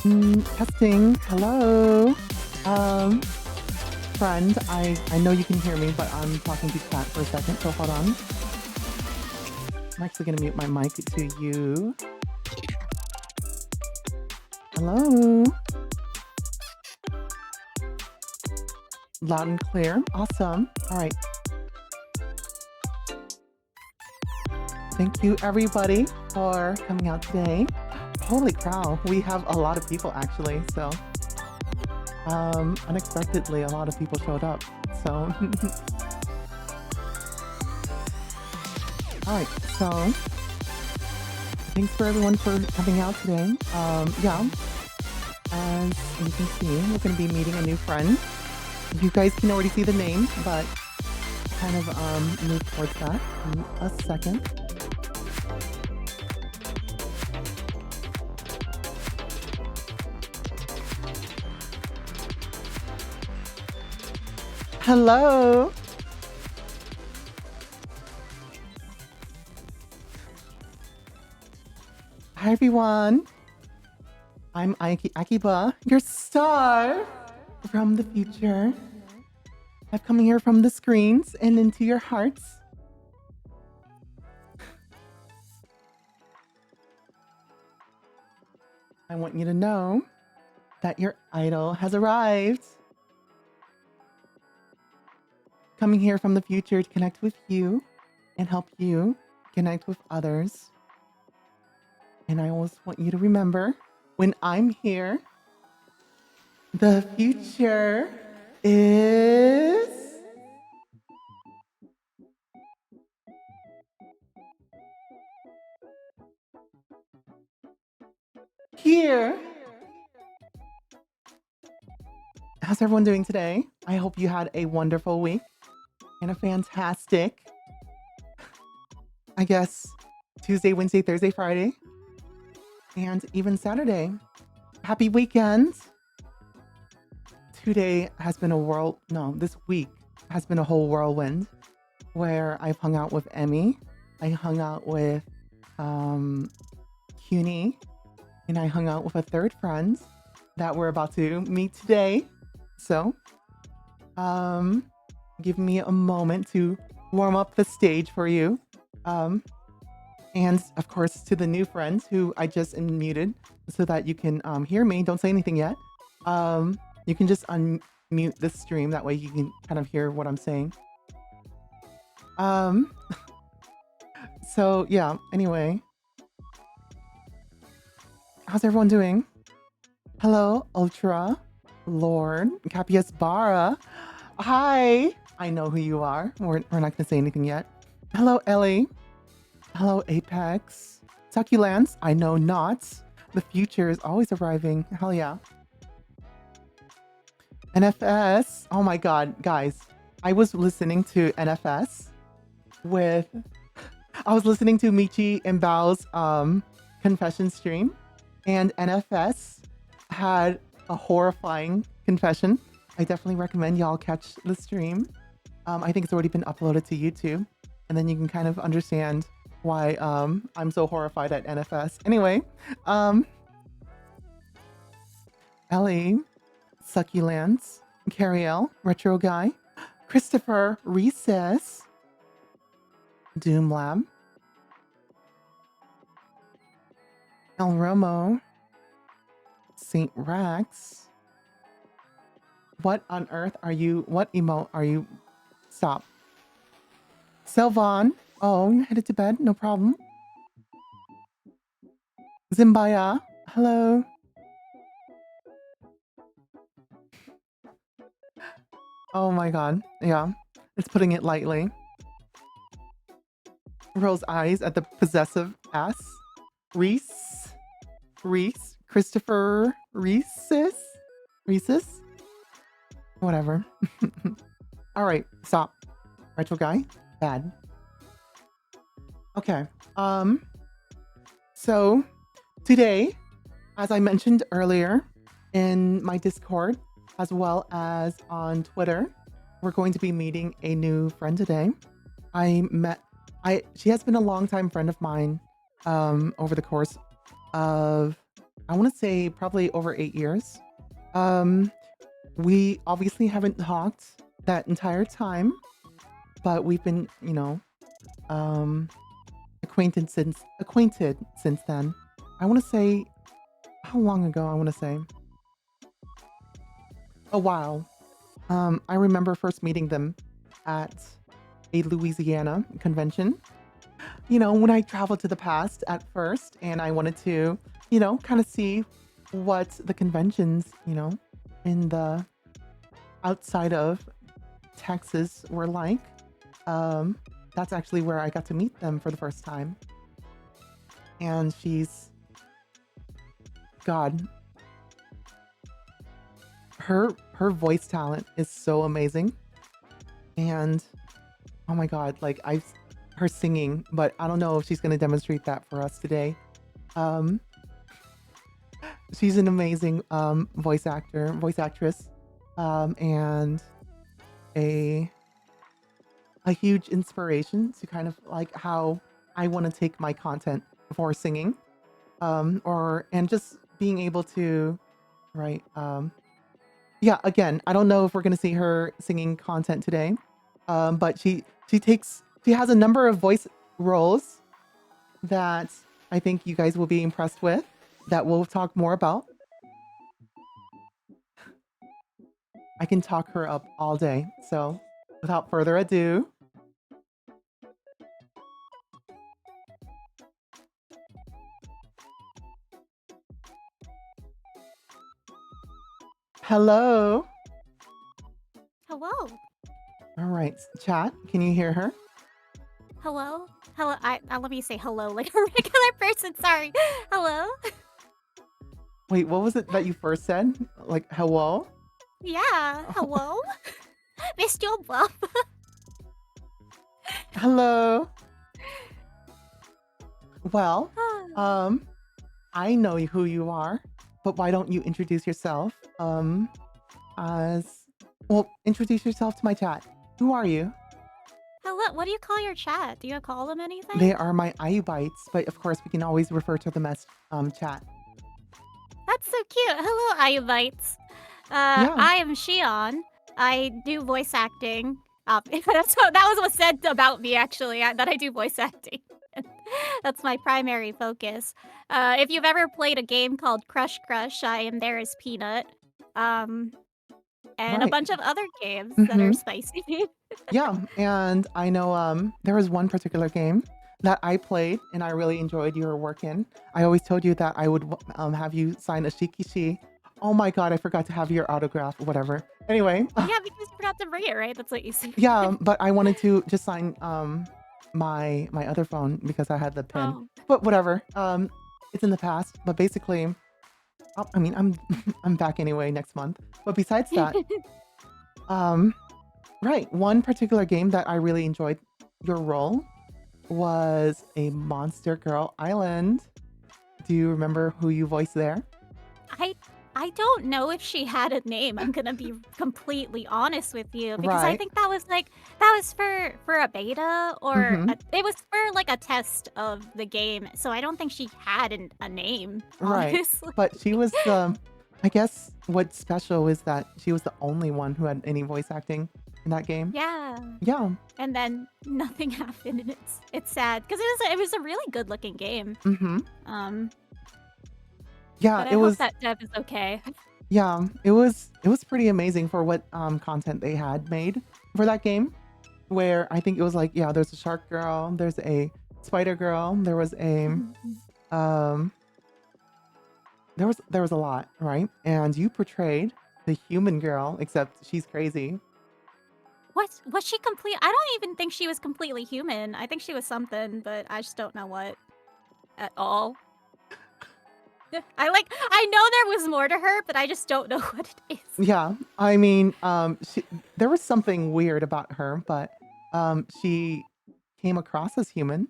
Testing. Hello. Um, Friend, I know you can hear me, but I'm talking to chat for a second, so hold on. I'm actually gonna mute my mic to you. Hello. Loud and clear. Awesome. All right. Thank you everybody for coming out today. Holy cow, we have a lot of people actually, so unexpectedly a lot of people showed up. So all right, so thanks for everyone for coming out today. Yeah, as you can see, we're going to be meeting a new friend. You guys can already see the name, but kind of move towards that in a second. Hello. Hi everyone. I'm Akiba, your star from the future. I've come here from the screens and into your hearts. I want you to know that your idol has arrived. Coming here from the future to connect with you and help you connect with others. And I always want you to remember, when I'm here, the future is here. How's everyone doing today? I hope you had a wonderful week and a fantastic, I guess, Tuesday, Wednesday, Thursday, Friday, and even Saturday. Happy weekend. This week has been a whole whirlwind where I've hung out with Emmy. I hung out with CUNY, and I hung out with a third friend that we're about to meet today. So, give me a moment to warm up the stage for you. And of course, to the new friends who I just unmuted so that you can hear me. Don't say anything yet. You can just unmute the stream. That way you can kind of hear what I'm saying. So yeah, anyway. How's everyone doing? Hello, Ultra, Lord, Capias Bara. Hi. I know who you are. We're not going to say anything yet. Hello, Ellie. Hello, Apex. Succulents. I know not. The future is always arriving. Hell yeah. NFS. Oh my god, guys. I was listening to NFS I was listening to Michi and Bao's confession stream, and NFS had a horrifying confession. I definitely recommend y'all catch the stream. I think it's already been uploaded to YouTube, and then you can kind of understand why I'm so horrified at NFS. Anyway, Ellie, Succulents, Cariel, Retro Guy, Christopher, Recess, Doomlab, El Romo, Saint Rex. What on earth are you? What emote are you? Stop. Selvon. Oh, you're headed to bed? No problem. Zimbaya. Hello. Oh my god. Yeah. It's putting it lightly. Rose eyes at the possessive ass. Reese. Christopher Reese's? Whatever. All right, stop. Retro guy, bad. Okay. So today, as I mentioned earlier in my Discord, as well as on Twitter, we're going to be meeting a new friend today. She has been a longtime friend of mine over the course of I want to say probably over 8 years. Um, we obviously haven't talked that entire time, but we've been, um, acquainted since then. I want to say how long ago? I want to say a while. I remember first meeting them at a Louisiana convention. When I traveled to the past at first and I wanted to, kind of see what the conventions, in the outside of Texas were like. Um, that's actually where I got to meet them for the first time. And God, her voice talent is so amazing. And oh my God, like her singing, but I don't know if she's going to demonstrate that for us today. Um, she's an amazing voice actress, and a huge inspiration to kind of like how I want to take my content for singing, or and just being able to right. Yeah, again, I don't know if we're going to see her singing content today, but she has a number of voice roles that I think you guys will be impressed with, that we'll talk more about. I can talk her up all day. So, without further ado, hello. Hello. All right, chat. Can you hear her? Hello. Hello. Let me say hello like a regular person. Sorry. Hello. Wait, what was it that you first said? Like, hello? Yeah. Hello. Missed your bluff. Hello. Well, I know who you are, but why don't you introduce yourself? As well, introduce yourself to my chat. Who are you? Hello. What do you call your chat? Do you call them anything? They are my iBites, but of course we can always refer to them as chat. That's so cute. Hello, Iobites. Yeah. I am Shion. I do voice acting. That was what said about me actually. That I do voice acting. That's my primary focus. If you've ever played a game called Crush Crush, I am there as Peanut. And a Right. bunch of other games that are spicy. Yeah, and I know there was one particular game that I played and I really enjoyed your work in. I always told you that I would have you sign a Shikishi. Oh my God, I forgot to have your autograph, whatever. Anyway, Yeah, because you forgot to bring it, right? That's what you said. yeah, but I wanted to just sign my other phone because I had the pin. Oh. But whatever. It's in the past. But basically, I mean, I'm back anyway next month. But besides that, right, one particular game that I really enjoyed your role was a Monster Girl Island. Do you remember who you voiced there? I don't know if she had a name. I'm gonna be completely honest with you because I Right. think that was for a beta or Mm-hmm. it was for like a test of the game. So I don't think she had a name, Right. honestly. But she was the, I guess what's special is that she was the only one who had any voice acting in that game. Yeah. Yeah. And then nothing happened, and it's sad because it was a really good looking game. Mm-hmm. But Yeah, I it hope was. that dev is okay. Yeah, it was pretty amazing for what content they had made for that game. Where I think it was like, yeah, there's a shark girl, there's a spider girl, there was a um there was a lot, right? And you portrayed the human girl, except she's crazy. What was she complete? I don't even think she was completely human. I think she was something, but I just don't know what at all. I know there was more to her, but I just don't know what it is. Yeah, I mean, there was something weird about her, but she came across as human.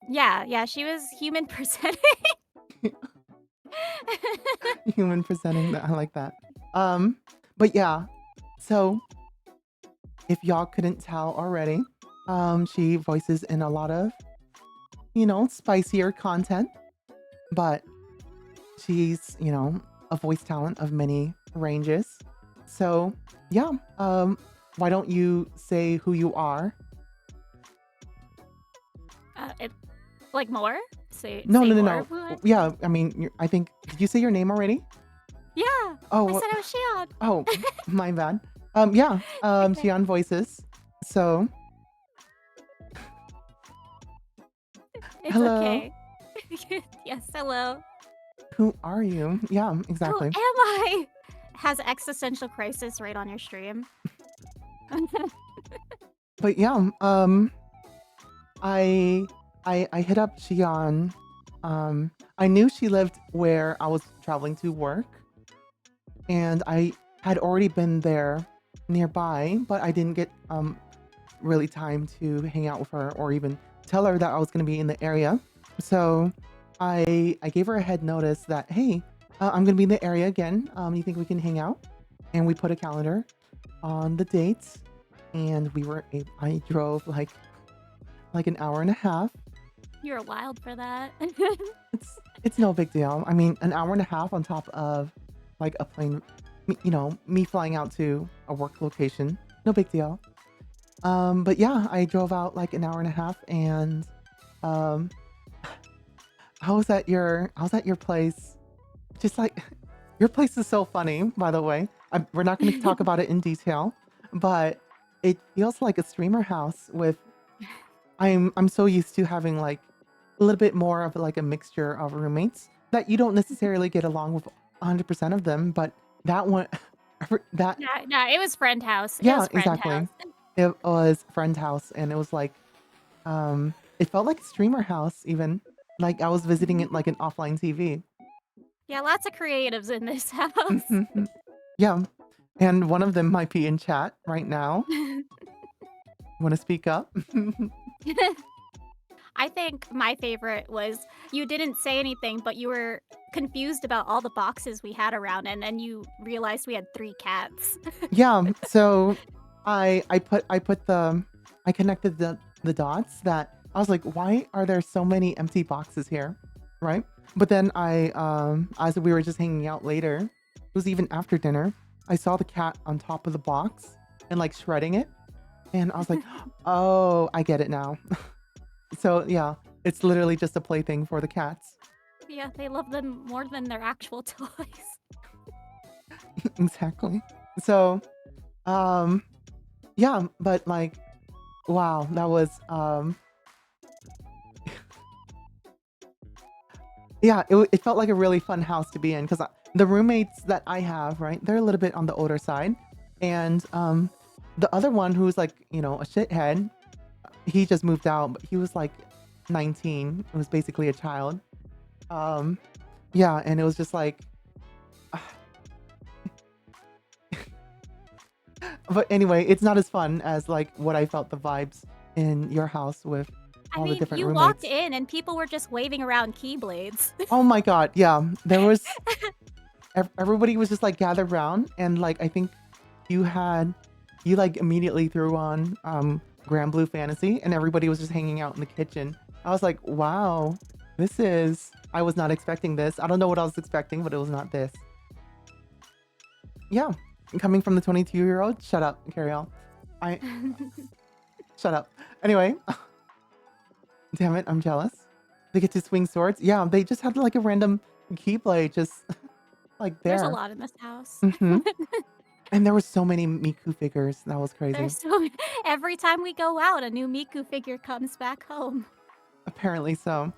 Yeah, she was human presenting. Human presenting that, I like that. But yeah, so if y'all couldn't tell already, she voices in a lot of, spicier content. But she's, a voice talent of many ranges. So, yeah, why don't you say who you are? It like more? Say No, say no, no, more of no. who I. Yeah, I mean, I think, did you say your name already? Yeah, Oh, I said I was Shion. oh, my bad. Yeah, Okay, Xian voices. So, it's hello, okay. Yes, hello. who are you? Yeah, Who am exactly. I? Has existential crisis right on your stream. But yeah, I I hit up Xian. I knew she lived where I was traveling to work, and I had already been there nearby, but I didn't get really time to hang out with her or even tell her that I was going to be in the area. So I gave her a head notice that, hey, I'm going to be in the area again. You think we can hang out? And we put a calendar on the dates, and I drove like an hour and a half. You're wild for that. It's no big deal. I mean, an hour and a half on top of like a plane, me flying out to a work location. No big deal. But yeah, I drove out like an hour and a half, and um, how's at your place? Just like your place is so funny, by the way. We're not going to talk about it in detail, but it feels like a streamer house with. I'm so used to having like a little bit more of like a mixture of roommates that you don't necessarily get along with 100% of them, but that one, that Nah, nah, it was friend house. It yeah, was friend house. exactly. It was friend house, and it was like it felt like a streamer house even. Like I was visiting it like an offline TV. Yeah, lots of creatives in this house. Mhm. Yeah. And one of them might be in chat right now. Want to speak up? I think my favorite was you didn't say anything, but you were confused about all the boxes we had around, and then you realized we had 3 cats. Yeah. So I connected the dots that I was like, why are there so many empty boxes here? Right? But then as we were just hanging out later, it was even after dinner, I saw the cat on top of the box and like shredding it. And I was like, oh, I get it now. So yeah, it's literally just a plaything for the cats. Yeah, they love them more than their actual toys. Exactly. So, um, yeah, but like, wow, that was, yeah, it felt like a really fun house to be in because the roommates that I have, right, they're a little bit on the older side. And the other one who's like, a shithead, he just moved out, but he was like 19. It was basically a child. Um, yeah, and it was just like, but anyway, it's not as fun as like what I felt the vibes in your house with I all the mean, different you walked roommates. in and people were just waving around keyblades. Oh my god, yeah. There was everybody was just like gathered around, and like I think you like immediately threw on Grand Blue Fantasy, and everybody was just hanging out in the kitchen. I was like, wow, I was not expecting this. I don't know what I was expecting, but it was not this. Yeah, coming from the 22-year-old. Shut up, carry on. I shut up. Anyway, damn it, I'm jealous. They get to swing swords. Yeah, they just had like a random keyblade just like There's a there. lot in this house. Hmm. And there were so many Miku figures. That was crazy. There's so every time we go out, a new Miku figure comes back home. Apparently so.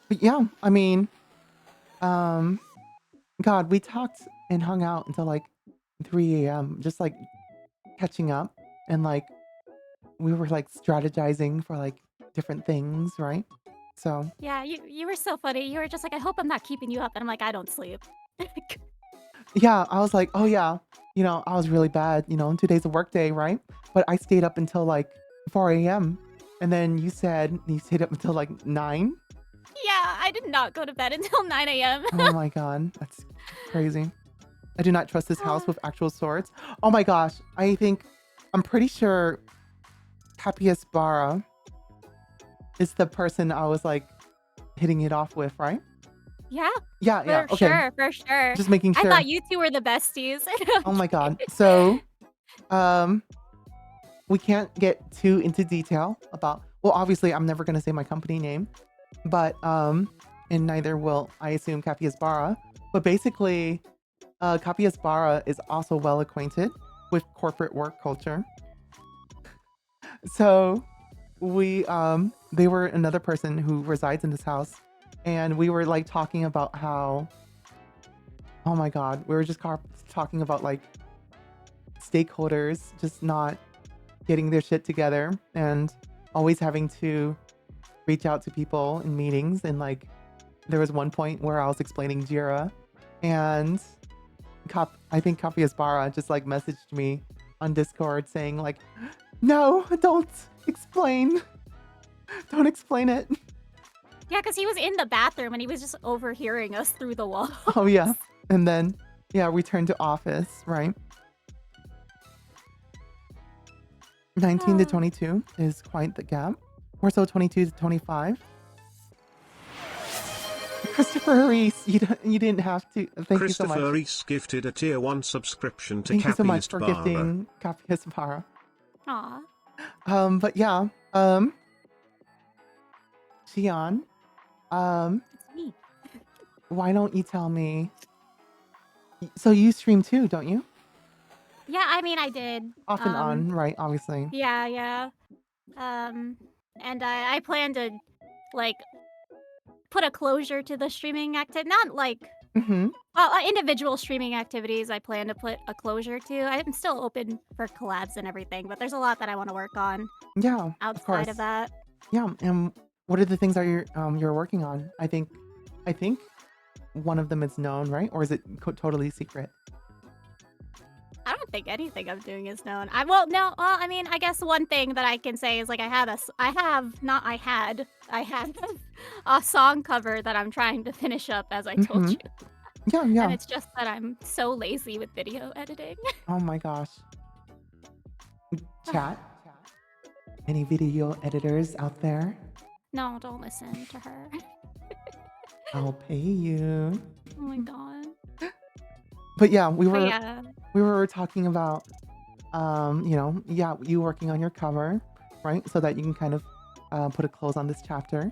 But yeah, I mean, um, God, we talked and hung out until like 3 a.m. just like catching up, and like we were like strategizing for like different things, right? So Yeah, you were so funny. You were just like, I hope I'm not keeping you up, and I'm like, I don't sleep. yeah, I was like, oh yeah, I was really bad, today's a work day, right? But I stayed up until like 4 a.m. And then you said you stayed up until like 9. Yeah, I did not go to bed until 9 a.m. Oh my god, that's crazy. I do not trust this house with actual swords. Oh my gosh, I'm pretty sure Capias Barra is the person I was like hitting it off with, right? Yeah, Yeah. for Okay. sure, for sure. Just making I sure. thought you two were the besties. No, Oh I'm my kidding. god. So, um, we can't get too into detail about. Well, obviously, I'm never gonna say my company name, but and neither will I assume Capiasbara. But basically, Capiasbara is also well acquainted with corporate work culture. So they were another person who resides in this house, and we were like talking about how, oh my god, we were just talking about like stakeholders just not getting their shit together and always having to reach out to people in meetings. And like there was one point where I was explaining Jira, and I think Capiasbara just like messaged me on Discord saying like, no, don't explain. Don't explain it. Yeah, because he was in the bathroom and he was just overhearing us through the walls. Oh yeah. And then yeah, return to office, right? 19 to 22 is quite the gap. More so 22 to 25. Christopher Reese, you didn't have to. Thank you so much. Christopher Reese gifted a tier 1 subscription to Thank you so much for Capiasbara. gifting Capiasbara. Aw. But yeah, Xian, It's me. why don't you tell me? So you stream too, don't you? Yeah, I mean, I did. Off and on, right? Obviously. Yeah, yeah. And I plan to, like, put a closure to the streaming activity. Not like, Mm-hmm. well, individual streaming activities I plan to put a closure to. I'm still open for collabs and everything, but there's a lot that I want to work on Yeah, of outside course. of that. Yeah, and what are the things that you're working on? I think one of them is known, right? Or is it totally secret? I don't think anything I'm doing is known. I mean, I guess one thing that I can say is like I had a song cover that I'm trying to finish up, as I told you. Yeah, yeah. And it's just that I'm so lazy with video editing. Oh my gosh. Chat. Any video editors out there? No, don't listen to her. I'll pay you. Oh my god. But yeah, we But were yeah. we were talking about you working on your cover, right? So that you can kind of put a close on this chapter.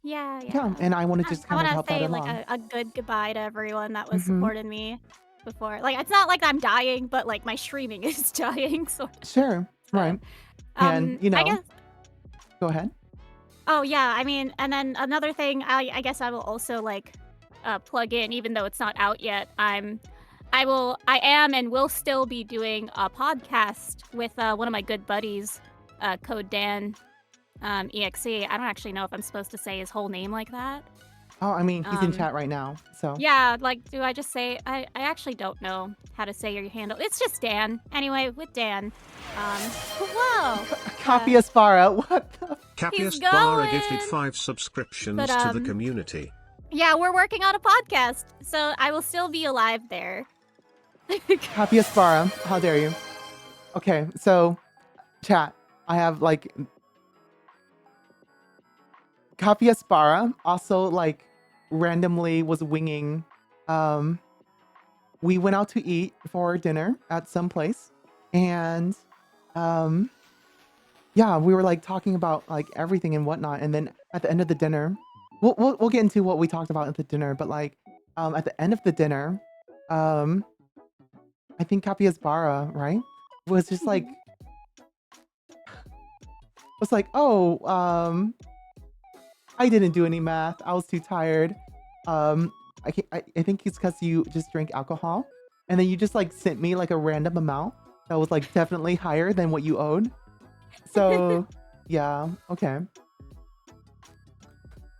Yeah, Yeah, yeah. and I want to just I kind of want help to that say along. like a good goodbye to everyone that was Mhm. supporting me before. Like it's not like I'm dying, but like my streaming is dying. So Sure, right. And I guess. go ahead. Oh yeah, I mean, and then another thing, I guess I will also like plug in, even though it's not out yet. I am and will still be doing a podcast with one of my good buddies, Code Dan, EXE. I don't actually know if I'm supposed to say his whole name like that. Oh, I mean, he's in chat right now, so. Yeah, like, do I just say? I actually don't know how to say your handle. It's just Dan. Anyway, with Dan. Whoa. Capiasbara, what the? Capiasbara gifted going. 5 subscriptions But, to the community. Yeah, we're working on a podcast, so I will still be alive there. Capiasbara, how dare you? Okay, so chat, I have like Capiasbara also like randomly was winging. We went out to eat for dinner at some place, and yeah, we were like talking about like everything and whatnot, and then at the end of the dinner, we'll get into what we talked about at the dinner, but like at the end of the dinner, I think Capiasbara, right, was just like oh, I didn't do any math. I was too tired. I think it's because you just drank alcohol, and then you just like sent me like a random amount that was like definitely higher than what you owed. So yeah, okay. And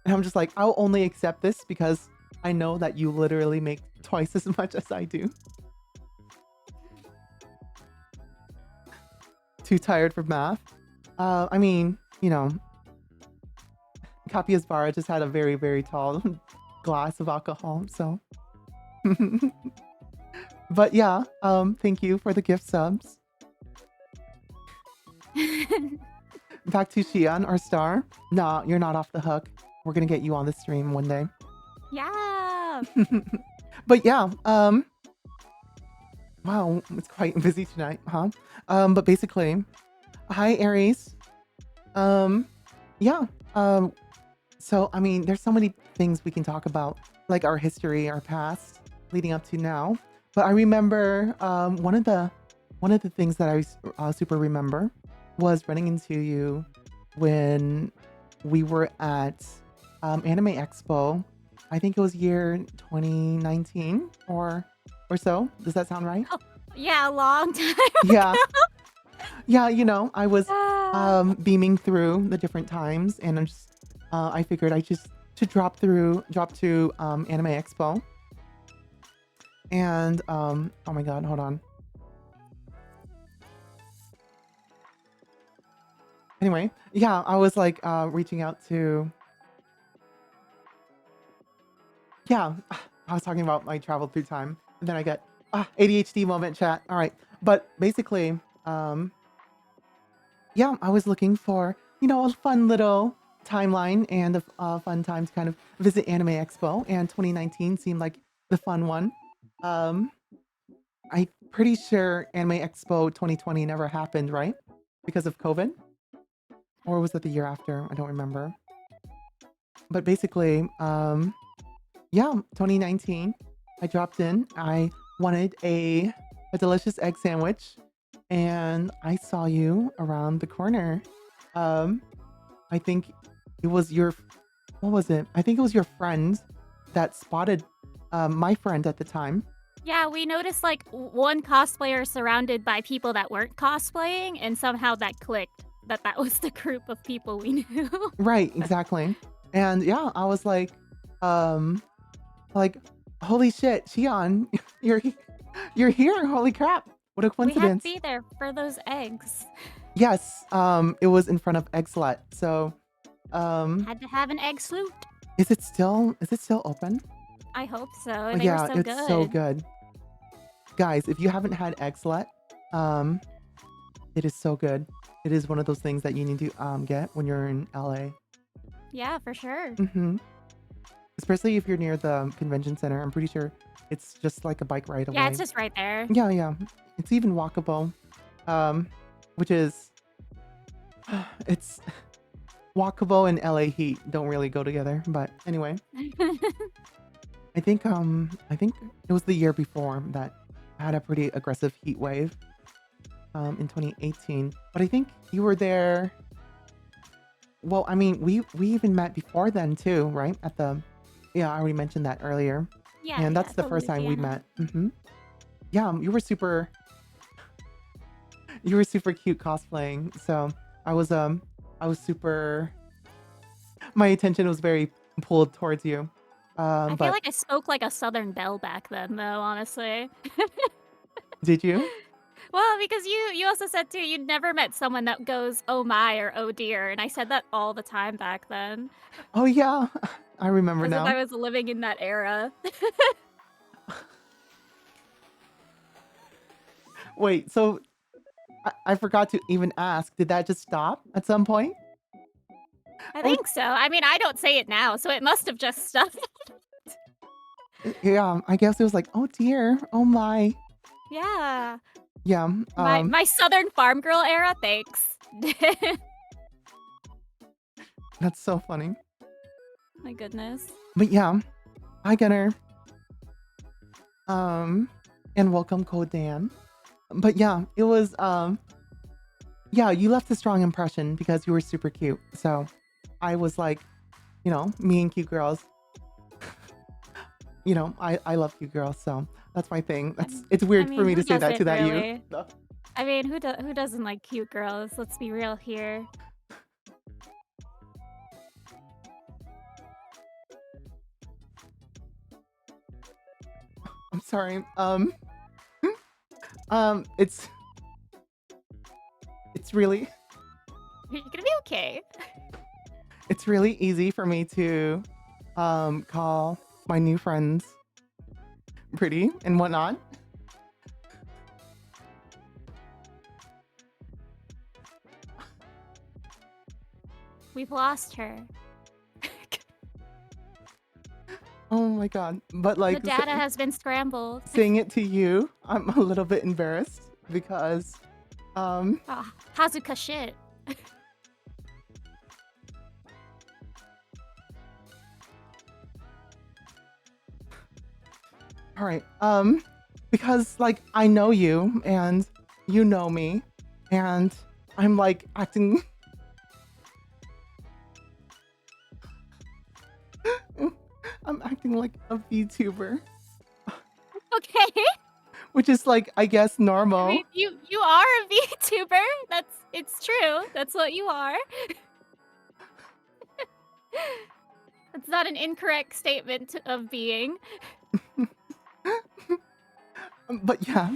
I'm just like, I'll only accept this because I know that you literally make twice as much as I do. Too tired for math. I mean, you know, Capiasbara just had a very, very tall glass of alcohol, so. But yeah, thank you for the gift subs. Back to Xian, our star. Nah, you're not off the hook. We're gonna get you on the stream one day. Yeah. But yeah, wow, it's quite busy tonight, huh? But basically, hi Aries. Um, yeah. Um, so I mean, there's so many things we can talk about, like our history, our past, leading up to now. But I remember one of the things that super remember was running into you when we were at Anime Expo. I think it was year 2019 or so. Does that sound right? Yeah, a long time Yeah. ago. Yeah, I was Ah. beaming through the different times, and I figured I just to drop to Anime Expo, and oh my god, hold on. Anyway, yeah, I was like reaching out to yeah, I was talking about my travel through time, and then I get ADHD moment chat. All right, but basically, um, yeah, I was looking for, a fun little timeline and a fun time to kind of visit Anime Expo, and 2019 seemed like the fun one. Um, I'm pretty sure Anime Expo 2020 never happened, right? Because of COVID? Or was it the year after? I don't remember. But basically, yeah, 2019, I dropped in. I wanted a delicious egg sandwich, and I saw you around the corner. Um, I think it was your what was it? I think it was your friend that spotted my friend at the time. Yeah, we noticed like one cosplayer surrounded by people that weren't cosplaying, and somehow that clicked that that was the group of people we knew. Right, exactly. And yeah, I was um, like, holy shit, Shion, you're you're here. Holy crap. What a We had to coincidence. be there for those eggs. Yes, it was in front of Eggslut. So, um, Had to have an egg sloot. is it still open? I hope so. Oh They were yeah, so it's so good. good. Guys, if you haven't had Eggslut, um, it is so good. It is one of those things that you need to get when you're in LA. Yeah, for sure. Mm-hmm. Especially if you're near the convention center. I'm pretty sure it's just like a bike ride Yeah, it's away. just right there. Yeah, yeah. It's even walkable. Um, which is it's walkable and LA heat don't really go together. But anyway, I think it was the year before that I had a pretty aggressive heat wave in 2018. But I think you were there. Well, I mean, we even met before then too, right? Yeah, I already mentioned that earlier. Yeah, And yeah, that's the first totally, time we Sienna. met. Yeah, you were super cute cosplaying. So I was super my attention was very pulled towards you. I feel But like I spoke like a Southern belle back then, though, honestly. did you? Well, because you also said too you'd never met someone that goes oh my or oh dear, and I said that all the time back then, Oh yeah, I remember as if now. I was living in that era. Wait, so I forgot to even ask. Did that just stop at some point? I Oh think so. I mean, I don't say it now, so it must have just stopped. yeah, I guess it was like, oh dear, oh my. Yeah. Yeah, My Southern farm girl era, thanks. that's so funny. My goodness. But yeah, hi Gunner. Um, and welcome Code Dan. But yeah, it was yeah, you left a strong impression because you were super cute. So I was like, me and cute girls. I love cute girls, so that's my thing. It's I weird for mean, me to who say that to doesn't that you. really? I mean, who doesn't like cute girls? Let's be real here. I'm sorry. It's really You're gonna be okay. it's really easy for me to call my new friends pretty and whatnot. We've lost her. Oh my god. But The like data has been scrambled. saying it to you, I'm a little bit embarrassed because Ah, Hazuka shit. all right. Because like I know you and you know me and I'm like acting I'm acting like a VTuber, Okay. which is like I guess I normal. mean, you are a VTuber. It's true. That's what you are. It's not an incorrect statement of being. But yeah,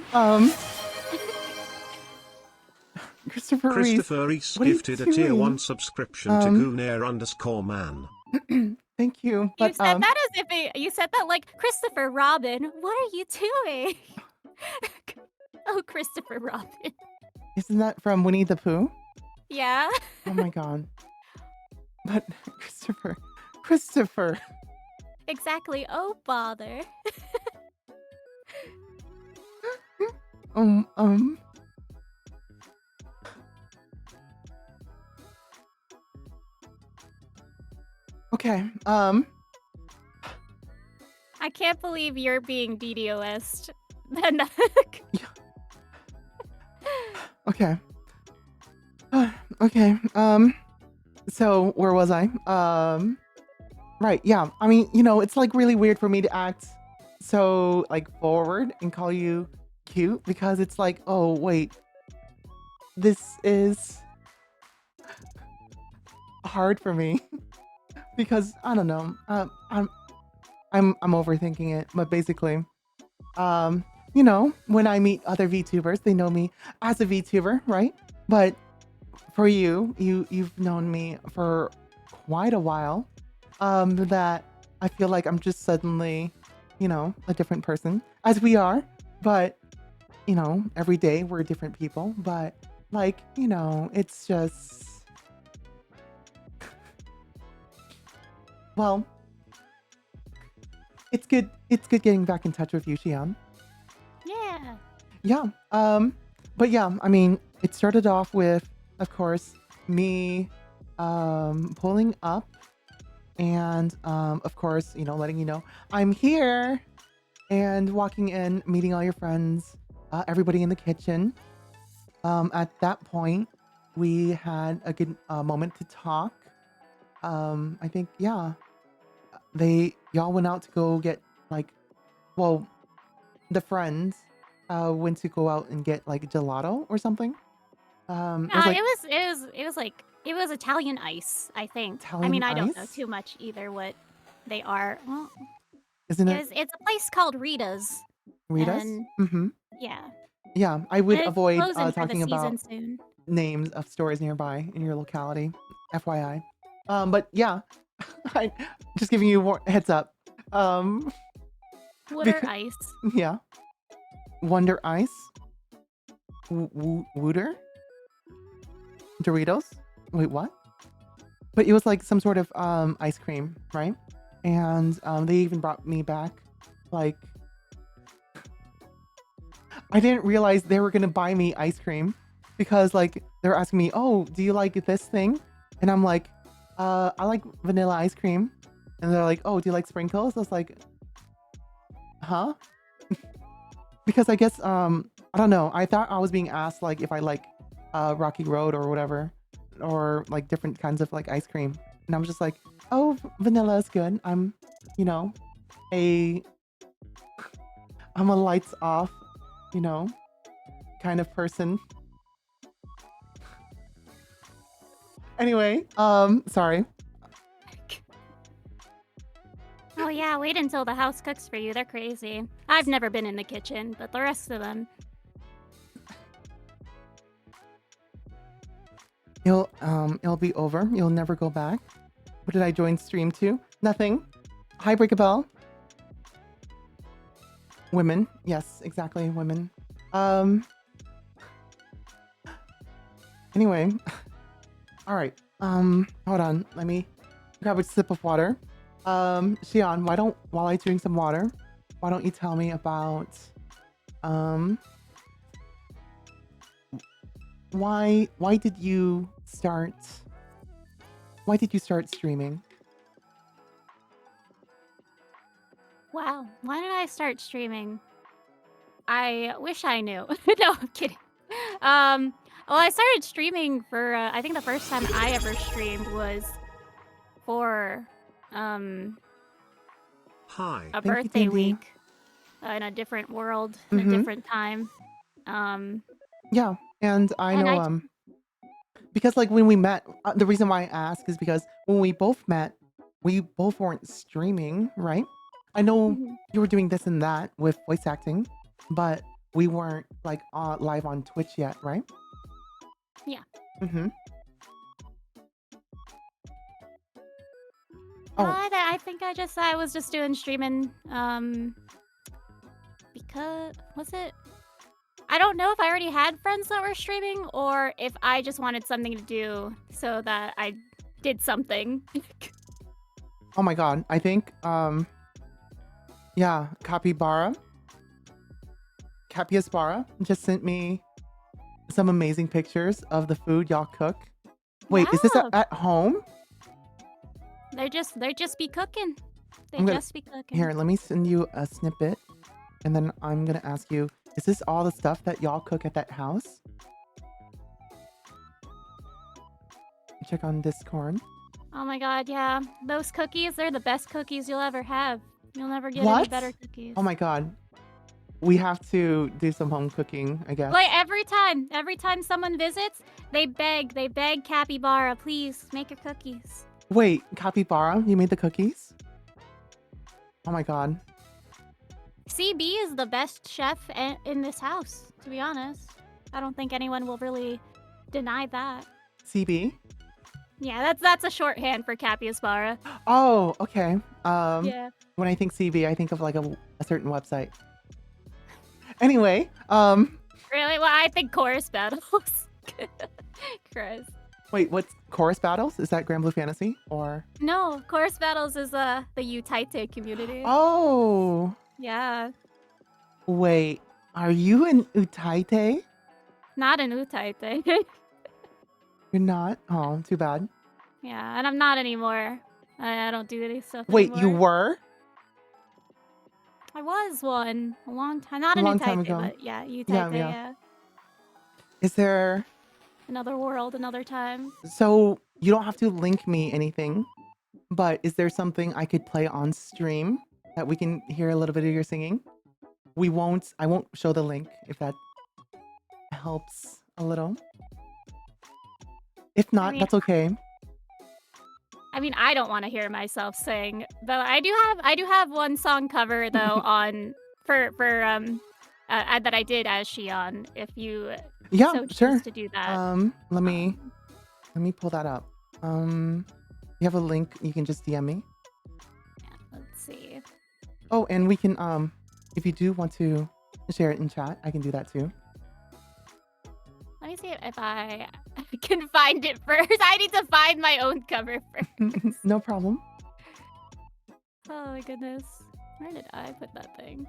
Christopher Reese, Christopher Reese what are you gifted a tier 1 doing? subscription to Goonair_man. Thank you. You But said that as if you said that like Christopher Robin. What are you doing? Oh, Christopher Robin. isn't that from Winnie the Pooh? Yeah. Oh my god. But Christopher. Exactly. Oh, bother. Um. Okay. I can't believe you're being DDoS'd. Okay. Okay. So where was I? Right. Yeah. I mean, it's like really weird for me to act so like forward and call you cute because it's like, oh wait, this is hard for me because I don't know. I'm overthinking it, but basically, when I meet other VTubers, they know me as a VTuber, right? But for you've known me for quite a while. That I feel like I'm just suddenly, a different person, as we are. But every day we're different people. But like, it's just, well, it's good. It's good getting back in touch with you, Xian. Yeah. Yeah. But yeah, I mean, it started off with, of course, me pulling up and of course, letting you know I'm here and walking in, meeting all your friends, everybody in the kitchen. At that point, we had a good moment to talk. I think, yeah, y'all went out to go get like, well, the friends went to go out and get like gelato or something. It was like It was Italian ice, I think. I Italian mean, I don't know ice, too much either what they are. Well, isn't it? it's a place called Rita's. Rita's? And Mm-hmm. yeah. Yeah, I And would it's avoid closing for the talking about season soon. names of stores nearby in your locality, FYI. But yeah, I just giving you heads up. Water Because, ice. yeah, Wonder Ice, Wooter, Doritos. Wait, what? But it was like some sort of ice cream, right? And they even brought me back like I didn't realize they were gonna buy me ice cream because like they're asking me, "Oh, do you like this thing?" And I'm like, I like vanilla ice cream." And they're like, "Oh, do you like sprinkles?" I was like, "Huh?" Because I guess I don't know. I thought I was being asked like if I like Rocky Road or whatever, or like different kinds of like ice cream, and I'm just like, "Oh, vanilla is good. You know, a I'm a lights off, you know, kind of person." Anyway, sorry. Oh yeah, wait until the house cooks for you. They're crazy. I've never been in the kitchen, but the rest of them. It'll be over. You'll never go back. What did I join stream to? Nothing. Hi, Break a Bell. Women. Yes, exactly, women. Anyway. All right. Hold on. Let me grab a sip of water. Xion, while I drink some water, why don't you tell me about um why did you start streaming? Wow. Why did I start streaming? I wish I knew. No, I'm kidding. Well, I started streaming for I think the first time I ever streamed was for Hi. a Thank you, birthday Dandy. week in a different world, in a Mm-hmm. different time. Yeah, and I And know I because like when we met, the reason why I ask is because when we both met, we both weren't streaming, right? I know Mhm. you were doing this and that with voice acting, but we weren't like live on Twitch yet, right? Yeah. Mm-hmm. No, Oh, I think I was just doing streaming because was it? I don't know if I already had friends that were streaming or if I just wanted something to do so that I did something. oh my God! I think yeah, Capybara just sent me some amazing pictures of the food y'all cook. Wait, is this Yeah. at home? They just be cooking. They I'm gonna just be cooking. Here, let me send you a snippet, and then I'm gonna ask you: is this all the stuff that y'all cook at that house? Check on Discord. Oh my god, yeah. Those cookies, they're the best cookies you'll ever have. You'll never get any What? better cookies. Oh my God, we have to do some home cooking, I guess. Like every time someone visits, they beg Capybara, please make your cookies. Wait, Capybara, you made the cookies? Oh my God. CB is the best chef in this house, to be honest. I don't think anyone will really deny that. CB? Yeah, that's a shorthand for Capybara. Oh, okay. Yeah. When I think CB, I think of like a certain website. Anyway, Really? Well, I think chorus battles. Chris. wait, what's Chorus Battles? Is that Grand Blue Fantasy or? No, chorus battles is the Utaite community. Oh, Yeah. wait, are you in Utaite? Not an Utaite. You're not? Oh, too bad. Yeah, and I'm not anymore. I don't do any stuff Wait, you anymore. were? I was one a long time. Not A an long time Utaite, ago. but yeah, Utaite, Yeah. yeah. Is there... Another world, another time. So, you don't have to link me anything, but is there something I could play on stream that we can hear a little bit of your singing? I won't show the link if that helps a little. If not, mean, that's okay. I mean, I don't want to hear myself sing, though. I do have one song cover though on for that I did as Xion. If you Yeah, so choose sure. to do that. Let me pull that up. You have a link, you can just DM me. Let's see. Oh, and we can if you do want to share it in chat, I can do that too. Let me see if I can find it first. I need to find my own cover first. No problem. Oh my goodness. Where did I put that thing?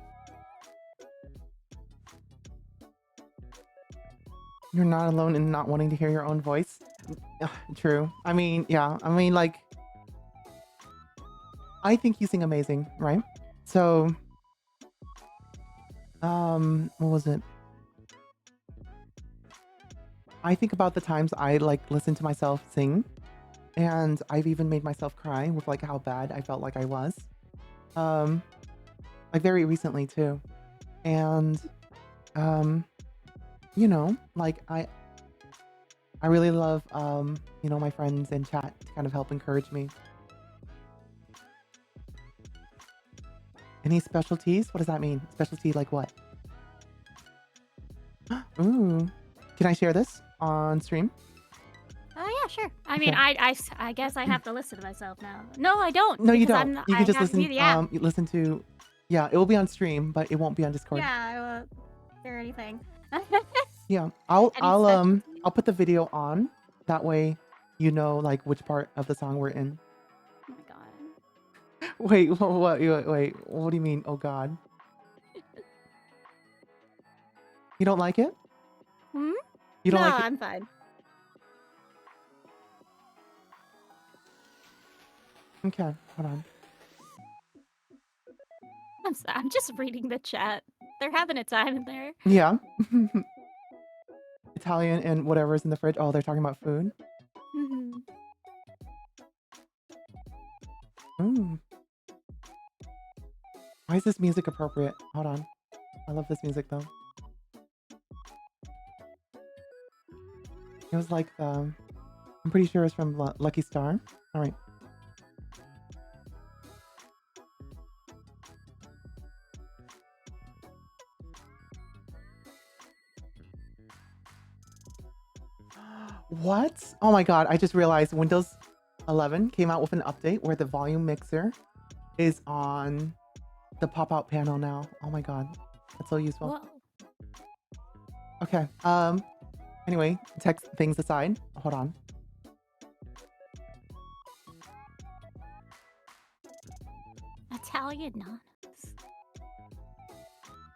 You're not alone in not wanting to hear your own voice. Ugh, true. I mean, yeah. I mean, like, I think you sing amazing, right? So, what was it? I think about the times I like listen to myself sing, and I've even made myself cry with like how bad I felt like I was. Like very recently too. And you know, like I really love you know, my friends in chat to kind of help encourage me. Any specialties? What does that mean? Specialty like what? Ooh. Can I share this on stream? Oh yeah, sure. I mean, Okay. I guess I have to listen to myself now. No, I don't. No, you because don't. I'm not, You can I just have to listen do the app. you listen to, yeah, it will be on stream, but it won't be on Discord. Yeah, I won't hear anything. Yeah. I'll Any I'll put the video on. That way you know like which part of the song we're in. Oh my god. Wait, wait, what do you mean? Oh God. You don't like it? Hmm? You don't No, like it? I'm fine. Okay, hold on. I'm just reading the chat. They're having a time in there. Yeah. Italian and whatever's in the fridge. Oh, they're talking about food. Mhm. Ooh. Why is this music appropriate? Hold on. I love this music though. It was like I'm pretty sure it's from Lucky Star. All right. What? Oh my God! I just realized Windows 11 came out with an update where the volume mixer is on the pop-out panel now. Oh my God, that's so useful. Whoa. Okay. Anyway, text things aside. Hold on. Italian nanas.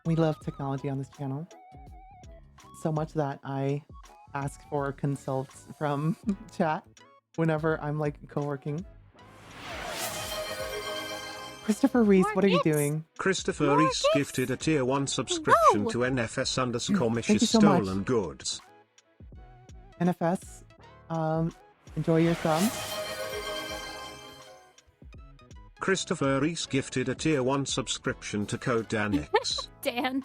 We love technology on this channel so much that I ask for consults from chat whenever I'm like co-working. Christopher Reese, More what are you gifts. doing? Christopher More Reese gifts. gifted a tier 1 subscription Whoa. to NFS underscore Thank Mishes you so much. Stolen Goods. NFS, enjoy your sub. Christopher Reese gifted a tier 1 subscription to Code Danix. Dan.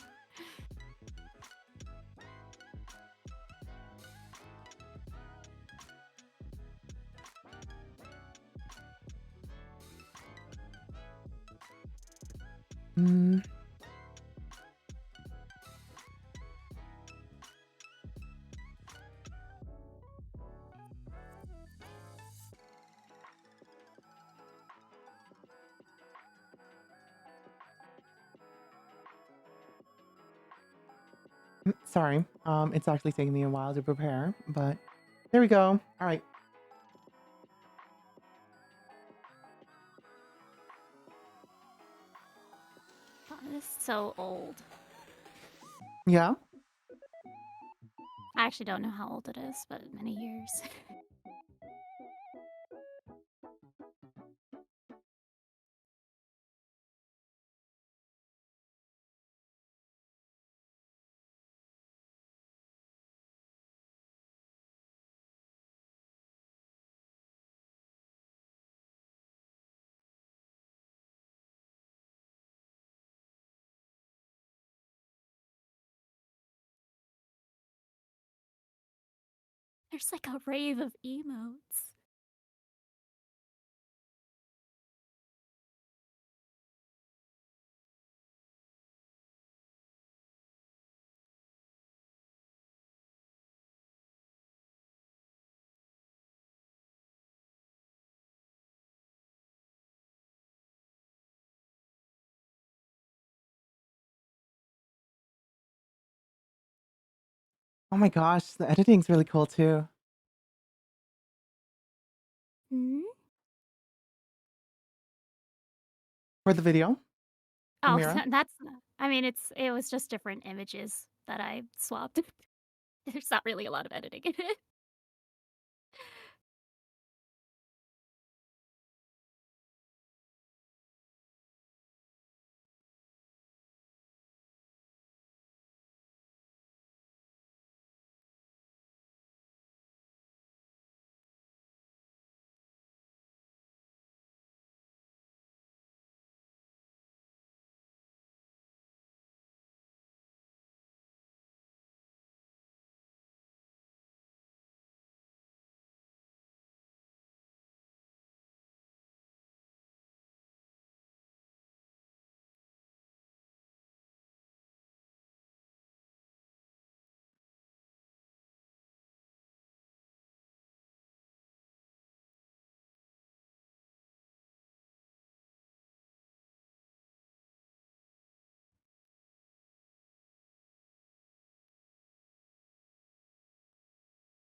Mm. Sorry, it's actually taking me a while to prepare, but there we go. All right. Oh, this is so old. Yeah. I actually don't know how old it is, but many years. There's like a rave of emotes. Oh my gosh, the editing's really cool too. Hmm? For the video, Oh, Amira. that's. I mean, it was just different images that I swapped. There's not really a lot of editing in it.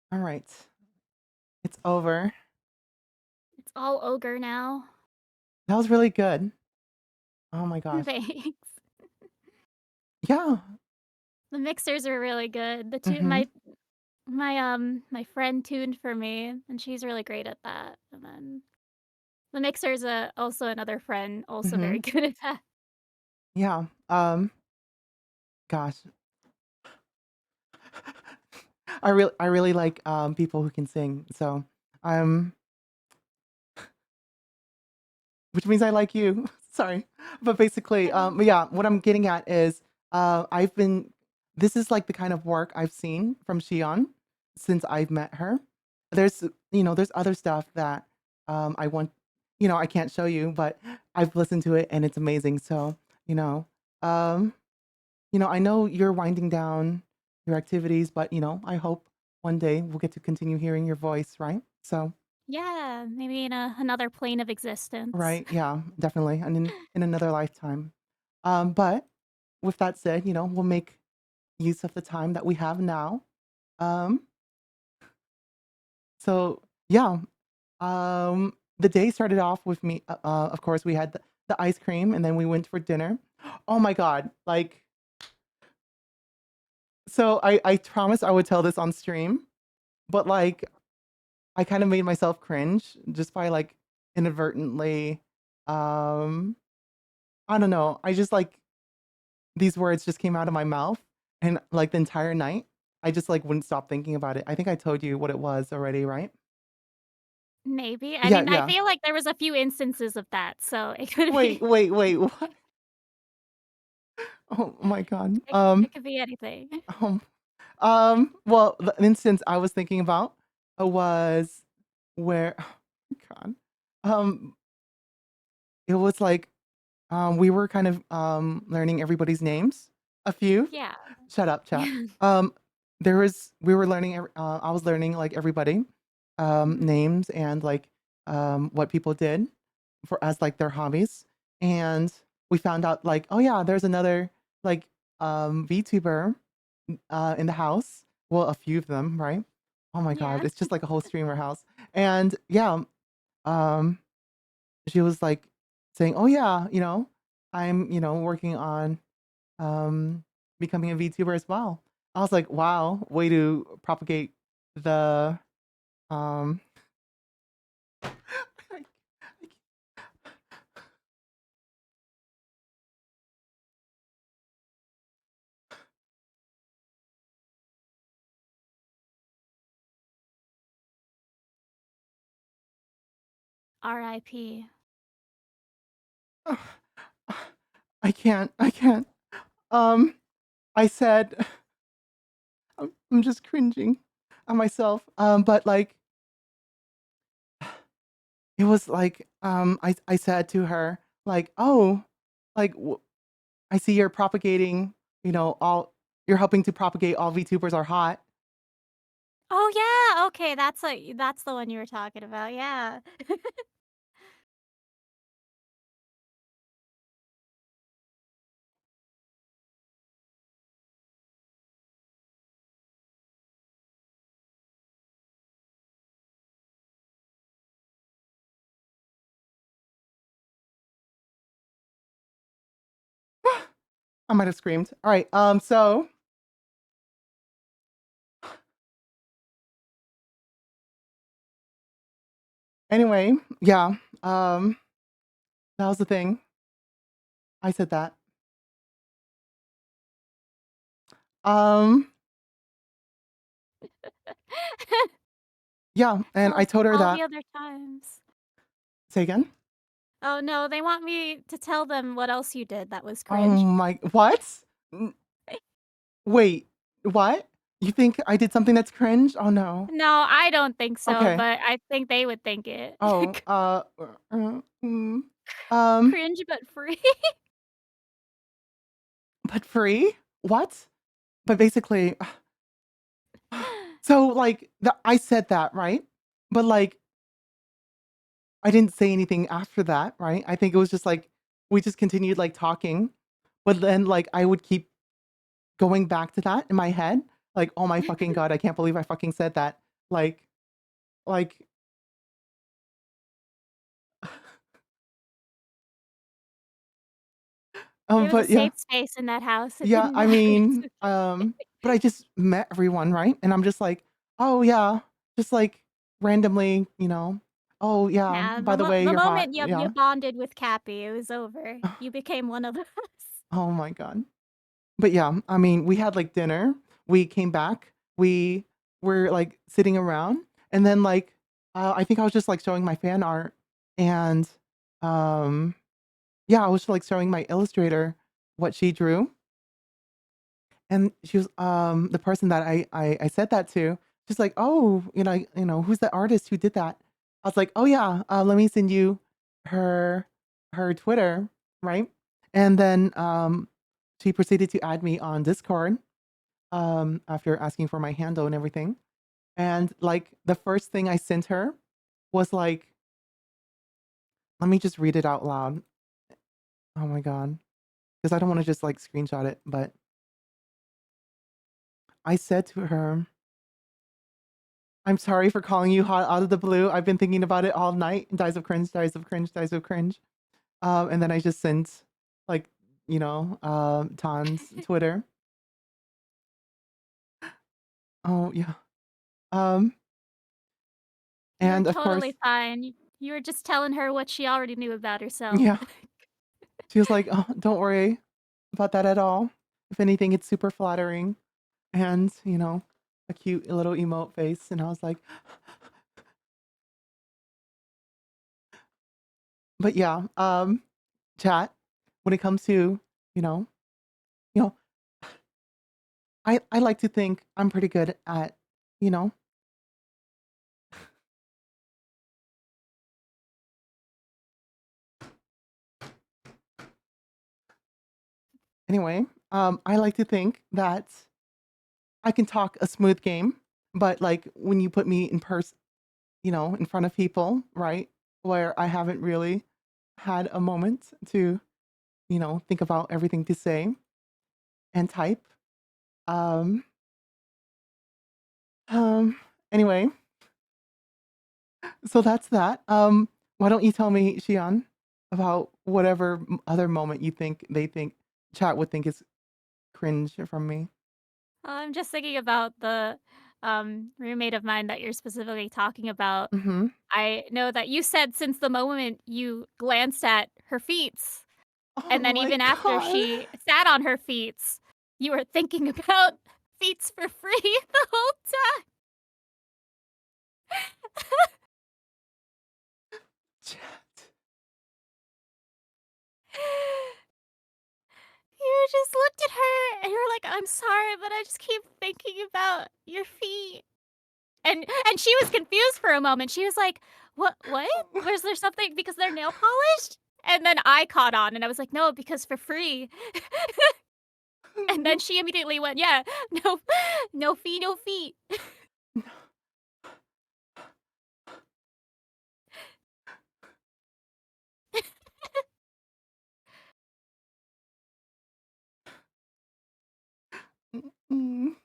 All right, it's over. It's all ogre now. That was really good. Oh my gosh. Thanks. Yeah. The mixers are really good. The two Mhm. my friend tuned for me, and she's really great at that. And then the mixer's also another friend, also very Mhm. good at that. Yeah. Gosh. I really like people who can sing. So, um which means I like you. Sorry. But basically, Um, yeah, what I'm getting at is I've been this is like the kind of work I've seen from Shion since I've met her. There's there's other stuff that I want I can't show you, but I've listened to it and it's amazing. So, you know, um I know you're winding down your activities, but I hope one day we'll get to continue hearing your voice, right? So, yeah, maybe in another plane of existence. right, yeah, definitely. And in another lifetime. But with that said, we'll make use of the time that we have now. Um, so yeah, the day started off with me. Of course, we had the ice cream, and then we went for dinner. Oh my god! Like, so I promised I would tell this on stream, but like I kind of made myself cringe just by like inadvertently. Um, I don't know. I just like these words just came out of my mouth, and like the entire night, I just like wouldn't stop thinking about it. I think I told you what it was already, right? Maybe. I Yeah, mean, I yeah. feel like there was a few instances of that, so it could Wait, be wait, wait. What? Oh my god. it could be anything. Um, well, the instance I was thinking about was where, oh god, um, it was like we were kind of learning everybody's names. A few. Yeah. Shut up, chat. Um, there was we were learning. I was learning like everybody, Mhm. names and like what people did for as like their hobbies, and we found out like oh yeah, there's another like VTuber in the house. Well, a few of them, right? Oh my god, Yeah. it's just like a whole streamer house, and yeah, um, she was like saying, "Oh yeah, I'm working on um, becoming a VTuber as well." I was like, "Wow, way to propagate the um." R.I.P. I can't. I can't. Um, I said I'm just cringing at myself. But like it was like I said to her like, "Oh, like I see you're propagating, all you're helping to propagate all VTubers are hot." Oh, yeah, okay, that's the one you were talking about, yeah. I might have screamed. All right. So anyway, yeah. That was the thing. I said that. Um, yeah, and I Tell told her all the that. other times. Say again? Oh, no, they want me to tell them what else you did that was Oh cringe. my what? N- Wait, what? You think I did something that's cringe? Oh no. No, I don't think so, Okay. but I think they would think it. Oh, mm, um, Cringe but free. but free? What? But basically, so like I said that, right? But like I didn't say anything after that, right? I think it was just like we just continued like talking, but then like I would keep going back to that in my head, like, "Oh my fucking god, I can't believe I fucking said that." Like like It was a But yeah, safe space in that house. It yeah. didn't I matter. mean, but I just met everyone, right? And I'm just like, oh yeah, just like randomly, Oh yeah. Nah, By the way, the you're hot. moment you Yeah. bonded with Cappy, it was over. You became one of us. Oh my god. But yeah, I mean, we had like dinner. We came back. We were like sitting around, and then like I think I was just like showing my fan art, and um yeah, I was like showing my illustrator what she drew, and she was the person that I said that to. She's like, oh, who's the artist who did that? I was like, oh yeah, let me send you her her Twitter, right? And then she proceeded to add me on Discord after asking for my handle and everything. And like the first thing I sent her was like, let me just read it out loud. Oh my god, because I don't want to just like screenshot it, but I said to her, I'm sorry for calling you hot out of the blue. I've been thinking about it all night. Dies of cringe, dies of cringe, dies of cringe. And then I just sent like, Tan's Twitter. Oh yeah. Um, You're and of course, totally fine. You were just telling her what she already knew about herself. yeah, she was like, oh, don't worry about that at all. If anything, it's super flattering. And, a cute little emote face. And I was like, but yeah, chat, when it comes to, you know, you know, I like to think I'm pretty good at, you know, anyway, I like to think that I can talk a smooth game, but like when you put me in person, in front of people, right, where I haven't really had a moment to, think about everything to say and type. Um, um, anyway, so that's that. Why don't you tell me, Xian, about whatever other moment you think they think chat would think is cringe from me? I'm just thinking about the roommate of mine that you're specifically talking about. Mm-hmm. I know that you said since the moment you glanced at her feets, Oh and then my even after god. she sat on her feets, you were thinking about feets for free the whole time. Chat. You just looked at her and you were like, "I'm sorry, but I just keep thinking about your feet." And she was confused for a moment. She was like, What? Was there something because they're nail polished?" And then I caught on and I was like, "No, because for free." And then she immediately went, "Yeah, no, no fee, no feet." Mm.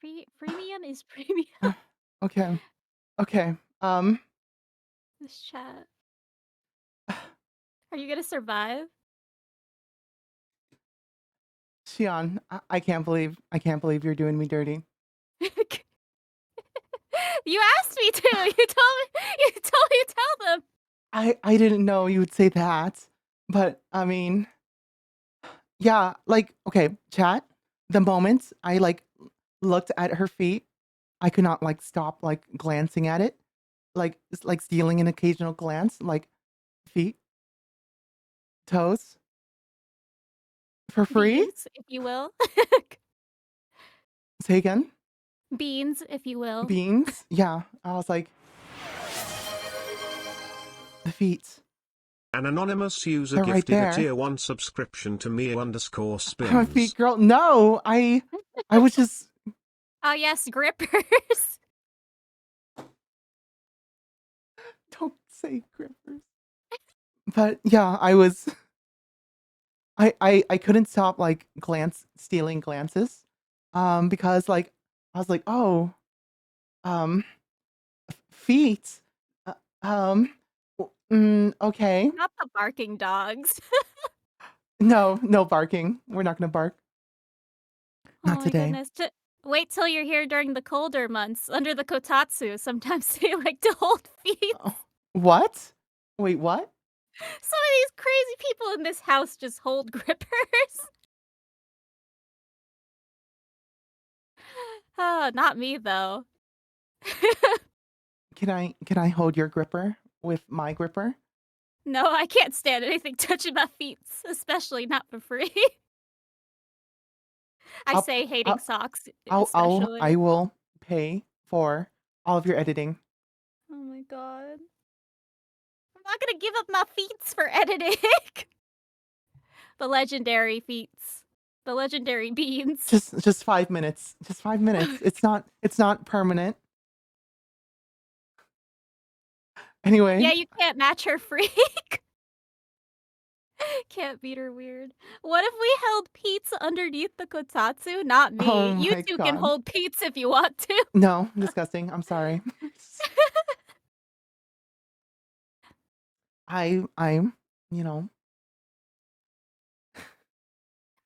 Fee, premium is premium. Okay. Okay. Um, This chat. Are you gonna survive? Xian, I can't believe you're doing me dirty. You asked me to. You told me to tell them. I didn't know you would say that, but I mean, yeah, like, okay, chat, the moment I like looked at her feet, I could not like stop like glancing at it, like it's like stealing an occasional glance, like feet, toes, for free. Beans, if you will. Say again. Beans, if you will. Beans. Yeah, I was like, the feet. An anonymous user They're right gifted a there. tier 1 subscription to I'm a feet Mia_spins. girl. No, I was just Oh yes, grippers. don't say grippers. But yeah, I couldn't stop like stealing glances. Because like I was like, oh, um feet. Uh, um Okay. Not the barking dogs. No, no barking. We're not gonna bark. Oh Not my today. goodness. Wait till you're here during the colder months under the kotatsu. Sometimes they like to hold feet. Oh, what? Wait, what? Some of these crazy people in this house just hold grippers. Not me though. Can I hold your gripper with my gripper? No, I can't stand anything touching my feet, especially not for free. I I'll say hating I'll socks, I especially. will pay for all of your editing. Oh my god. I'm not gonna give up my feats for editing. The legendary feats. The legendary beans. Just 5 minutes. Just 5 minutes. It's not permanent. Anyway, Yeah, you can't match her freak. Can't beat her weird. What if we held pizza underneath the kotatsu? Not oh me. You my two can god. hold pizza if you want to. No, disgusting. I'm sorry. I'm, you know,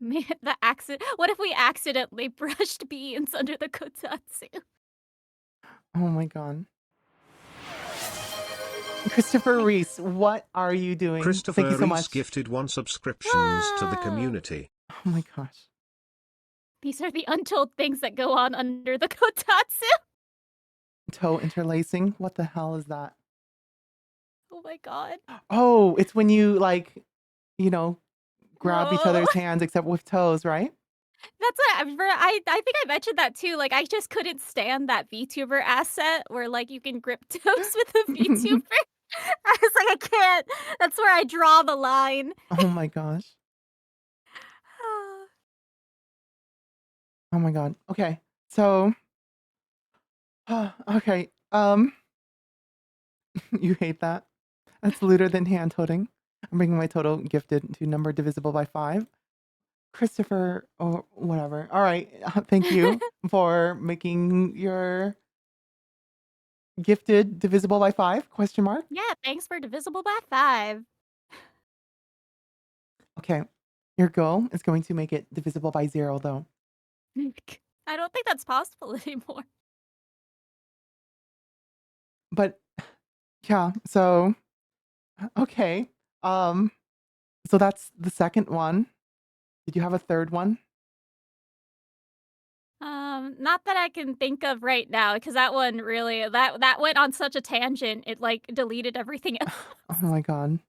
The accident. What if we accidentally brushed beans under the kotatsu? oh my god. Christopher Reese, what are you doing? Thank you Christopher so Reese much. gifted 1 subscriptions to the Ah! community. Oh my gosh. These are the untold things that go on under the kotatsu. Toe interlacing? What the hell is that? Oh my god. Oh, it's when you like, you know, grab each Whoa. other's hands except with toes, right? That's what I think I mentioned that too. Like I just couldn't stand that VTuber asset where like you can grip toes with a VTuber. I was like, I can't. That's where I draw the line. Oh my gosh. Oh my god. Okay. So, okay. You hate that? That's looter than hand toting. I'm bringing my total gifted to number divisible by 5. Christopher, or whatever. All right. Thank you for making your gifted divisible by 5? Question mark. Yeah, thanks for divisible by 5. Okay. Your goal is going to make it divisible by 0, though. I don't think that's possible anymore. But yeah. So okay. Um. So that's the second one. Did you have a third one? Not that I can think of right now, because that one really that went on such a tangent. It like deleted everything else. Oh my god.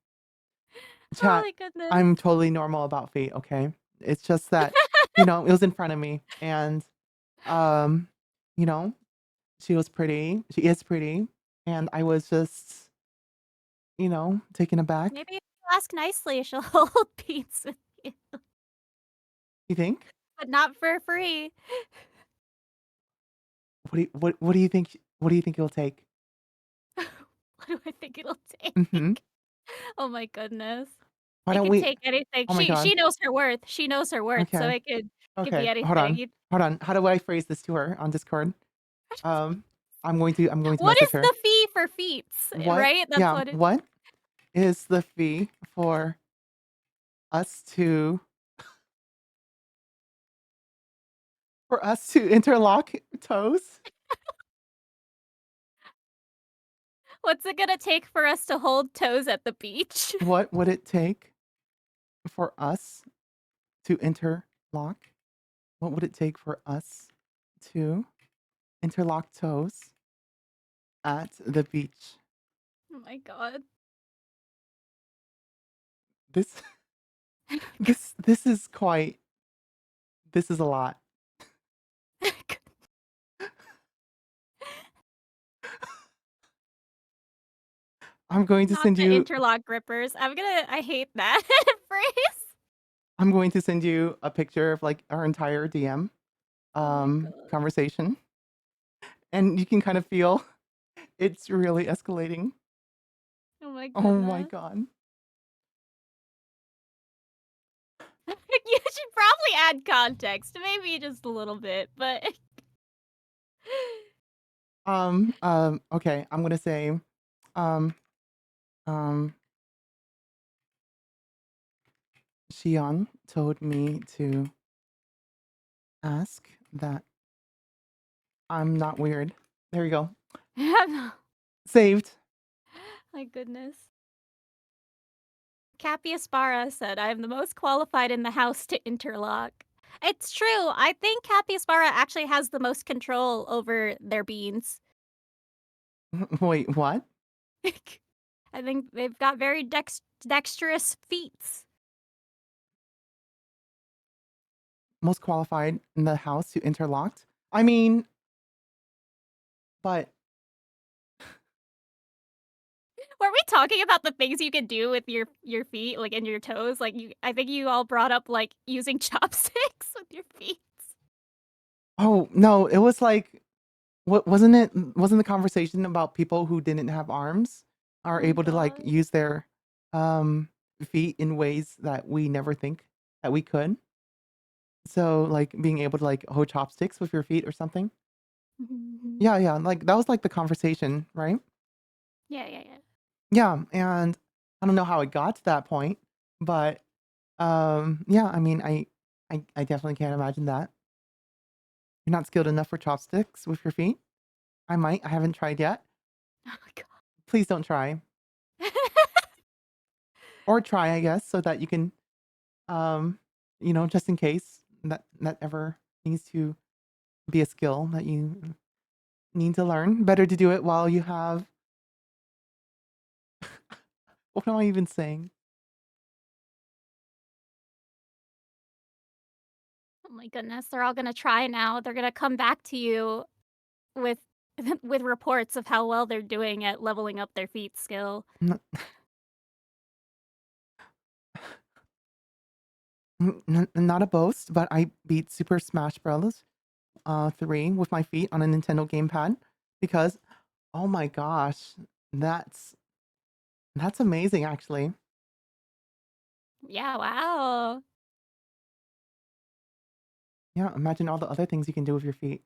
Oh Chat. my goodness. I'm totally normal about fate. Okay. It's just that it was in front of me, and um, you know, she was pretty. She is pretty, and I was just taken aback. Maybe if you ask nicely, she'll hold beats with you, You think? but not for free. What do you think? What do you think it'll take? What do I think it'll take? Mm-hmm. Oh my goodness. Why It don't could we? take anything. Oh my She god. knows her worth. She knows her worth, so Okay. it could be Okay. Hold anything. on. Hold on. How do I phrase this to her on Discord? Um, I'm going to What message is her. the fee for feats, What? right? That's Yeah. what it What is the fee for us to interlock toes? What's it gonna take for us to hold toes at the beach? What would it take for us to interlock? What would it take for us to interlock toes at the beach? Oh my god. This this is quite this is a lot. I'm going to Not send the you interlock grippers. I hate that phrase. I'm going to send you a picture of like our entire DM Oh my god. conversation, and you can kind of feel it's really escalating. Oh my Oh my goodness. god. You should probably add context, maybe just a little bit, but Okay, I'm gonna say, um, Um, Xion told me to ask that I'm not weird. There you go. Saved. My goodness. Capiaspara said, I am the most qualified in the house to interlock. It's true. I think Capiaspara actually has the most control over their beans. Wait, what? I think they've got very dexterous feet. Most qualified in the house to interlocked? I mean, but Were we talking about the things you can do with your feet, like, and your toes? Like, I think you all brought up, like, using chopsticks with your feet. oh no, it was like what wasn't it? Wasn't the conversation about people who didn't have arms are Oh my able to like god. use their um feet in ways that we never think that we could? So like being able to like hold chopsticks with your feet or something. Mhm. Yeah, yeah, like that was like the conversation, right? Yeah, yeah, yeah. Yeah, and I don't know how it got to that point, but yeah, I mean, I definitely can't imagine that. You're not skilled enough for chopsticks with your feet? I might. I haven't tried yet. Oh my god. Please don't try. Or try, I guess, so that you can um just in case that ever needs to be a skill that you need to learn. Better to do it while you have what am I even saying? Oh my goodness, they're all gonna try now. They're gonna come back to you with with reports of how well they're doing at leveling up their feet skill. N- Not a boast, but I beat Super Smash Bros. 3 with my feet on a Nintendo gamepad because oh my gosh, that's that's amazing actually. Yeah, wow. Yeah, imagine all the other things you can do with your feet.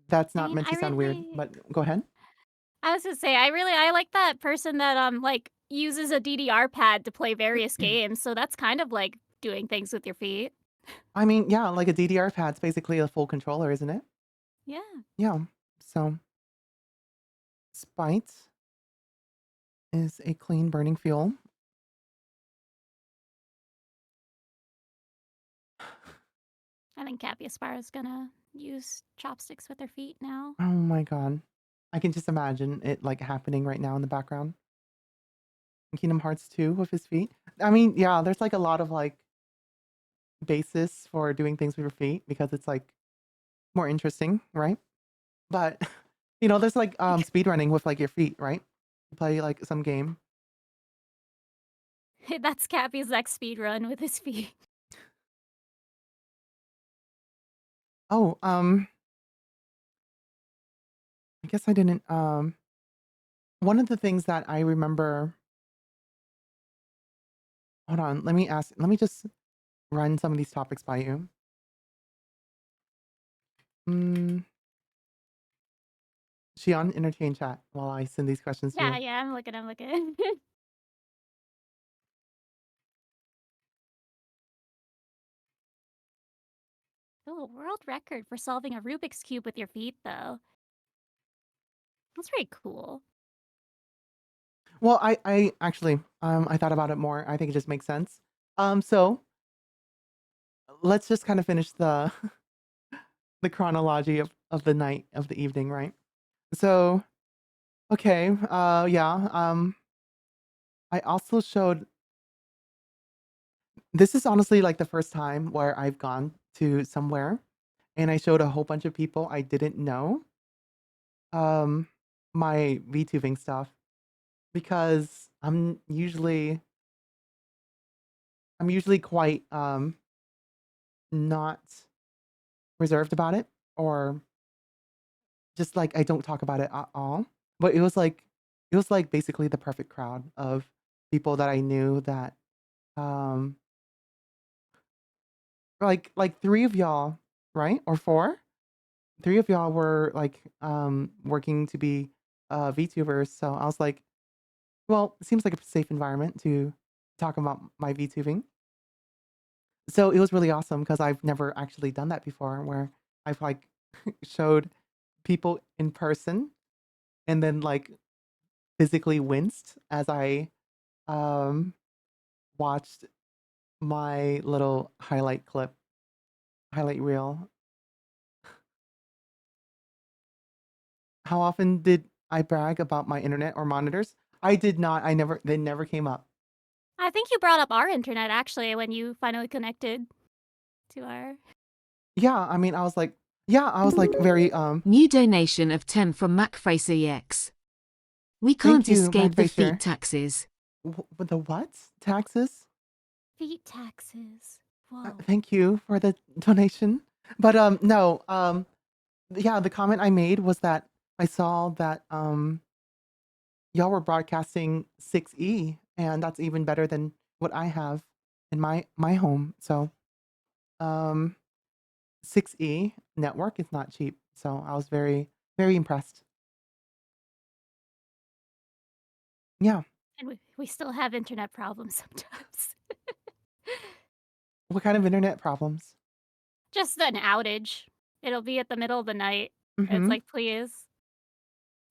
That's I not mean, meant to sound weird, but go ahead. I was gonna say, I like that person that, like, uses a DDR pad to play various games, so that's kind of like doing things with your feet. I mean, yeah, like a DDR pad's basically a full controller, isn't it? Yeah. Yeah. So spite is a clean burning fuel. I think Capiaspara's gonna use chopsticks with her feet now. Oh my god. I can just imagine it like happening right now in the background. Kingdom Hearts 2 with his feet. I mean, yeah, there's like a lot of like basis for doing things with your feet because it's like more interesting, right? But there's like speed running with like your feet, right? You play like some game. That's Cappy's next speed run with his feet. Oh, I guess I didn't one of the things that I remember hold on, let me just run some of these topics by you. Mm, Shion, entertain chat while I send these questions to Yeah, you. yeah, I'm looking. Oh, world record for solving a Rubik's Cube with your feet, though. That's pretty cool. Well, I actually I thought about it more. I think it just makes sense. So let's just kind of finish the the chronology of the night of the evening, right? So okay, yeah, I also showed this is honestly like the first time where I've gone to somewhere and I showed a whole bunch of people I didn't know um my VTubing stuff because I'm usually quite not reserved about it or just like I don't talk about it at all. But it was like basically the perfect crowd of people that I knew that um like three of y'all, right? Or four? Three of y'all were like working to be VTubers. So I was like, well, it seems like a safe environment to talk about my VTubing. So it was really awesome because I've never actually done that before, where I've like showed people in person and then like physically winced as I um watched my little highlight reel. How often did I brag about my internet or monitors? I did not. They never came up. I think you brought up our internet actually when you finally connected to our. Yeah, I mean, I was like very New donation of 10 from MacFraser EX. We thank can't you, escape the MacFraser. feet taxes. The what? Taxes? Feet taxes. Whoa. Thank you for the donation. But no, yeah, the comment I made was that I saw that y'all were broadcasting 6E, and that's even better than what I have in my home. So 6E network is not cheap. So I was very, very impressed. Yeah. And we still have internet problems sometimes. What kind of internet problems? Just an outage. It'll be at the middle of the night. It's Mm-hmm. like, please.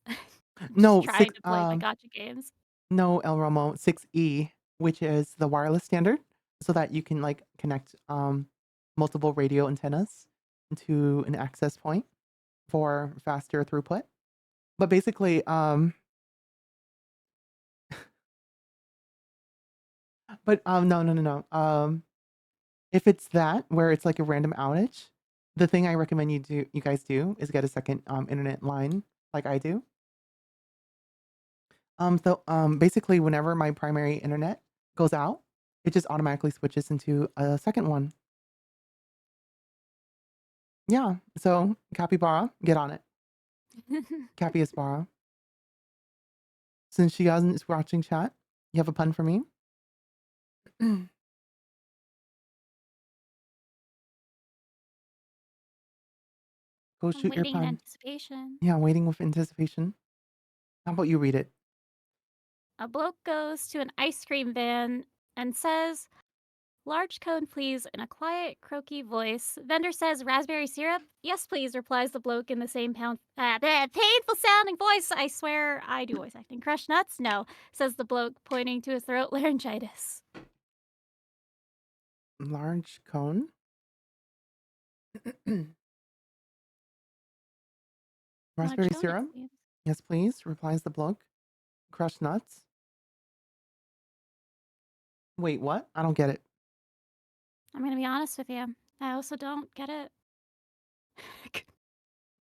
I'm just No, trying to play my gotcha games. no, El Romo, 6E, which is the wireless standard, so that you can like connect multiple radio antennas to an access point for faster throughput. But basically, no. If it's that where it's like a random outage, the thing I recommend you guys do is get a second internet line like I do. Basically whenever my primary internet goes out, it just automatically switches into a second one. Yeah. So Capybara, get on it. Capyasbara. Since she is watching chat, you have a pun for me? Go I'm shoot your waiting in pun. anticipation. Yeah, waiting with anticipation. How about you read it? A bloke goes to an ice cream van and says, "Large cone, please," in a quiet, croaky voice. Vendor says, "Raspberry syrup?" "Yes, please," replies the bloke in the same painful sounding voice. I swear I do voice acting. "Crushed nuts?" "No," says the bloke, pointing to his throat. "Laryngitis." Large cone? Raspberry Large cone, syrup? please. Yes, please, replies the bloke. Crushed nuts? Wait, what? I don't get it. I'm gonna be honest with you. I also don't get it.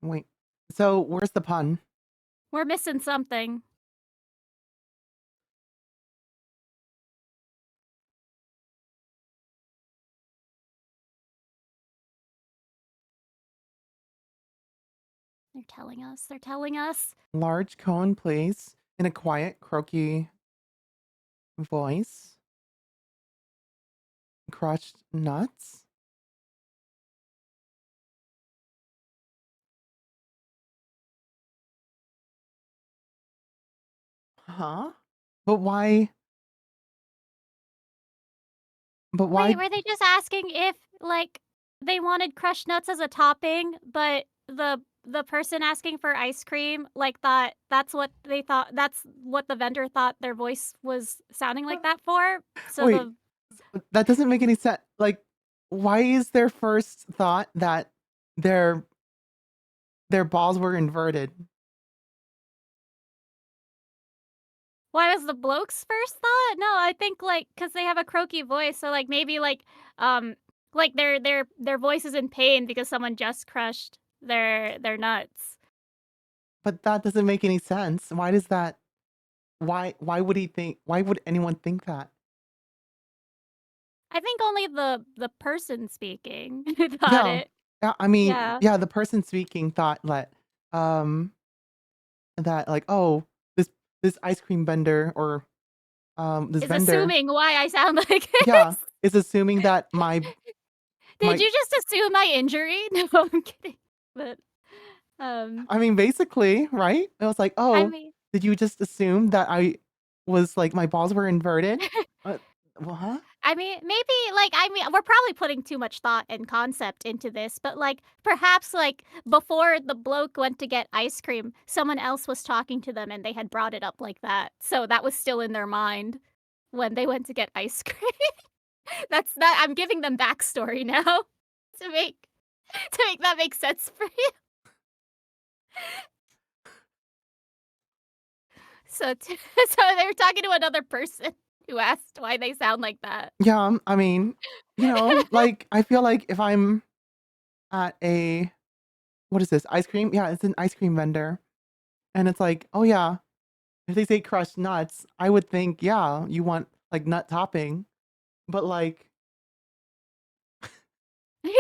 Wait. So where's the pun? We're missing something. They're telling us. They're telling us. Large cone, please, in a quiet, croaky voice. Crushed nuts? Huh? But why? But why? Wait, were they just asking if, like, they wanted crushed nuts as a topping, but the person asking for ice cream, like, thought that's what the vendor thought their voice was sounding like that for? So Wait, that doesn't make any sense. Like, why is their first thought that their balls were inverted? why was the bloke's first thought? No, I think, like, because they have a croaky voice, so, like, maybe, like, their voice is in pain because someone just crushed their nuts. But that doesn't make any sense. Why does that? Why would he think? Why would anyone think that? I think only the person speaking thought Yeah. it. Yeah, I mean, Yeah. yeah, the person speaking thought that like, oh, this ice cream vendor or this Is vendor, assuming why I sound like yeah, this. is assuming that my Did you just assume my injury? No, I'm kidding. But I mean, basically, right? It was like, I oh, mean, did you just assume that was like my balls were inverted. Well, huh? I mean, maybe we're probably putting too much thought and concept into this, but like perhaps like before the bloke went to get ice cream, someone else was talking to them and they had brought it up like that. So that was still in their mind when they went to get ice cream. That's that I'm giving them backstory now to make that make sense for you. So so they were talking to another person who asked why they sound like that. Yeah, I mean, like I feel like if I'm at a what is this? Ice cream? Yeah, it's an ice cream vendor. And it's like, oh yeah, if they say crushed nuts, I would think, yeah, you want like nut topping. But like, We're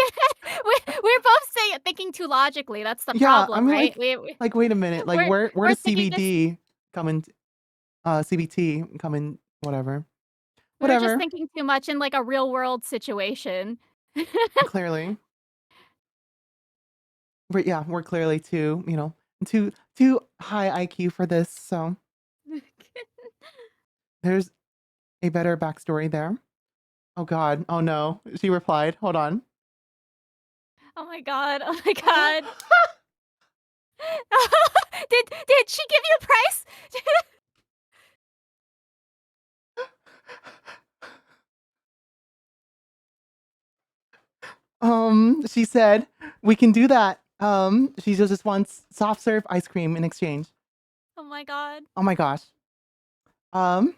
both thinking too logically. That's the yeah, I problem, mean right? like wait a minute, like We're where we're does thinking this. CBD come in CBT come in whatever. We're just Whatever, thinking too much in like a real world situation. clearly. But yeah, we're clearly too high IQ for this, so there's a better backstory there. Oh god. Oh no. She replied. Hold on. Oh my god. Oh my god. Did she give you a price? She said, "We can do that." She just wants soft serve ice cream in exchange. Oh my god. Oh my gosh. Um,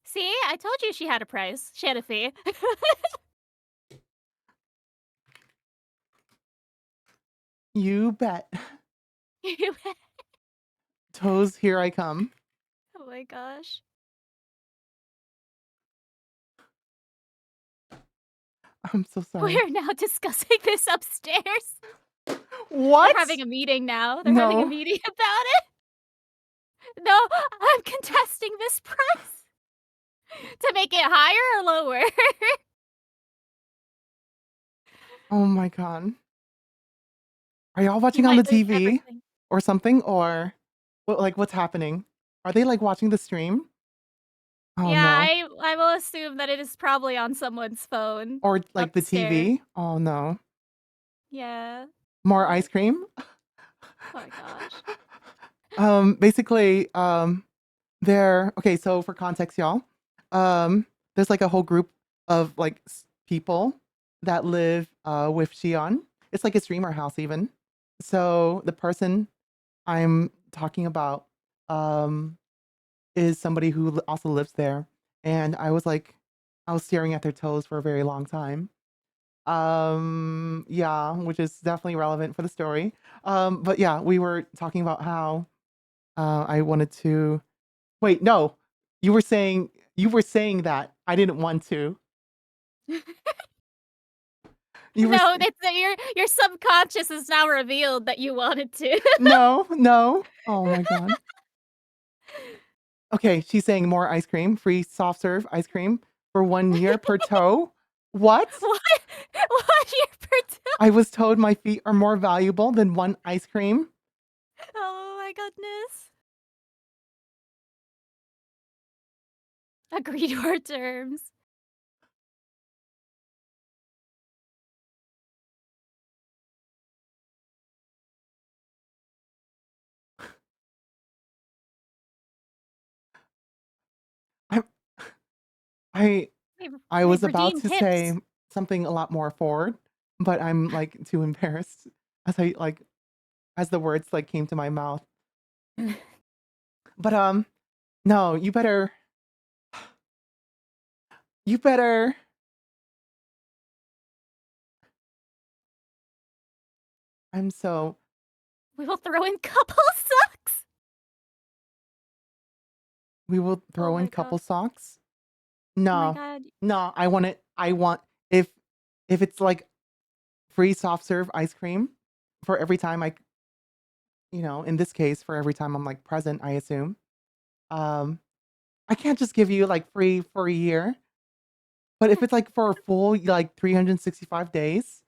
See, I told you she had a price. She had a fee. you bet. Toes, here I come. Oh my gosh. I'm so sorry. We're now discussing this upstairs. What? They're having a meeting now. They're having a No. meeting about it. No, I'm contesting this price. To make it higher or lower? Oh my god. Are y'all You watching on might the lose TV everything. or something? Or what's happening? Are they like watching the stream? Oh Yeah, no. I will assume that it is probably on someone's phone Or like the upstairs. TV? Oh no. Yeah. More ice cream? Oh my gosh. Basically, okay, so for context, y'all, there's like a whole group of like people that live with Xion. It's like a streamer house even. So the person I'm talking about is somebody who also lives there. And I was staring at their toes for a very long time. Yeah, which is definitely relevant for the story. But yeah, we were talking about how I wanted to wait, no. You were saying that I didn't want to. You were No, it's your subconscious has now revealed that you wanted to. No, no. Oh my god. Okay, she's saying more ice cream, free soft serve ice cream for 1 year per toe. What? What? What year per toe? I was told my feet are more valuable than one ice cream. Oh my goodness. Agree to our terms. I'm I We've I was we've about redeemed to say hips. something a lot more forward, but I'm like too embarrassed as the words like came to my mouth. But no, you better I'm so We will throw in couple socks. we will Oh throw in my couple god. socks. Oh my No. god. No, I want if it's like free soft serve ice cream for every time in this case for every time I'm like present, I assume. Um I can't just give you like free for a year. But if it's like for a full like 365 days,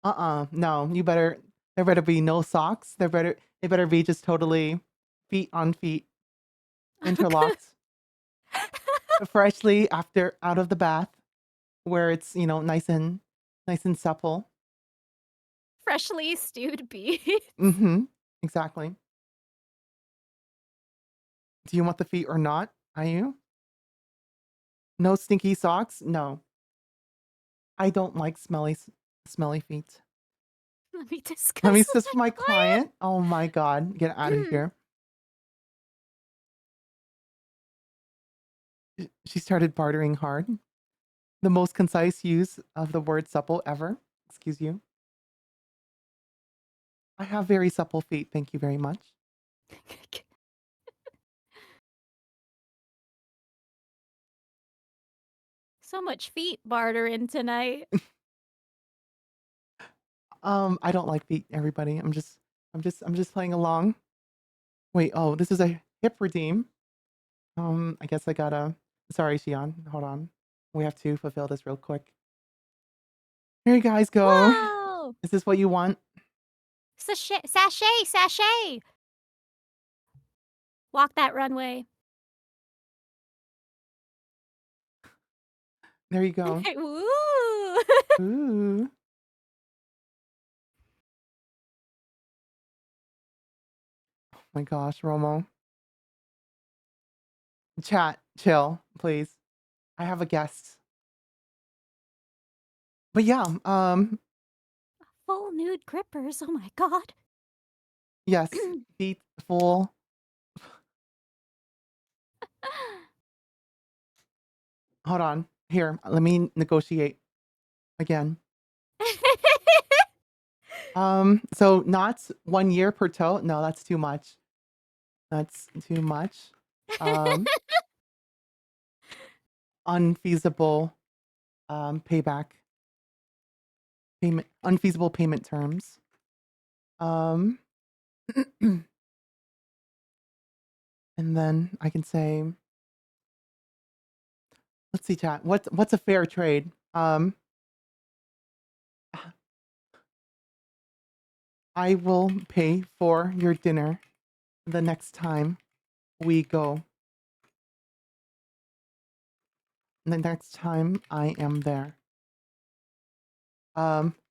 no, there better be no socks. It better be just totally feet on feet interlocked. freshly after out of the bath, where it's nice and supple. Freshly stewed beef. Mm-hmm. Exactly. Do you want the feet or not? Are you? No stinky socks? No. I don't like smelly feet. Let me discuss Let me with assist my for my client. client. Oh my god. Get out of here. She started bartering hard. The most concise use of the word supple ever. Excuse you. I have very supple feet. Thank you very much. So much feet bartering tonight. I don't like feet, everybody. I'm just playing along. Wait, oh, this is a hip redeem. I guess I gotta. Sorry, Xion. Hold on. We have to fulfill this real quick. Here you guys go. Whoa! Is this what you want? Sachet, sachet, sachet. Walk that runway. There you go. Woo! Ooh. Oh my gosh, Romo. Chat, chill, please. I have a guest. But yeah, Full nude grippers. Oh my god. yes, feet full. Hold on. Here, let me negotiate again. So not 1 year per toe. No, that's too much. That's too much. Unfeasible payback payment unfeasible payment terms. Um and then I can say, let's see, chat. What's a fair trade? I will pay for your dinner the next time we go. The next time I am there.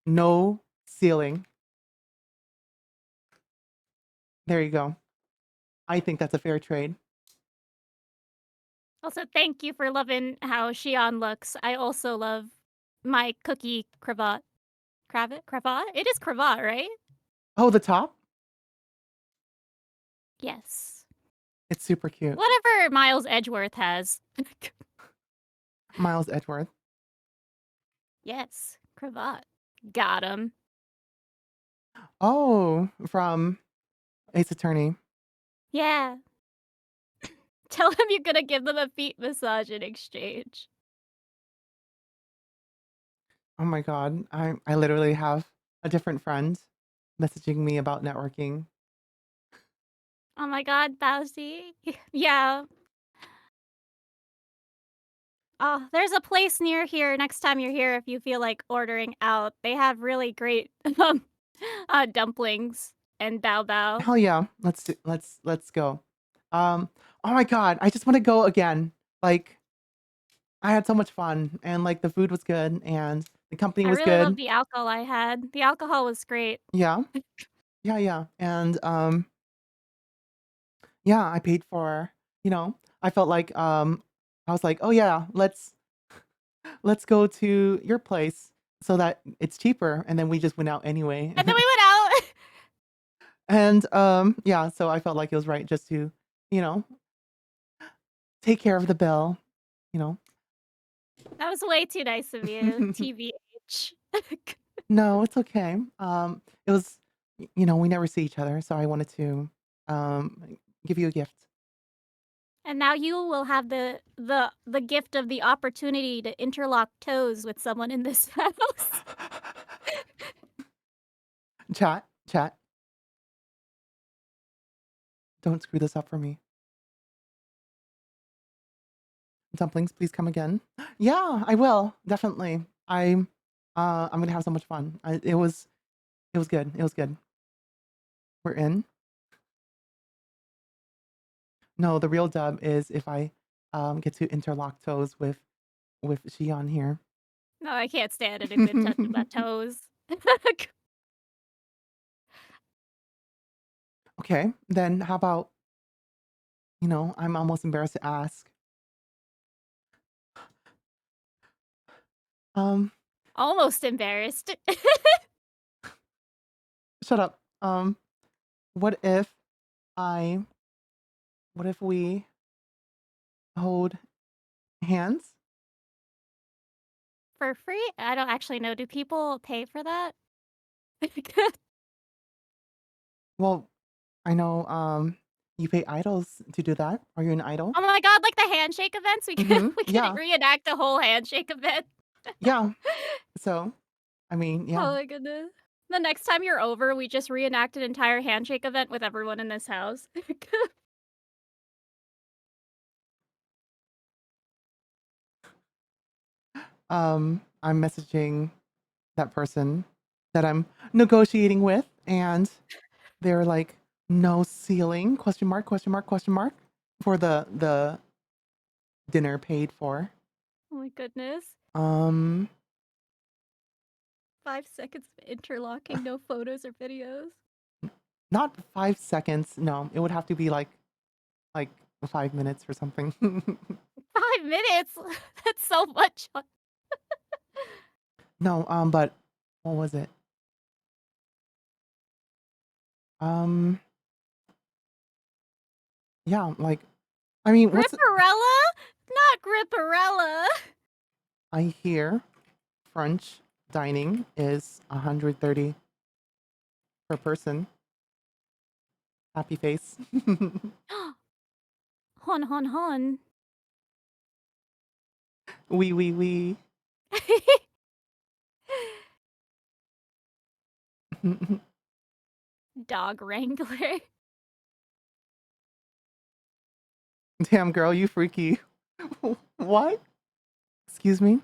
No ceiling. There you go. I think that's a fair trade. Also, thank you for loving how Xion looks. I also love my cookie cravat. Cravat? It is cravat, right? Oh, the top? Yes. It's super cute. Whatever Miles Edgeworth has. Miles Edgeworth. Yes, cravat. Got him. Oh, from Ace Attorney. Yeah. Tell him you're gonna give them a feet massage in exchange. Oh my god. I literally have a different friend messaging me about networking. Oh my god, Bowsy. Yeah. Oh, there's a place near here next time you're here if you feel like ordering out. They have really great dumplings and bao bao. Hell yeah. Let's go. Oh my god, I just want to go again. Like I had so much fun and like the food was good and the company I was really love good. the alcohol I had. The alcohol was great. Yeah. Yeah. And yeah, I paid for, I felt like I was like, "Oh yeah, let's go to your place so that it's cheaper." And then we just went out anyway. And then we went out. And yeah, so I felt like it was right just to, you know, take care of the bill, you know. That was way too nice of you, TBH. No, it's okay. It was, we never see each other, so I wanted to give you a gift. And now you will have the gift of the opportunity to interlock toes with someone in this house. Chat. Don't screw this up for me. Dumplings, please come again. Yeah, I will. Definitely. I'm gonna have so much fun. It was good. It was good. We're in. No, the real dub is if I get to interlock toes with Xion here. No, I can't stand it a good touch of my toes. Okay, then how about, I'm almost embarrassed to ask. Um, Almost embarrassed. shut up. What if I what if we hold hands? For free? I don't actually know. Do people pay for that? Well, I know you pay idols to do that. Are you an idol? Oh my god, like the handshake events? We could Mm-hmm. we could Yeah. reenact a whole handshake event. Yeah. So, I mean, Oh yeah. my goodness. The next time you're over, we just reenact an entire handshake event with everyone in this house. I'm messaging that person that I'm negotiating with, and they're like, no ceiling? Question mark, question mark, question mark, for the dinner paid for. Oh my goodness. Um 5 seconds of interlocking, no photos or videos. Not 5 seconds. No, it would have to be like 5 minutes or something. 5 minutes? That's so much. No, but what was it? Um, yeah, like, I mean, Gripperella? Not Gripperella. I hear French dining is 130 per person. Happy face. Hon hon hon. Oui. Dog wrangler. Damn, girl, you freaky. What? Excuse me?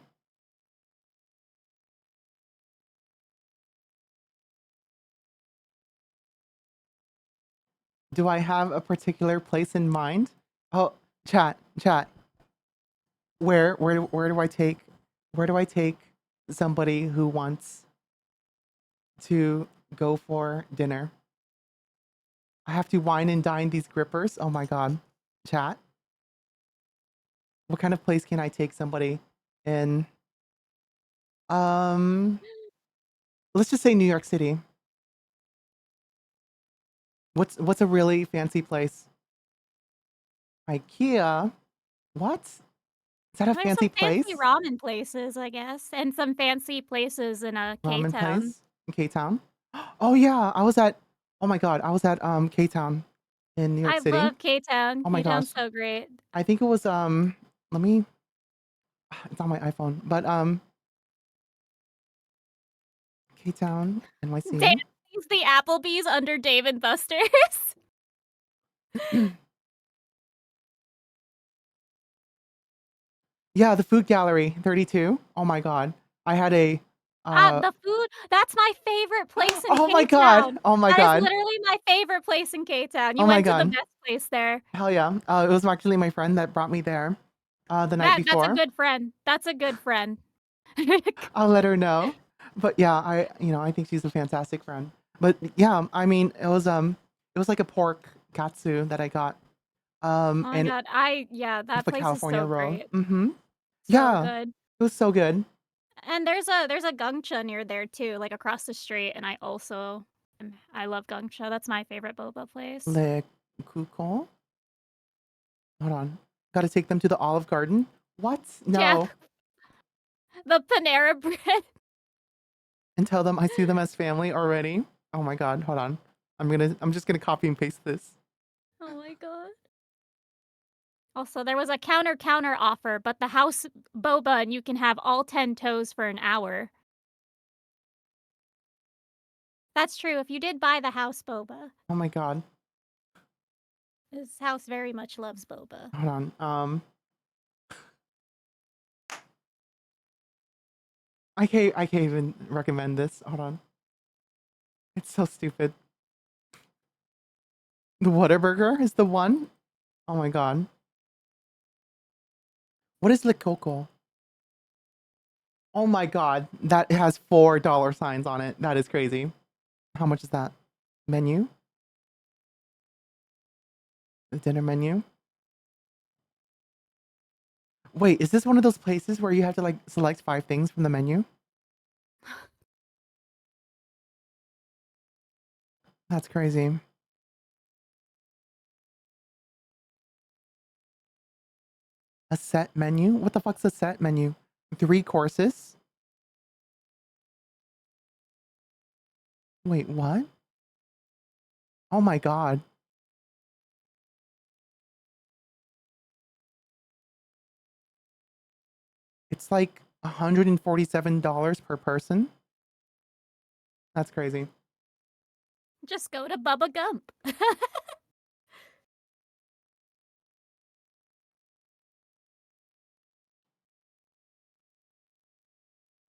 Do I have a particular place in mind? Oh, chat. Where do I take somebody who wants to go for dinner? I have to wine and dine these grippers. Oh my god. Chat. What kind of place can I take somebody in? Um, let's just say New York City. What's a really fancy place? IKEA? What? Is that a There's some fancy place? fancy ramen places, I guess, and some fancy places in Ramen K-Town. place in K-Town? Oh yeah, oh my god, I was at K-Town in New York I City. love K-Town. Oh my gosh. K-Town's so great. I think it was let me it's on my iPhone, but K-Town, Dave NYC. sees the Applebee's under Dave and Buster's. Yeah, the food gallery, 32. Oh my god. I had a The food, that's my favorite place in oh my god. K-Town. Oh my That is god. literally my favorite place in K-Town. You Oh my went to the god. best place there. Hell yeah. It was actually my friend that brought me there the night That's a before. good friend. That's a good friend. I'll let her know. But yeah, I think she's a fantastic friend. But yeah, I mean, it was like a pork katsu that I got. Oh my And god, yeah, with that the place is California so roll. great. Mm-hmm. So Yeah, good. it was so good. And there's a Gongcha near there too, like across the street, and I love Gongcha. That's my favorite boba place. Le Cucon. Hold on. Got to take them to the Olive Garden. What? Yeah, No. the Panera bread. And tell them I see them as family already. Oh my god. Hold on. I'm just gonna copy and paste this. Oh my god. Also, there was a counter offer, but the house boba and you can have all 10 toes for an hour. That's true. If you did buy the house boba, Oh my god. this house very much loves boba. Hold on. I can't even recommend this. Hold on. It's so stupid. The Whataburger is the one. Oh my god. What is Le Coco? Oh my god, that has $4 on it. That is crazy. How much is that? Menu? The dinner menu? Wait, is this one of those places where you have to like select 5 things from the menu? That's crazy. A set menu? What the fuck's a set menu? 3 courses? Wait, what? Oh my god. It's like $147 per person? That's crazy. Just go to Bubba Gump.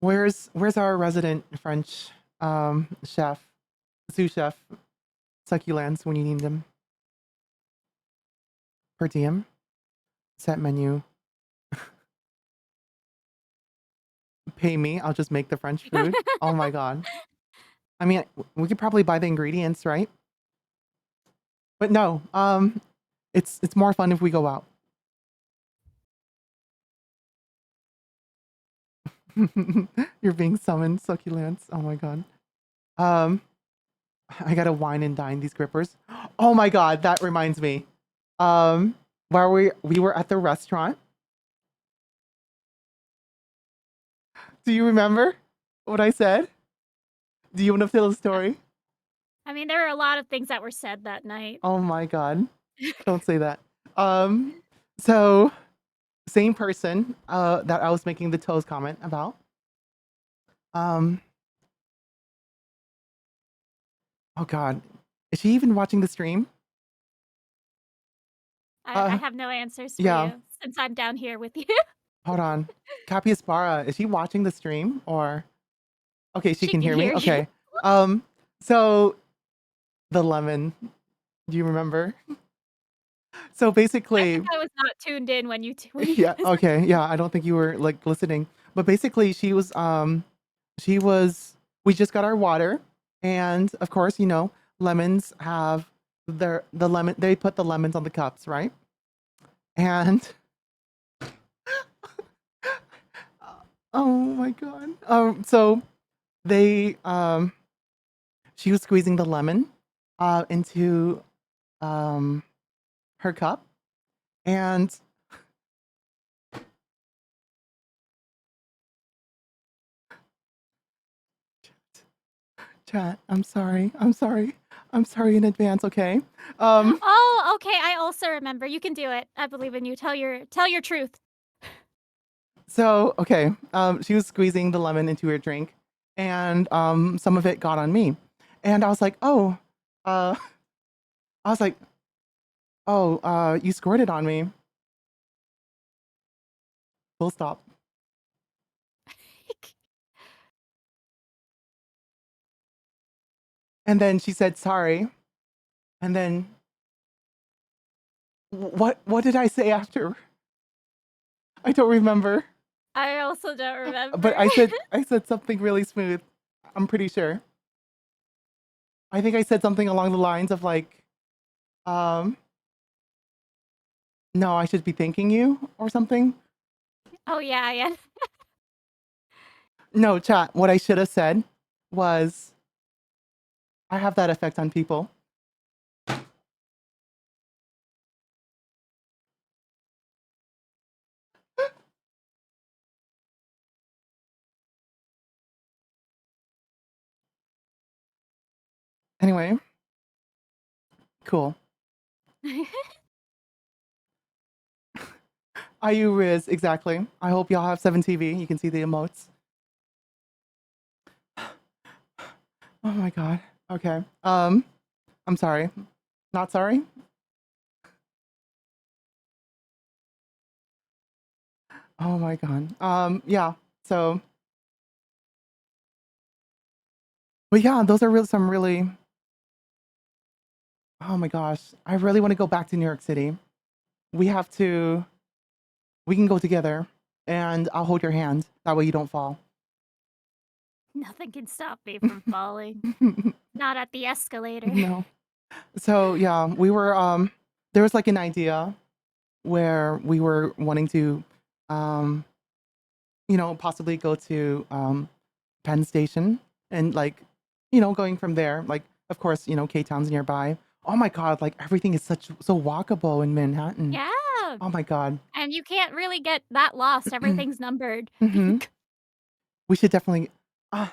Where's our resident French chef, sous chef, succulents when you need them? Per diem? Set menu. Pay me, I'll just make the French food. Oh my god. I mean, we could probably buy the ingredients, right? But no, it's more fun if we go out. You're being summoned, succulents. Oh my god. I gotta wine and dine these grippers. Oh my god, that reminds me. While we were at the restaurant. Do you remember what I said? Do you want to tell the story? I mean, there were a lot of things that were said that night. Oh my god. Don't say that. So same person that I was making the toes comment about. Oh god. Is she even watching the stream? I have no answers for yeah. you since I'm down here with you. Hold on. Capiaspara, is she watching the stream or okay, she can hear me? you. Okay. So the lemon, do you remember? So I basically think I was not tuned in when you yeah, okay. Yeah, I don't think you were like listening. But basically she was we just got our water and of course, you know, lemons have the lemon they put the lemons on the cups, right? And oh my god. So they she was squeezing the lemon into her cup and chat, I'm sorry in advance, okay? Oh, okay. I also remember. You can do it. I believe in you. Tell your truth. So okay, she was squeezing the lemon into her drink and some of it got on me and I was like, oh you squirted on me. Full stop. And then she said sorry. And then what did I say after? I don't remember. I also don't remember. But I said something really smooth. I'm pretty sure. I think I said something along the lines of like no, I should be thanking you or something. Oh yeah. No, chat, what I should have said was I have that effect on people. Anyway. Cool. IU Riz, exactly. I hope y'all have 7TV. You can see the emotes. Oh my god. Okay. I'm sorry. Not sorry? Oh my god. Yeah. So but yeah, those are some really oh my gosh. I really want to go back to New York City. We have to we can go together, and I'll hold your hand. That way you don't fall. Nothing can stop me from falling. Not at the escalator. No. So yeah, we were there was like an idea where we were wanting to um possibly go to Penn Station and like going from there, like of course, K-Town's nearby. Oh my god, like everything is so walkable in Manhattan. Yeah. Oh my god. And you can't really get that lost. Everything's numbered. Hmm. We should definitely uh,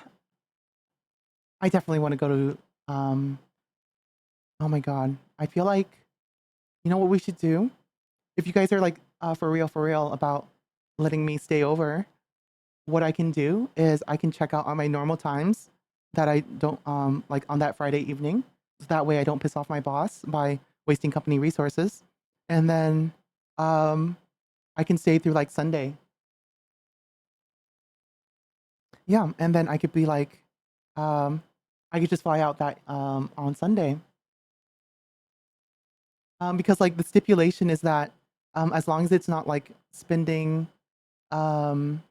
I definitely want to go to um oh my god. I feel like what we should do? If you guys are like for real about letting me stay over, what I can do is I can check out on my normal times that I don't like on that Friday evening. So that way I don't piss off my boss by wasting company resources. And then um I can stay through like Sunday. Yeah, and then I could be like um I could just fly out that on Sunday. Because like the stipulation is that as long as it's not like spending um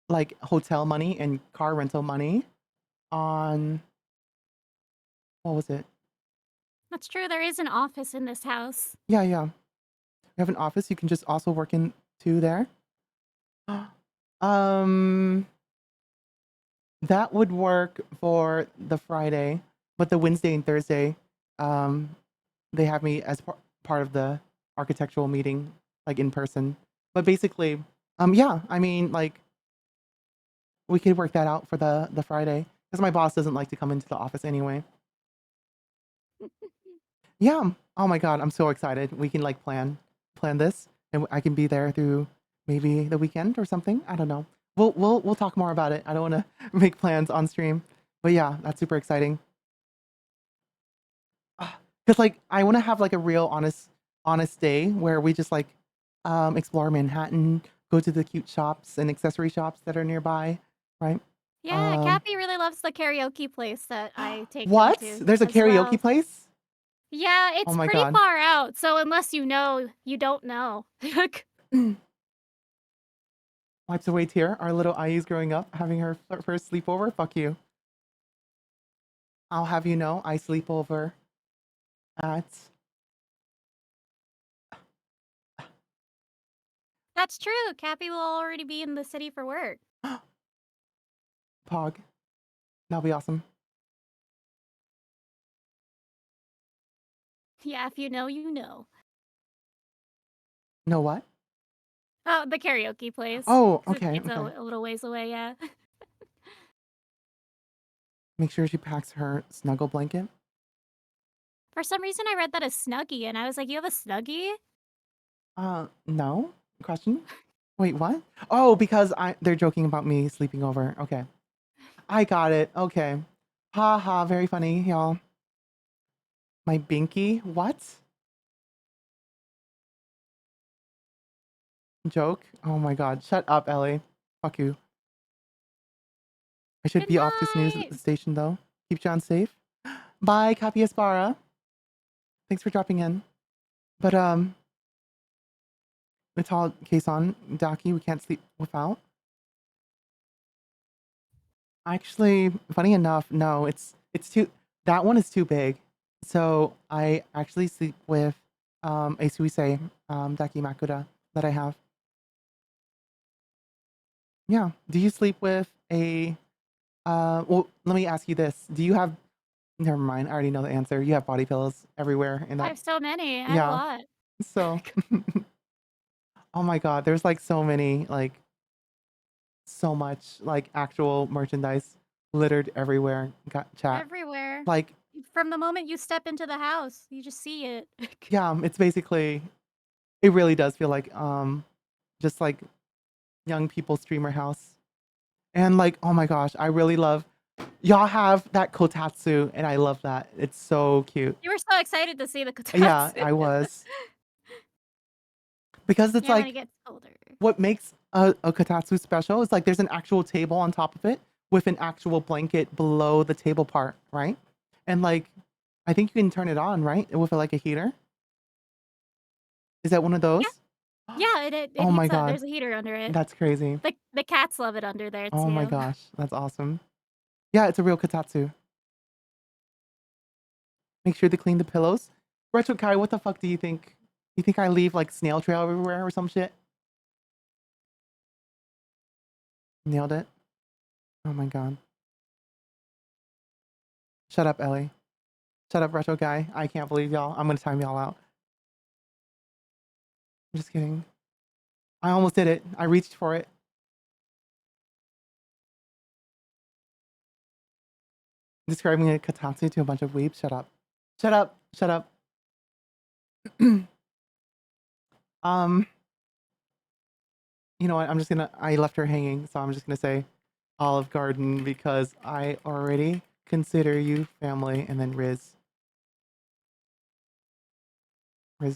like hotel money and car rental money on what was it? That's true. There is an office in this house. Yeah, yeah. We have an office. You can just also work in too there. Um, that would work for the Friday, but the Wednesday and Thursday, um, they have me as part of the architectural meeting, like in person. But basically, yeah. I mean, like we could work that out for the Friday because my boss doesn't like to come into the office anyway. Yeah. Oh my god, I'm so excited. We can like plan this, and I can be there through maybe the weekend or something. I don't know. We'll talk more about it. I don't want to make plans on stream, but yeah, that's super exciting. Because like I want to have like a real honest day where we just like explore Manhattan, go to the cute shops and accessory shops that are nearby, right? Yeah, Um, Cappy really loves the karaoke place that I take him what? to There's a as well. karaoke place? Yeah, Oh it's my pretty god. far out. So unless you know, you don't know. Wipes away tear. Our little IE's growing up, having her first sleepover. Fuck you. I'll have you know, I sleep over at That's true. Cappy will already be in the city for work. Pog. That'll be awesome. Yeah, if you know, you know. Know what? Oh, the karaoke place. Oh, 'Cause okay, it's okay. a little ways away, yeah. Make sure she packs her snuggle blanket. For some reason, I read that as Snuggie, and I was like, you have a Snuggie? No? Question? Wait, what? Oh, because they're joking about me sleeping over. Okay. I got it. Okay. Ha ha, very funny, y'all. My binky? What? Joke? Oh my god. Shut up, Ellie. Fuck you. I should Good be off to snooze at night. the station though. Keep John safe. Bye, Cappy Aspara. Thanks for dropping in. But Natal Kason, Daki, we can't sleep without. Actually, funny enough, no, it's too that one is too big. So I actually sleep with a Suisei Daki Makuda that I have. Yeah. Do you sleep with a well, let me ask you this. Do you have never mind, I already know the answer. You have body pillows everywhere in I that. have so many. I have a Yeah. lot. So oh my god, there's like so many like so much like actual merchandise littered everywhere. Got chat. Everywhere. Like From the moment you step into the house, you just see it. yeah, it's basically it really does feel like just like young people streamer house. And like oh my gosh, I really love y'all have that kotatsu and I love that. It's so cute. You were so excited to see the kotatsu. Yeah, I was. Because it's Yeah, when like he gets older. what makes a kotatsu special is like there's an actual table on top of it with an actual blanket below the table part, right? And like I think you can turn it on, right? With like a heater. Is that one of those? Yeah. Yeah, it Oh my heats up. god, There's a heater under it. that's crazy. The cats love it under there Oh my too. gosh, that's awesome. Yeah, it's a real kotatsu. Make sure to clean the pillows. Retro Kai, what the fuck do you think? You think I leave like snail trail everywhere or some shit? Nailed it. Oh my god. Shut up, Ellie. Shut up, Retro Guy. I can't believe y'all. I'm gonna time y'all out. I'm just kidding. I almost did it. I reached for it. Describing a katatsu to a bunch of weebs. Shut up. Shut up. Shut up. You know what? I left her hanging, so I'm just gonna say Olive Garden because I already consider you family, and then Riz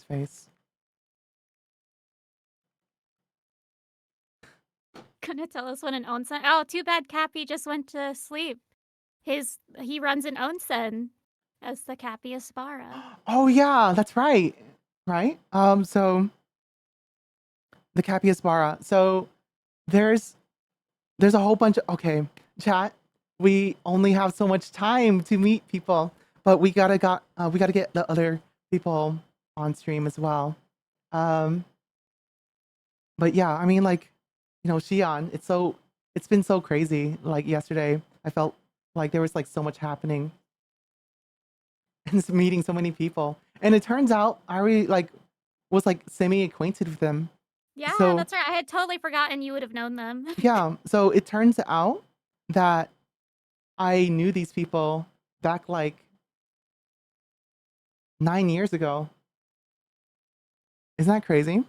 face. Gonna tell us when an onsen. Oh, too bad Cappy just went to sleep. He runs an onsen as the Cappy Aspara. Oh yeah, that's right. Right? So the Capiasbara. So there's a whole bunch of okay, chat. We only have so much time to meet people, but we gotta get the other people on stream as well. Um, but yeah, I mean, like, you know, Xi'an. It's been so crazy. Like yesterday, I felt like there was like so much happening and just meeting so many people. And it turns out I already like was like semi acquainted with them. Yeah, So that's right. I had totally forgotten you would have known them. yeah, so it turns out that I knew these people back like 9 years ago. Isn't that crazy?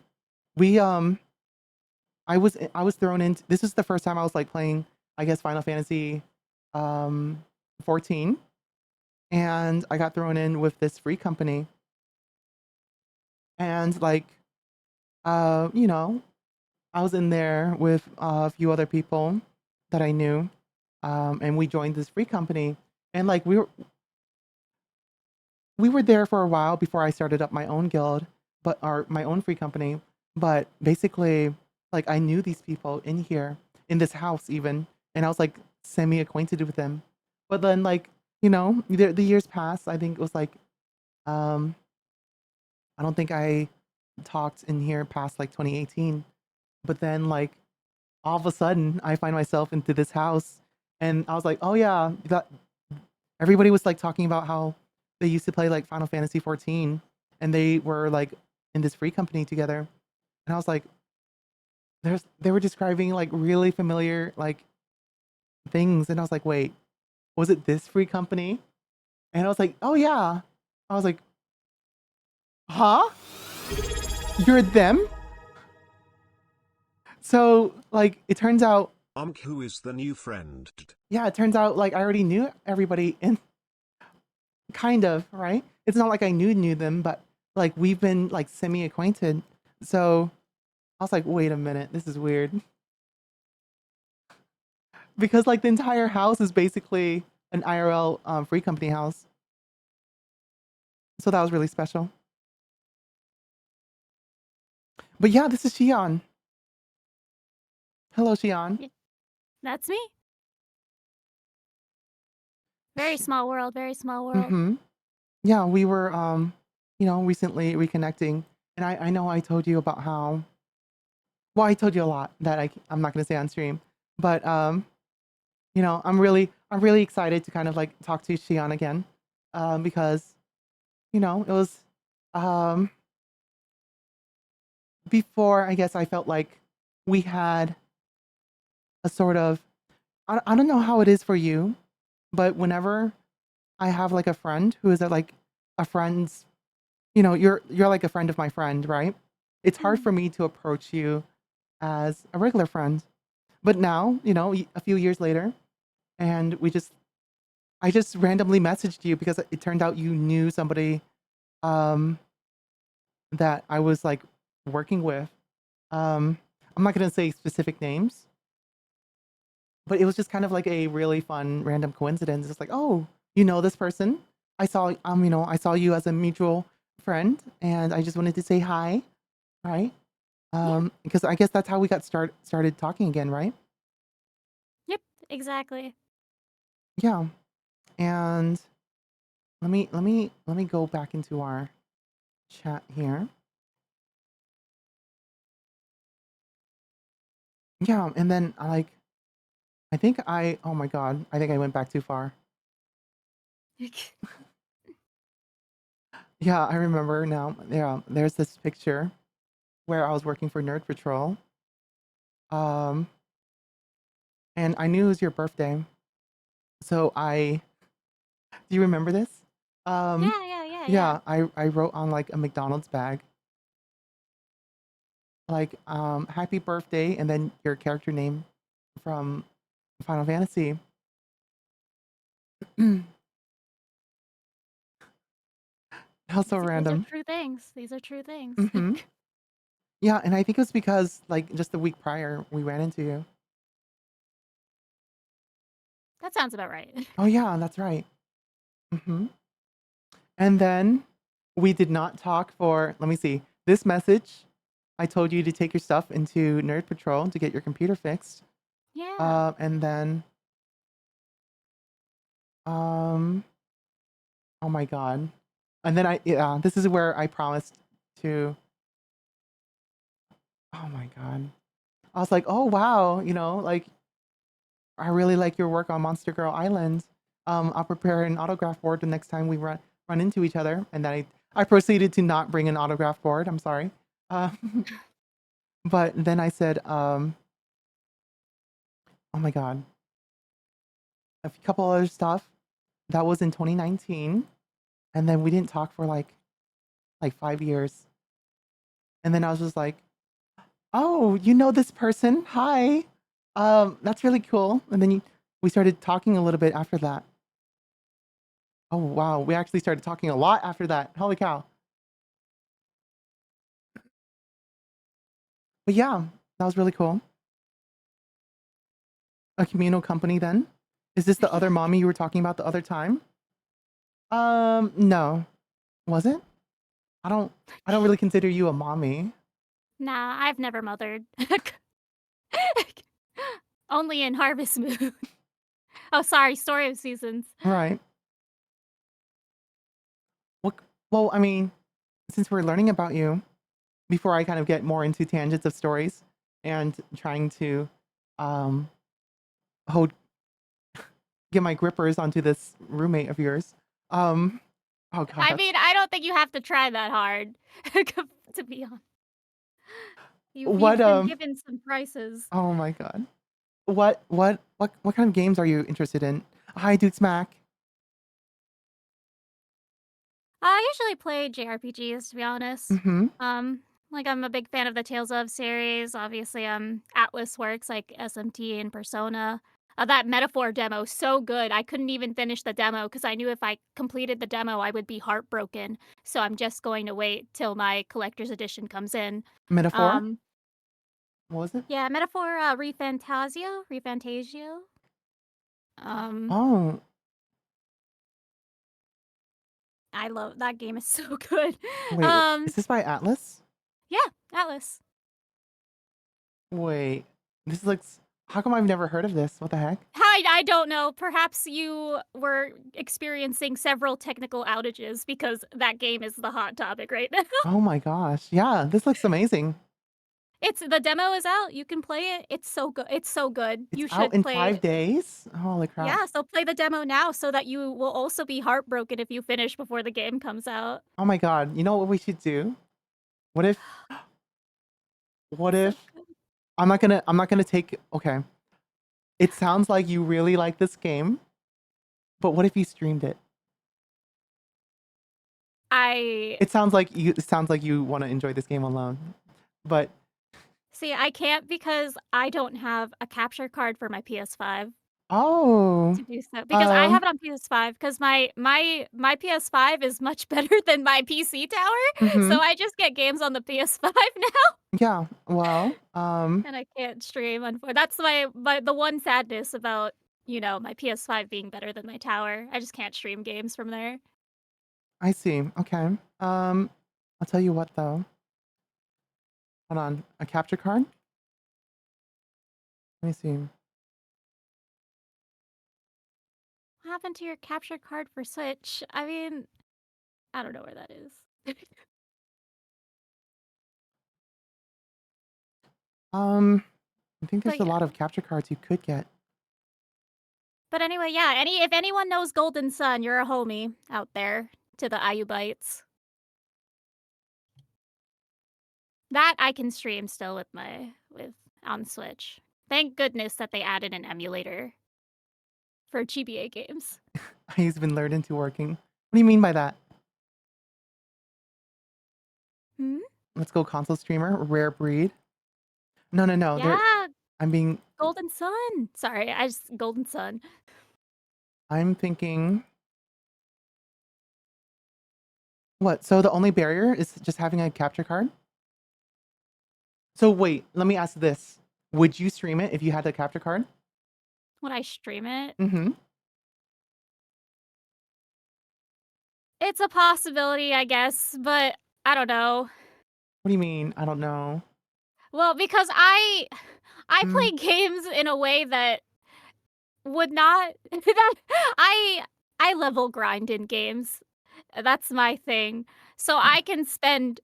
We I was thrown into this is the first time I was like playing, I guess, Final Fantasy 14, and I got thrown in with this free company. And like you know, I was in there with a few other people that I knew, and we joined this free company. And like we were there for a while before I started up my own guild, my own free company. But basically, like I knew these people in here, in this house even, and I was like semi acquainted with them. But then like you know, the years passed. I think it was like um, I don't think I talked in here past like 2018. But then like all of a sudden I find myself into this house, and I was like, oh yeah, that everybody was like talking about how they used to play like Final Fantasy 14, and they were like in this free company together. And I was like, they were describing like really familiar like things, and I was like, wait, was it this free company? And I was like, oh yeah. I was like, huh? You're them? So like it turns out Who is the new friend? yeah, it turns out like I already knew everybody in kind of, right? It's not like I knew them, but like we've been like semi acquainted. So I was like, wait a minute, this is weird. Because like the entire house is basically an IRL free company house. So that was really special. But yeah, this is Xi'an. Hello, Xi'an. That's me. Very small world, very small world. Mm-hmm. Yeah, we were you know, recently reconnecting. And I know I told you about how well, I told you a lot that I'm not gonna say on stream. But you know, I'm really excited to kind of like talk to Xi'an again. Because, you know, it was um before I guess I felt like we had a sort of I don't know how it is for you, but whenever I have like a friend who is like a friend's, you know, you're like a friend of my friend, right? It's hard for me to approach you as a regular friend. But now, you know, a few years later, and I just randomly messaged you because it turned out you knew somebody um that I was like working with. I'm not gonna say specific names, but it was just kind of like a really fun random coincidence. It's like, oh, you know this person? I saw you know, I saw you as a mutual friend, and I just wanted to say hi, right? Yeah. Because I guess that's how we got started talking again, right? Yep. Exactly. Yeah. And let me go back into our chat here. Yeah, and then I think oh my god, I think I went back too far. Yeah, I remember now. Yeah, there's this picture where I was working for Nerd Patrol. Um, and I knew it was your birthday. So do you remember this? Um, Yeah. Yeah. Yeah. Yeah. yeah, I wrote on like a McDonald's bag, like happy birthday and then your character name from Final Fantasy. How so These are random. true things. These are true things. Hmm. Yeah, and I think it was because like just the week prior we ran into you. That sounds about right. Oh yeah, that's right. Hmm. And then we did not talk for, let me see, this message. I told you to take your stuff into Nerd Patrol to get your computer fixed. Yeah. And then, um, oh my God. And then yeah, this is where I promised to, oh my God. I was like, oh wow, like I really like your work on Monster Girl Island. I'll prepare an autograph board the next time we run into each other. And then I proceeded to not bring an autograph board. I'm sorry. Uh, but then I said, oh my God, a couple other stuff. That was in 2019, and then we didn't talk for like 5 years. And then I was just like, "Oh, you know this person? Hi, that's really cool." And then we started talking a little bit after that. Oh wow, we actually started talking a lot after that. Holy cow! But yeah, that was really cool. A communal company then. Is this the other mommy you were talking about the other time? No. Was it? I don't I don't really consider you a mommy. Nah, I've never mothered. Only in Harvest Moon. Oh, sorry, Story of Seasons. Right. Well, well, I mean, since we're learning about you, before I kind of get more into tangents of stories and trying to um hold get my grippers onto this roommate of yours. Um oh god, I mean, I don't think you have to try that hard, to be honest. what You've been given some prices. oh my god. What kind of games are you interested in? Hi, Duke Smack. I usually play JRPGs, to be honest. Mm-hmm. Like I'm a big fan of the Tales of series. Obviously, Atlas works like SMT and Persona. That Metaphor demo, so good. I couldn't even finish the demo because I knew if I completed the demo, I would be heartbroken. So I'm just going to wait till my collector's edition comes in. Metaphor? Um, What was it? yeah, Metaphor Refantasio. Um, Oh, I love that game. Is so good. wait, is Um, this by Atlas? yeah, Atlas. Wait, this looks. How come I've never heard of this? What the heck? I don't know. Perhaps you were experiencing several technical outages because that game is the hot topic right now. Oh my gosh. Yeah, this looks amazing. It's the demo is out. You can play it. It's so good. It's so good. It's You out should in play. 5 days? Holy crap. Yeah, so play the demo now so that you will also be heartbroken if you finish before the game comes out. Oh my god. You know what we should do? What if what So if good. I'm not gonna take okay. It sounds like you really like this game, but what if you streamed it? I It sounds like you want to enjoy this game alone. But see. I can't because I don't have a capture card for my PS5. oh, To do so because I um have it on PS5 because my PS5 is much better than my PC tower, so mhm. I just get games on the PS5 now, Yeah. Well, and I can't stream. That's the one sadness about my PS5 being better than my tower. I just can't stream games from there. I see. Okay. I'll tell you what though. Hold on. A capture card? Let me see. What happened to your capture card for Switch? I mean, I don't know where that is. I think there's But a lot of capture cards you could get. But anyway, yeah, if anyone knows Golden Sun, you're a homie out there to the Ayubites. That I can stream still with on Switch. Thank goodness that they added an emulator for GBA games. He's been lured into working. What do you mean by that? Hmm? Let's go console streamer, rare breed. No. Yeah, I'm being. Golden Sun. Sorry, Golden Sun. I'm thinking. What? So the only barrier is just having a capture card? So wait, let me ask this. Would you stream it if you had a capture card? Would I stream it? Mm-hmm. It's a possibility, I guess, but I don't know. What do you mean? I don't know. Well, because I Mm. play games in a way that would not that I level grind in games. That's my thing. So I can spend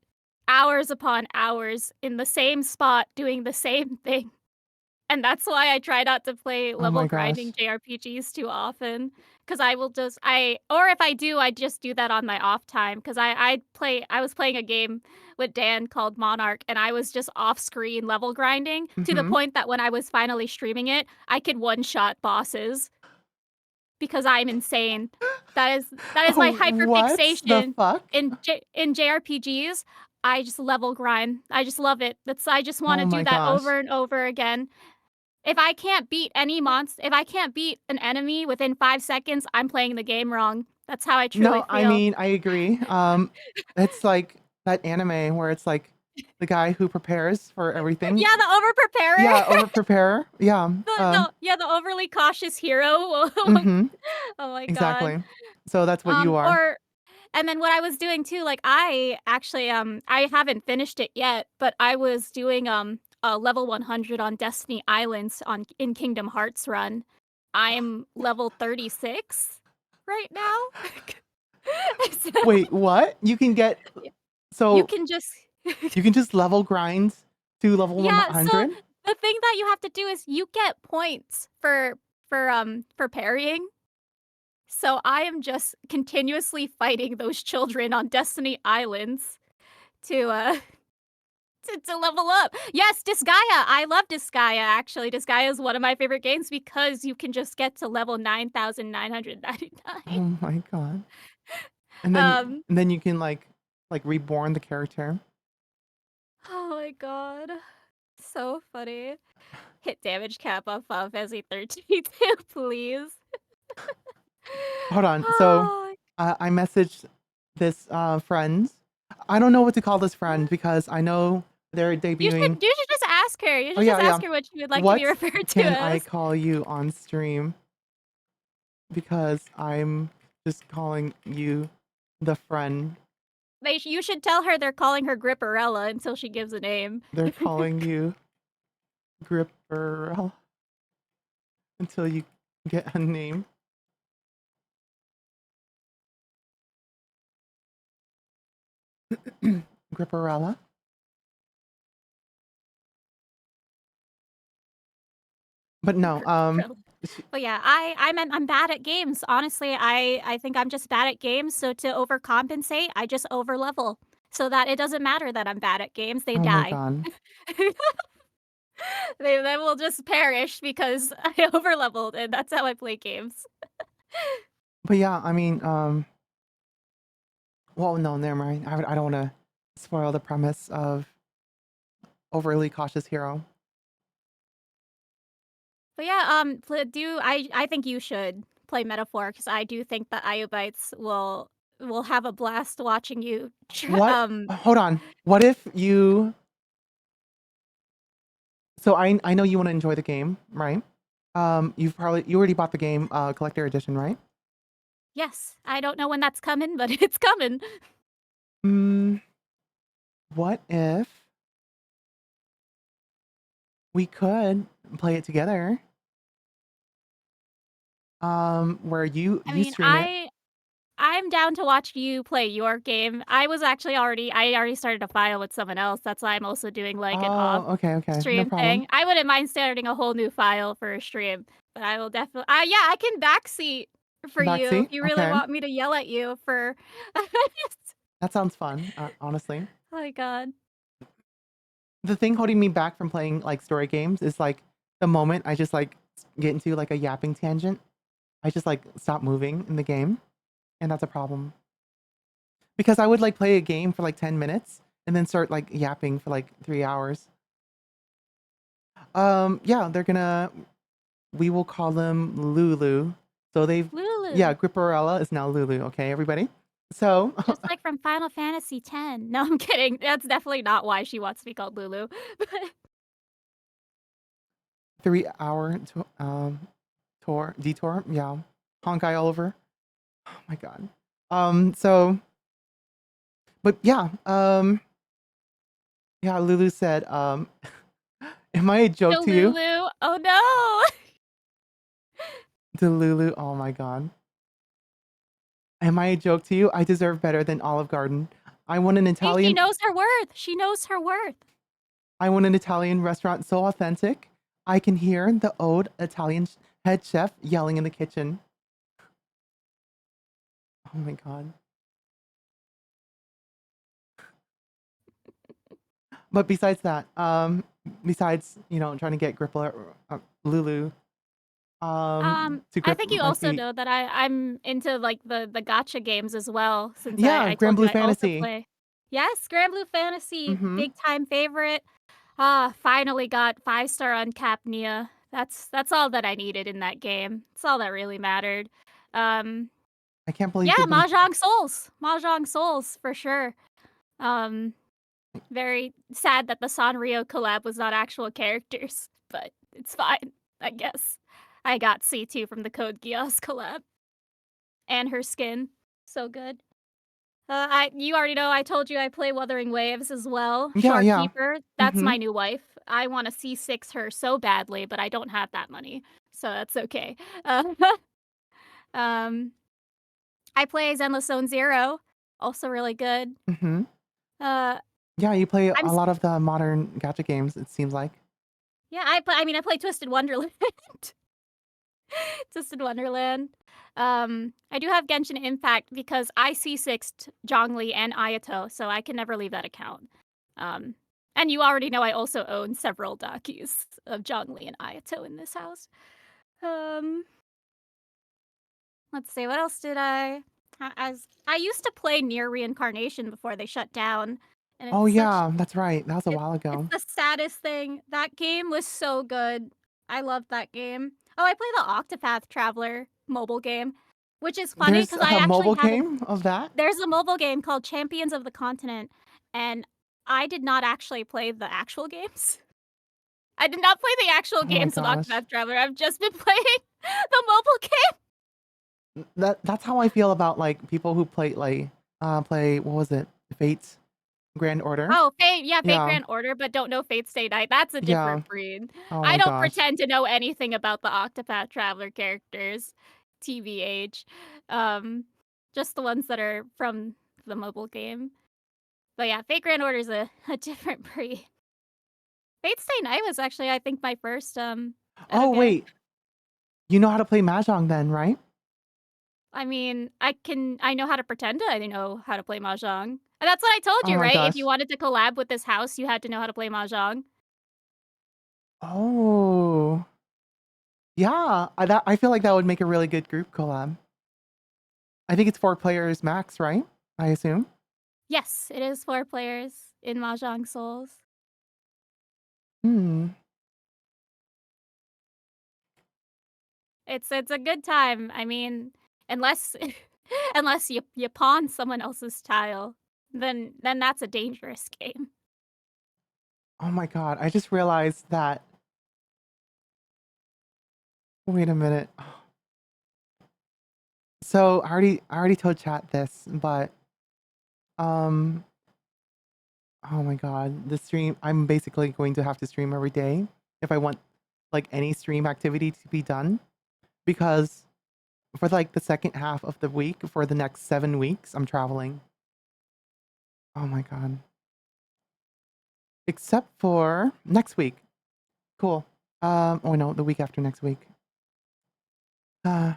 hours upon hours in the same spot doing the same thing. And that's why I try not to play Oh level my grinding gosh. JRPGs too often. Cause I will just or if I do, I just do that on my off time. Cause I was playing a game with Dan called Monarch, and I was just off screen level grinding to the Mm-hmm. point that when I was finally streaming it, I could one shot bosses because I'm insane. That is my What the hyperfixation fuck? in JRPGs. I just level grind. I just love it. I just want to Oh do my that gosh. over and over again. If I can't beat if I can't beat an enemy within 5 seconds, I'm playing the game wrong. That's how I truly No, feel. I mean, I agree. It's like that anime where it's like the guy who prepares for everything. Yeah, the over preparer. Yeah, over prepare. Yeah. The overly cautious hero. Mm-hmm. Oh my god. Exactly. So that's what you are. And then what I was doing too, like I actually I haven't finished it yet, but I was doing a level 100 on Destiny Islands in Kingdom Hearts run. I'm level 36 right now. So Wait, what? You can get you so can just you can just level grind to level Yeah, so 100? the thing that you have to do is you get points for parrying. So I am just continuously fighting those children on Destiny Islands to to level up. Yes, Disgaea. I love Disgaea actually. Disgaea is one of my favorite games because you can just get to level 9,999. Oh my god. Um And then you can like reborn the character. Oh my god. So funny. Hit damage cap on Final Fantasy 13 too, please. Hold on. So Oh, I messaged this friend. I don't know what to call this friend because I know they're debuting. you should just ask her. You should Oh, yeah, just yeah. ask her what she would like to What be referred to can I as. call you on stream? Because I'm just calling you the friend. You should tell her they're calling her Gripperella until she gives a name. They're calling you Gripper until you get a name. Gripperella. But no, But yeah, I'm bad at games. Honestly, I think I'm just bad at games. So to overcompensate, I just overlevel so that it doesn't matter that I'm bad at games. They oh my die. god. They will just perish because I overleveled, and that's how I play games. But yeah, I mean, well, no, never mind. I don't want to spoil the premise of overly cautious hero. But yeah, I think you should play Metaphor because I do think that Iobites will have a blast watching you. What? Hold on. What if you? So I know you want to enjoy the game, right? You already bought the game, collector edition, right? Yes, I don't know when that's coming, but it's coming. Hmm. What if We could play it together. Where you I you mean, stream it. I'm down to watch you play your game. I already started a file with someone else. That's why I'm also doing like an off Oh, okay. No stream problem. thing. I wouldn't mind starting a whole new file for a stream, but I will definitely. Yeah, I can backseat for you if Backseat? you really Okay. want me to yell at you for. That sounds fun, honestly. Oh my god. The thing holding me back from playing like story games is like the moment I just like get into like a yapping tangent, I just like stop moving in the game, and that's a problem. Because I would like play a game for like 10 minutes and then start like yapping for like 3 hours. Yeah, we will call them Lulu. So Lulu. yeah, Gripperella is now Lulu, okay, everybody? So, Just like from Final Fantasy X. No, I'm kidding. That's definitely not why she wants to be called Lulu. 3 hour detour, yeah. Honkai all over. Oh my god. So, but yeah, yeah, Lulu said, am I a joke to you? Lulu. Oh no. To Lulu, oh my god. Am I a joke to you? I deserve better than Olive Garden. I want an Hey, she Italian knows her worth. She knows her worth. I want an Italian restaurant so authentic. I can hear the old Italian head chef yelling in the kitchen. Oh my god. But besides that, besides, trying to get Lulu, to I grip think you my also feet. know that I'm into like the gacha games as well, since Yeah, I Grand told you Blue I also Fantasy. play. Yes, Grand Blue Fantasy, Mm-hmm. big time favorite. Finally got 5-star on Capnia. That's all that I needed in that game. That's all that really mattered. I can't believe Yeah, they've been Mahjong Souls for sure. Very sad that the Sanrio collab was not actual characters, but it's fine, I guess. I got C2 from the Code Geass collab. And her skin. So good. You already know I told you I play Wuthering Waves as well. Yeah. Shorekeeper, that's Mm-hmm. my new wife. I want to C6 her so badly, but I don't have that money, so that's okay. Um, I play Zenless Zone Zero, also really good. Mm-hmm. Uh, Yeah, you play I'm a lot of the modern gacha games, it seems like. yeah, I play Twisted Wonderland. Twisted Wonderland. I do have Genshin Impact because I C6'd Zhongli and Ayato, so I can never leave that account. And you already know I also own several Dakis of Zhongli and Ayato in this house. Let's see, what else did I used to play Near Reincarnation before they shut down, and Oh yeah, that's right. That was a while it's ago. the saddest thing. That game was so good. I loved that game. Oh, I play the Octopath Traveler mobile game, which is funny There's because I a actually mobile haven't. game of that? There's a mobile game called Champions of the Continent, and I did not actually play the actual games. I did not play the actual Oh my games of gosh. Octopath Traveler. I've just been playing the mobile game. That's how I feel about like people who play what was it? Fate's Grand Order. Oh, Fate, yeah, Fate Yeah. Grand Order, but don't know Fate Stay Night. That's a Yeah. different breed. Oh I my don't gosh. pretend to know anything about the Octopath Traveler characters, TBH. Just the ones that are from the mobile game. But yeah, Fate Grand Order is a different breed. Fate Stay Night was actually, I think, my first Oh edoge. wait. You know how to play Mahjong then, right? I mean, I know how to pretend I know how to play Mahjong. And that's what I told Oh you, my right? If gosh. you wanted to collab with this house, you had to know how to play Mahjong. Oh. Yeah, I feel like that would make a really good group collab. I think it's 4 players max, right? I assume. Yes, it is 4 players in Mahjong Souls. Hmm. It's a good time. I mean, unless unless you pawn someone else's tile, then that's a dangerous game. Oh my god, I just realized that. Wait a minute. So I already told chat this, but oh my god, the stream, I'm basically going to have to stream every day if I want like any stream activity to be done, because for like the second half of the week for the next 7 weeks, I'm traveling. Oh my god. Except for next week. Cool. Oh no, the week after next week. Uh,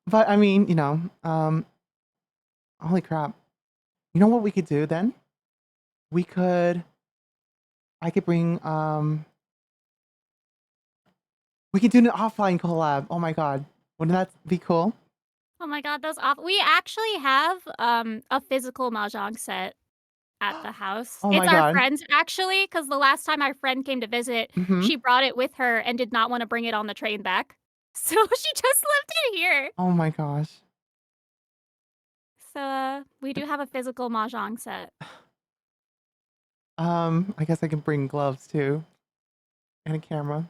but I mean, holy crap. You know what we could do then? We could, I could bring, we could do an offline collab. Oh my god. Wouldn't that be cool? Oh my god, those off. We actually have a physical mahjong set at the house. Oh It's my our god. friend's actually, because the last time our friend came to visit, Mm-hmm. she brought it with her and did not want to bring it on the train back. So she just left it here. Oh my gosh. So we do have a physical mahjong set. I guess I can bring gloves too. And a camera.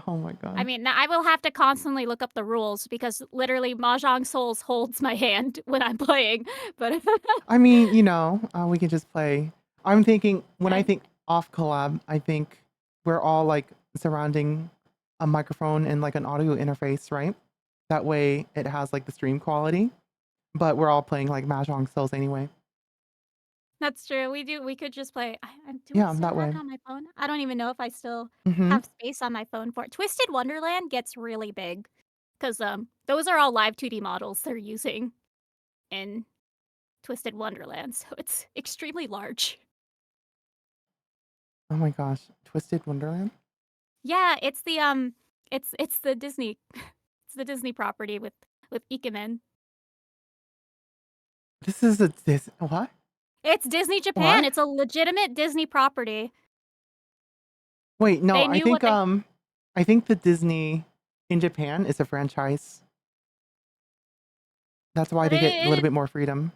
Oh my god. I mean, now I will have to constantly look up the rules because literally Mahjong Souls holds my hand when I'm playing. But I mean, we can just play. I'm thinking when I I- think off collab, I think we're all like surrounding a microphone and like an audio interface, right? That way it has like the stream quality, but we're all playing like Mahjong Souls anyway. that's true. We could just play. Do Yeah, I still that have way. it on my phone? I don't even know if I still Mm-hmm. have space on my phone for it. Twisted Wonderland gets really big because those are all live 2D models they're using in Twisted Wonderland, so it's extremely large. Oh my gosh, Twisted Wonderland. Yeah, it's the it's the Disney it's the Disney property with Ikemen. This is this what? It's Disney Japan. What? It's a legitimate Disney property. Wait, no, They I knew what think they I think the Disney in Japan is a franchise. That's why but they get a little it bit more freedom.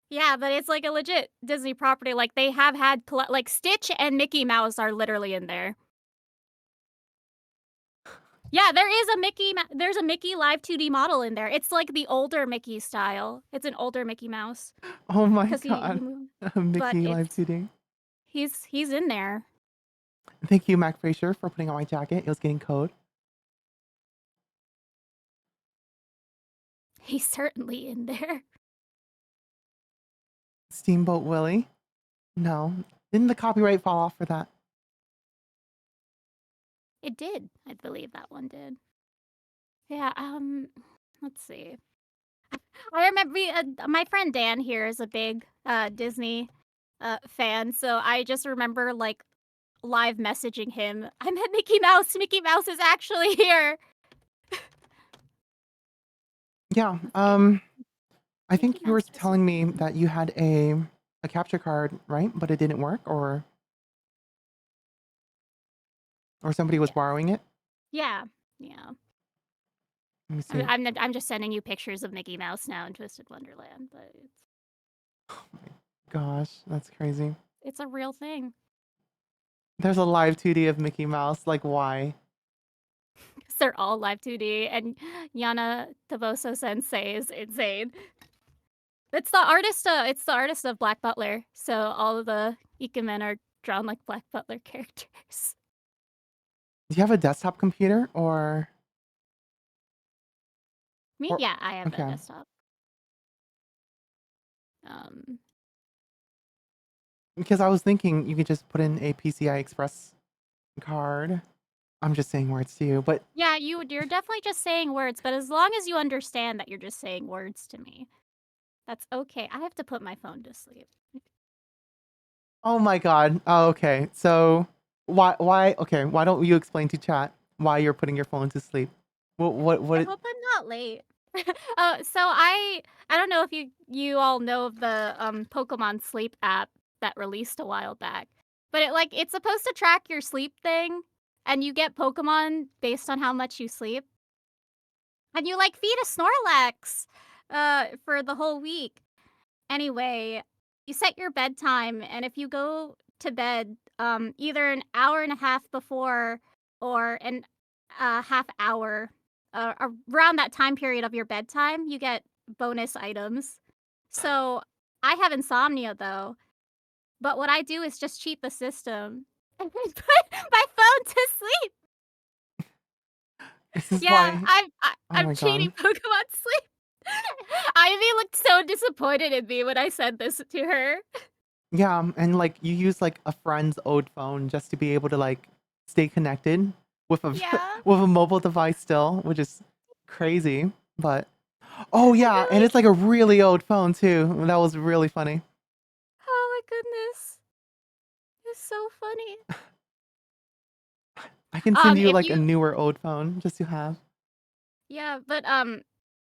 yeah, but it's like a legit Disney property. Like they have had like Stitch and Mickey Mouse are literally in there. Yeah, there is a there's a Mickey live 2D model in there. It's like the older Mickey style. It's an older Mickey Mouse Oh my because he god. moved, but Mickey Live it's 2D. he's in there. Thank you, Mac Fraser, for putting on my jacket. It was getting cold. He's certainly in there. Steamboat Willie. No. Didn't the copyright fall off for that? It did. I believe that one did. Yeah, let's see. I remember my friend Dan here is a big Disney fan, so I just remember like live messaging him. I met Mickey Mouse. Mickey Mouse is actually here. Yeah. I think Mickey you were Mouse just telling me that you had a capture card, right? But it didn't work, or somebody was yeah. borrowing it. Yeah. Let me see. I'm just sending you pictures of Mickey Mouse now in Twisted Wonderland, but Oh my gosh, that's crazy. it's a real thing. There's a live 2D of Mickey Mouse. Like, why? 'Cause they're all live 2D, and Yana Taboso Sensei is insane. It's the artist. It's the artist of Black Butler. So all of the Ikemen are drawn like Black Butler characters. Do you have a desktop computer or? Me? Or Yeah, I have okay. a desktop. Because I was thinking you could just put in a PCI Express card. I'm just saying words to you, but Yeah, you're definitely just saying words, but as long as you understand that you're just saying words to me, that's okay. I have to put my phone to sleep. oh my god. Oh, okay. So why okay, why don't you explain to chat why you're putting your phone to sleep? I What hope I'm not late. So I don't know if you all know of the Pokemon Sleep app that released a while back, but it's supposed to track your sleep thing, and you get Pokemon based on how much you sleep, and you feed a Snorlax for the whole week. Anyway, you set your bedtime, and if you go to bed either an hour and a half before or an half hour around that time period of your bedtime, you get bonus items. So I have insomnia though, But what I do is just cheat the system and then put my phone to sleep. This is Yeah, why. Oh I'm my cheating god. Pokemon Sleep. Ivy looked so disappointed in me when I said this to her. Yeah, and like you use like a friend's old phone just to be able to like stay connected with a Yeah, with a mobile device still, which is crazy. But oh I yeah, and really it's like a really old phone too. That was really funny. oh my goodness. It's so funny. I can send you If like a you newer old phone just to have. yeah, but,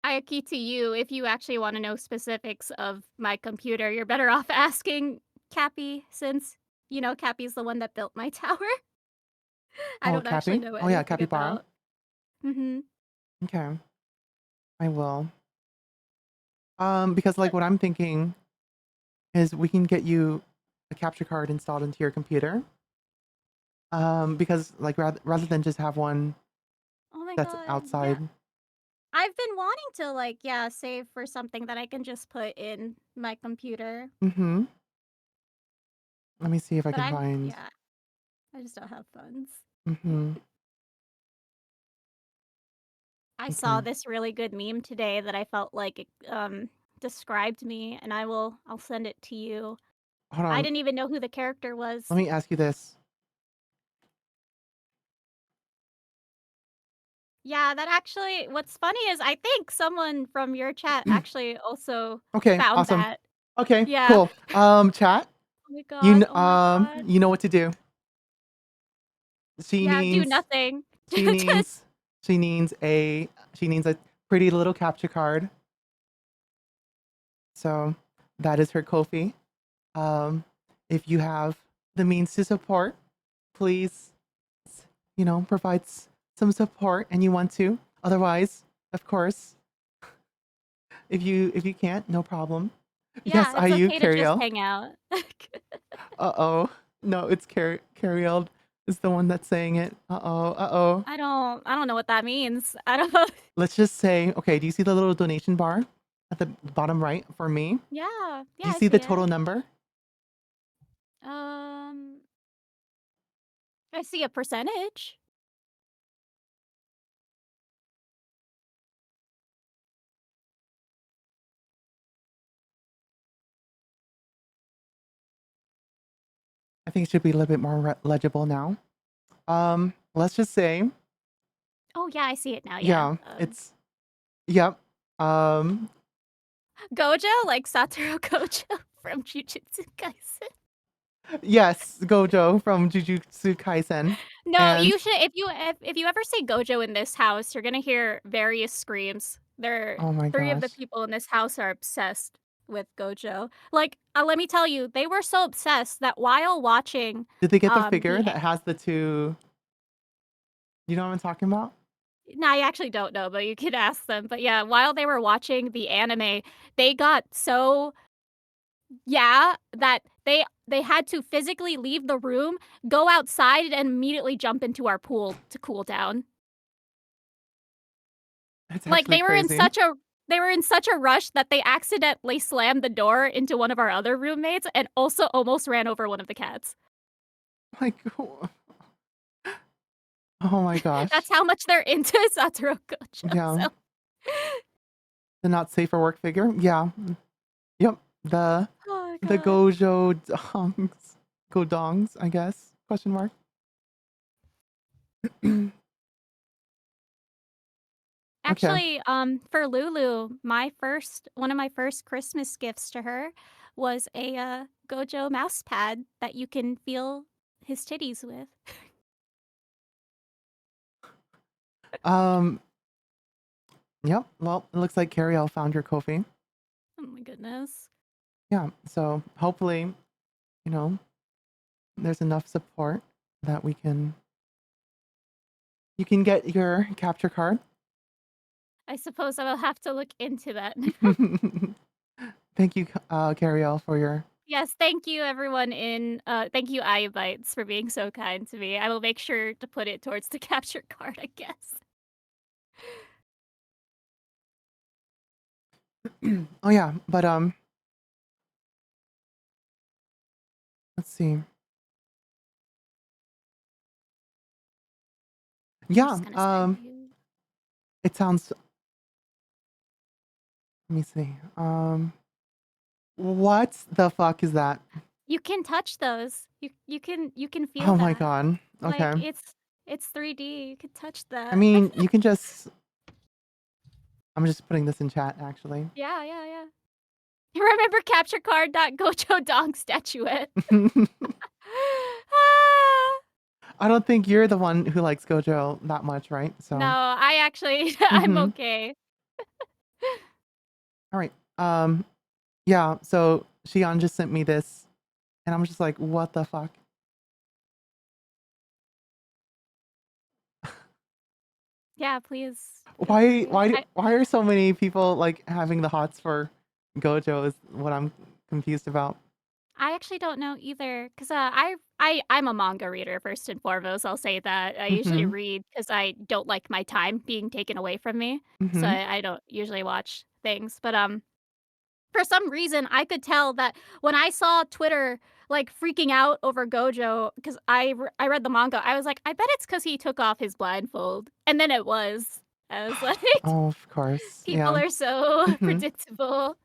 Ayaki, to you, if you actually wanna know specifics of my computer, you're better off asking Cappy since, Cappy's the one that built my tower. I Oh, don't actually Cappy? know Oh yeah, anything Capybara. about Mhm. Okay, I will. Because like But what I'm thinking is we can get you a capture card installed into your computer. Because like rather than just have one oh my that's god, yeah. outside. I've been wanting to, like, yeah, save for something that I can just put in my computer, Mm-hmm. Let me see if I but can I'm find. yeah, I just don't have funds. Mm-hmm. I saw Okay. this really good meme today that I felt like it, described me, and I'll send it to you. Hold I on. didn't even know who the character Let was. me ask you this. Yeah, that actually what's funny is I think someone from your chat actually also Okay, found awesome. that. Okay, Yeah. cool. Chat, Oh my god. you know what to do. She Yeah, do needs nothing. she needs she needs a she needs a pretty little capture card. So that is her Kofi. If you have the means to support, please, provide some support and you want to. Otherwise, of course, if you can't, no problem. Yes, Yeah, are it's you okay to just Cariel? hang out. Uh-oh. No, it's Cariel is the one that's saying it. Uh-oh. Uh-oh. I don't know what that means. I don't know. Let's just say, okay, do you see the little donation bar at the bottom right for me? Yeah, Do yeah, you I see the see total it. number? Um, I see a percentage. I think it should be a little bit more legible now. Let's just say, Oh, yeah, I see it now, yeah. yeah, yep. Um, Gojo, like Satoru Gojo from Jujutsu Kaisen. yes, Gojo from Jujutsu Kaisen. No, And you should if you ever say Gojo in this house, you're gonna hear various screams. There oh my 3 of gosh. the people in this house are obsessed with Gojo. Like, let me tell you, they were so obsessed that while watching, Did they get the the figure that has the two, you know what I'm talking about? no, I actually don't know, but you could ask them. But yeah, while they were watching the anime, they got so yeah, that they had to physically leave the room, go outside, and immediately jump into our pool to cool down. It's Like, actually crazy. they were in such a rush that they accidentally slammed the door into one of our other roommates and also almost ran over one of the cats. Like, oh my That's gosh. how much they're into Satoru Gojo, Yeah. so The not safe for work figure. Yeah. Yep. oh my The god. Gojo dongs. Godongs, I guess. Question mark. Okay. Actually, for Lulu, one of my first Christmas gifts to her was a, Gojo mouse pad that you can feel his titties with. Um, yep. Well, it looks like Cariel found your Kofi. Oh my goodness. Yeah. So hopefully, you know, there's enough support that you can get your capture card. I suppose I will have to look into that. Thank you, Cariel, for your. Yes, thank you everyone thank you iBites for being so kind to me. I will make sure to put it towards the capture card, I guess. Oh yeah, but Let's see. I'm Yeah, just gonna send you. it sounds. Let me see. What the fuck is that? You can touch those. You can feel Oh my that. god. Like Okay. it's 3D. You can touch I that. mean, you can just. I'm just putting this in chat, actually. Yeah, yeah, yeah. Remember capture card.gojo dong statuette. Ah! I don't think you're the one who likes Gojo that much, right? So. No, I actually I'm Mhm. okay. All right. Yeah. So Shion just sent me this, and I'm just like, what the fuck? Yeah, please feel Why? free. Why are so many people like having the hots for Gojo? Is what I'm confused about. I actually don't know either, cause I'm a manga reader first and foremost. I'll say that I usually Mhm. read because I don't like my time being taken away from me, so Mhm. I don't usually watch things. But for some reason, I could tell that when I saw Twitter like freaking out over Gojo, because I read the manga, I was like, I bet it's because he took off his blindfold, and then it was. I was like, Oh, of course. people Yeah. are so Mhm. predictable.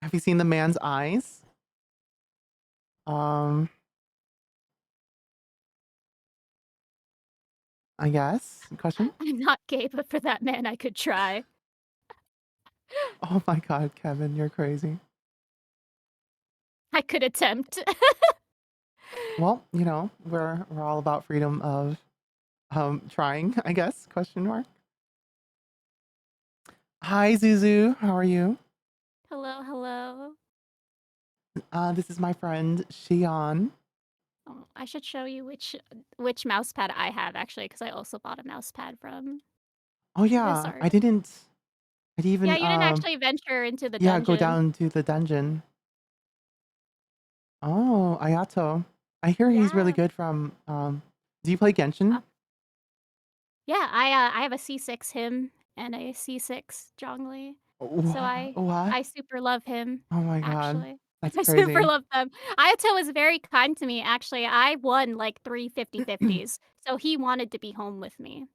Have you seen the man's eyes? Um, I guess. Question. I'm not gay, but for that man, I could try. Oh my God, Kevin, you're crazy. I could attempt. Well, we're all about freedom of trying, I guess. Question mark. Hi, Zuzu. How are you? Hello, hello. This is my friend Shion. Oh, I should show you which mouse pad I have actually, because I also bought a mouse pad from Oh this yeah, artist. I didn't Yeah, even you didn't actually venture into the yeah, go dungeon. down to the dungeon. Oh, Ayato. I hear he's really Yeah. good from do you play Genshin? Uh, yeah, I have a C6 him and a C6 Zhongli. So What? I super love him, Oh my God. actually. That's I super crazy. love them. Ayato was very kind to me, actually. I won like 3 50/50s, so he wanted to be home with me.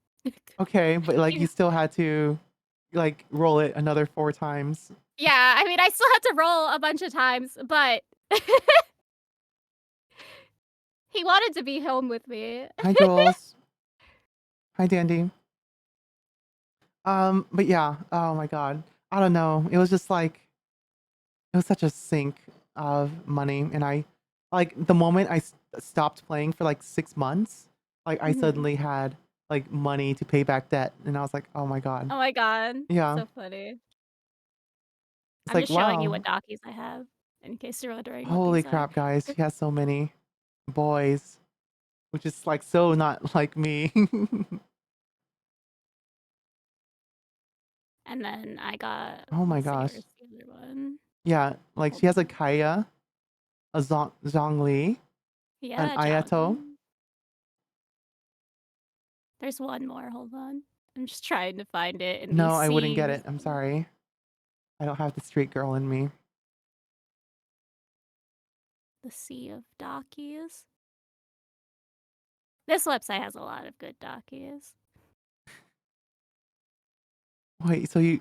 Okay, but like He you still had to like roll it another 4 times. Yeah, I mean, I still had to roll a bunch of times, but he wanted to be home with me. Hi, Jules. Hi, Dandy. But yeah, oh my God. I don't know. It was just like it was such a sink of money, and I like the moment I stopped playing for like 6 months, like I Mhm. suddenly had like money to pay back debt, and I was like, oh my God. Oh my god, Yeah, so funny. it's I'm like just showing you what wow. dockies I have, in case you're wondering what Holy these are. crap, guys. She has so many boys, which is like so not like me. And then I got, Oh my let's see, gosh. where's the other one? Yeah, like Hold she has a on. Kaya, a Zhongli, an Yeah, Ayato. John. There's one more, hold on. I'm just trying to find it in No, these I wouldn't get seas. it. I'm sorry. I don't have the street girl in me. The sea of dockies. This website has a lot of good dockies. Wait, so you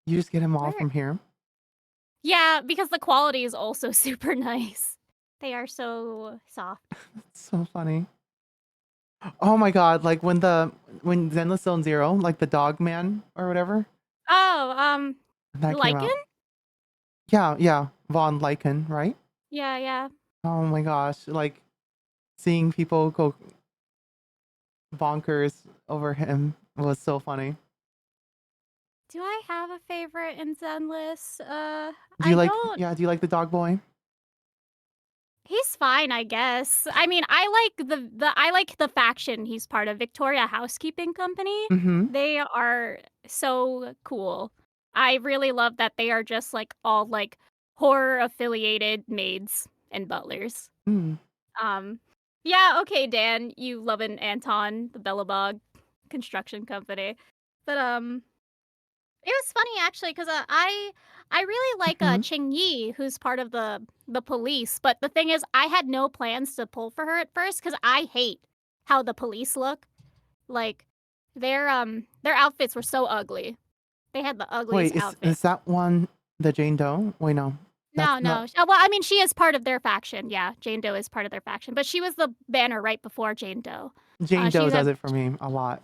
just get him all Where from here? Yeah, because the quality is also super nice. They are so soft. It's so funny. Oh my god, like when Zenless Zone Zero, like the dog man or whatever, Oh, that came Lycan? out. Yeah, yeah, Von Lycan, right? Yeah, yeah. Oh my gosh, like seeing people go bonkers over him was so funny. Do I have a favorite in Zenless? Do you I like don't. yeah, do you like the dog boy? He's fine, I guess. I mean, I like the faction he's part of, Victoria Housekeeping Company. Mm-hmm. They are so cool. I really love that they are just like all like horror affiliated maids and butlers. Mm. Um, yeah, okay, Dan, you loving Anton, the Bellabog construction company. But it was funny actually because I really like Mhm. Ching Yi, who's part of the police. But the thing is, I had no plans to pull for her at first because I hate how the police look. Like their outfits were so ugly. They had the ugliest Wait, outfit. is that one the Jane Doe? Wait, no, that's No, not no. Well, I mean, she is part of their faction. Yeah, Jane Doe is part of their faction, but she was the banner right before Jane Doe. Jane She Doe does had. it for me a lot.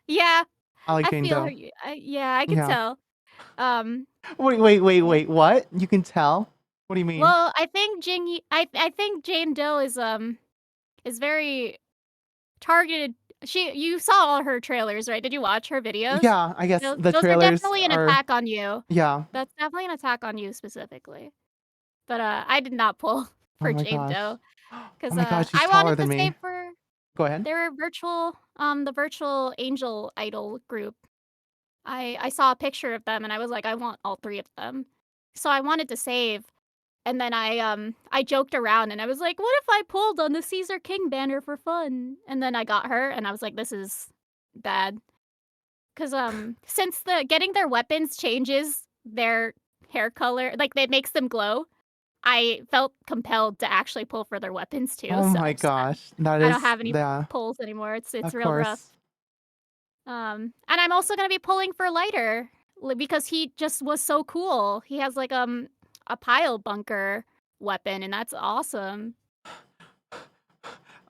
Yeah, I like I Jane feel her. Doe. Yeah, I can Yeah. tell. Um, yeah. Wait. What? You can tell? What do you mean? Well, I think I think Jane Doe is very targeted. You saw all her trailers, right? Did you watch her videos? Yeah, I guess the Those are trailers definitely an are. attack on you. Yeah. That's definitely an attack on you specifically. But I did not pull Oh for my Jane gosh. Doe Oh because my gosh, she's I taller wanted to than save me. for Go ahead. their the virtual angel idol group. I saw a picture of them and I was like, I want all three of them. So I wanted to save. And then I joked around and I was like, what if I pulled on the Caesar King banner for fun? And then I got her and I was like, this is bad. Cause since the getting their weapons changes their hair color, like it makes them glow, I felt compelled to actually pull for their weapons too. Oh So my gosh, that I don't is have any yeah. pulls anymore. It's Of real rough. course. And I'm also gonna be pulling for Lighter because he just was so cool. He has like a pile bunker weapon, and that's awesome.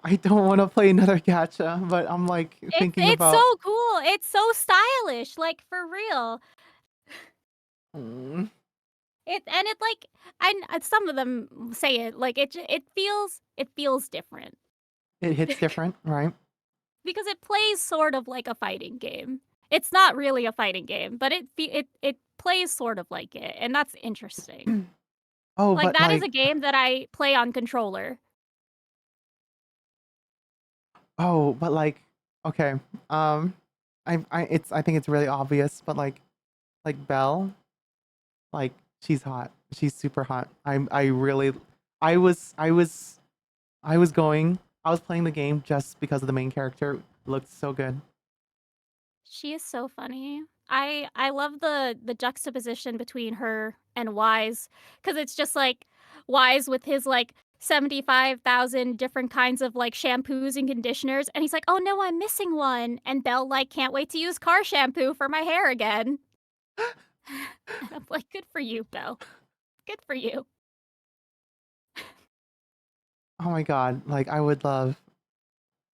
I don't want to play another gacha, but I'm like thinking It's so about. cool. It's so stylish, like for real. Mm, It like some of them say it like it feels different it hits different, right? because it plays sort of like a fighting game. It's not really a fighting game, but it plays sort of like it, and that's interesting. Oh, Like, but that is like a game that I play on controller. but like okay. Um I think it's really obvious, but like Belle, like she's hot. She's super hot. I really I was I was playing the game just because of the main character. It looked so good. She is so funny. I love the juxtaposition between her and Wise, because it's just, like, Wise with his, like, 75,000 different kinds of, like, shampoos and conditioners, and he's like, "Oh, no, I'm missing one," and Belle, like, "Can't wait to use car shampoo for my hair again." And I'm like, "Good for you, Belle. Good for you." Oh my god, like I would love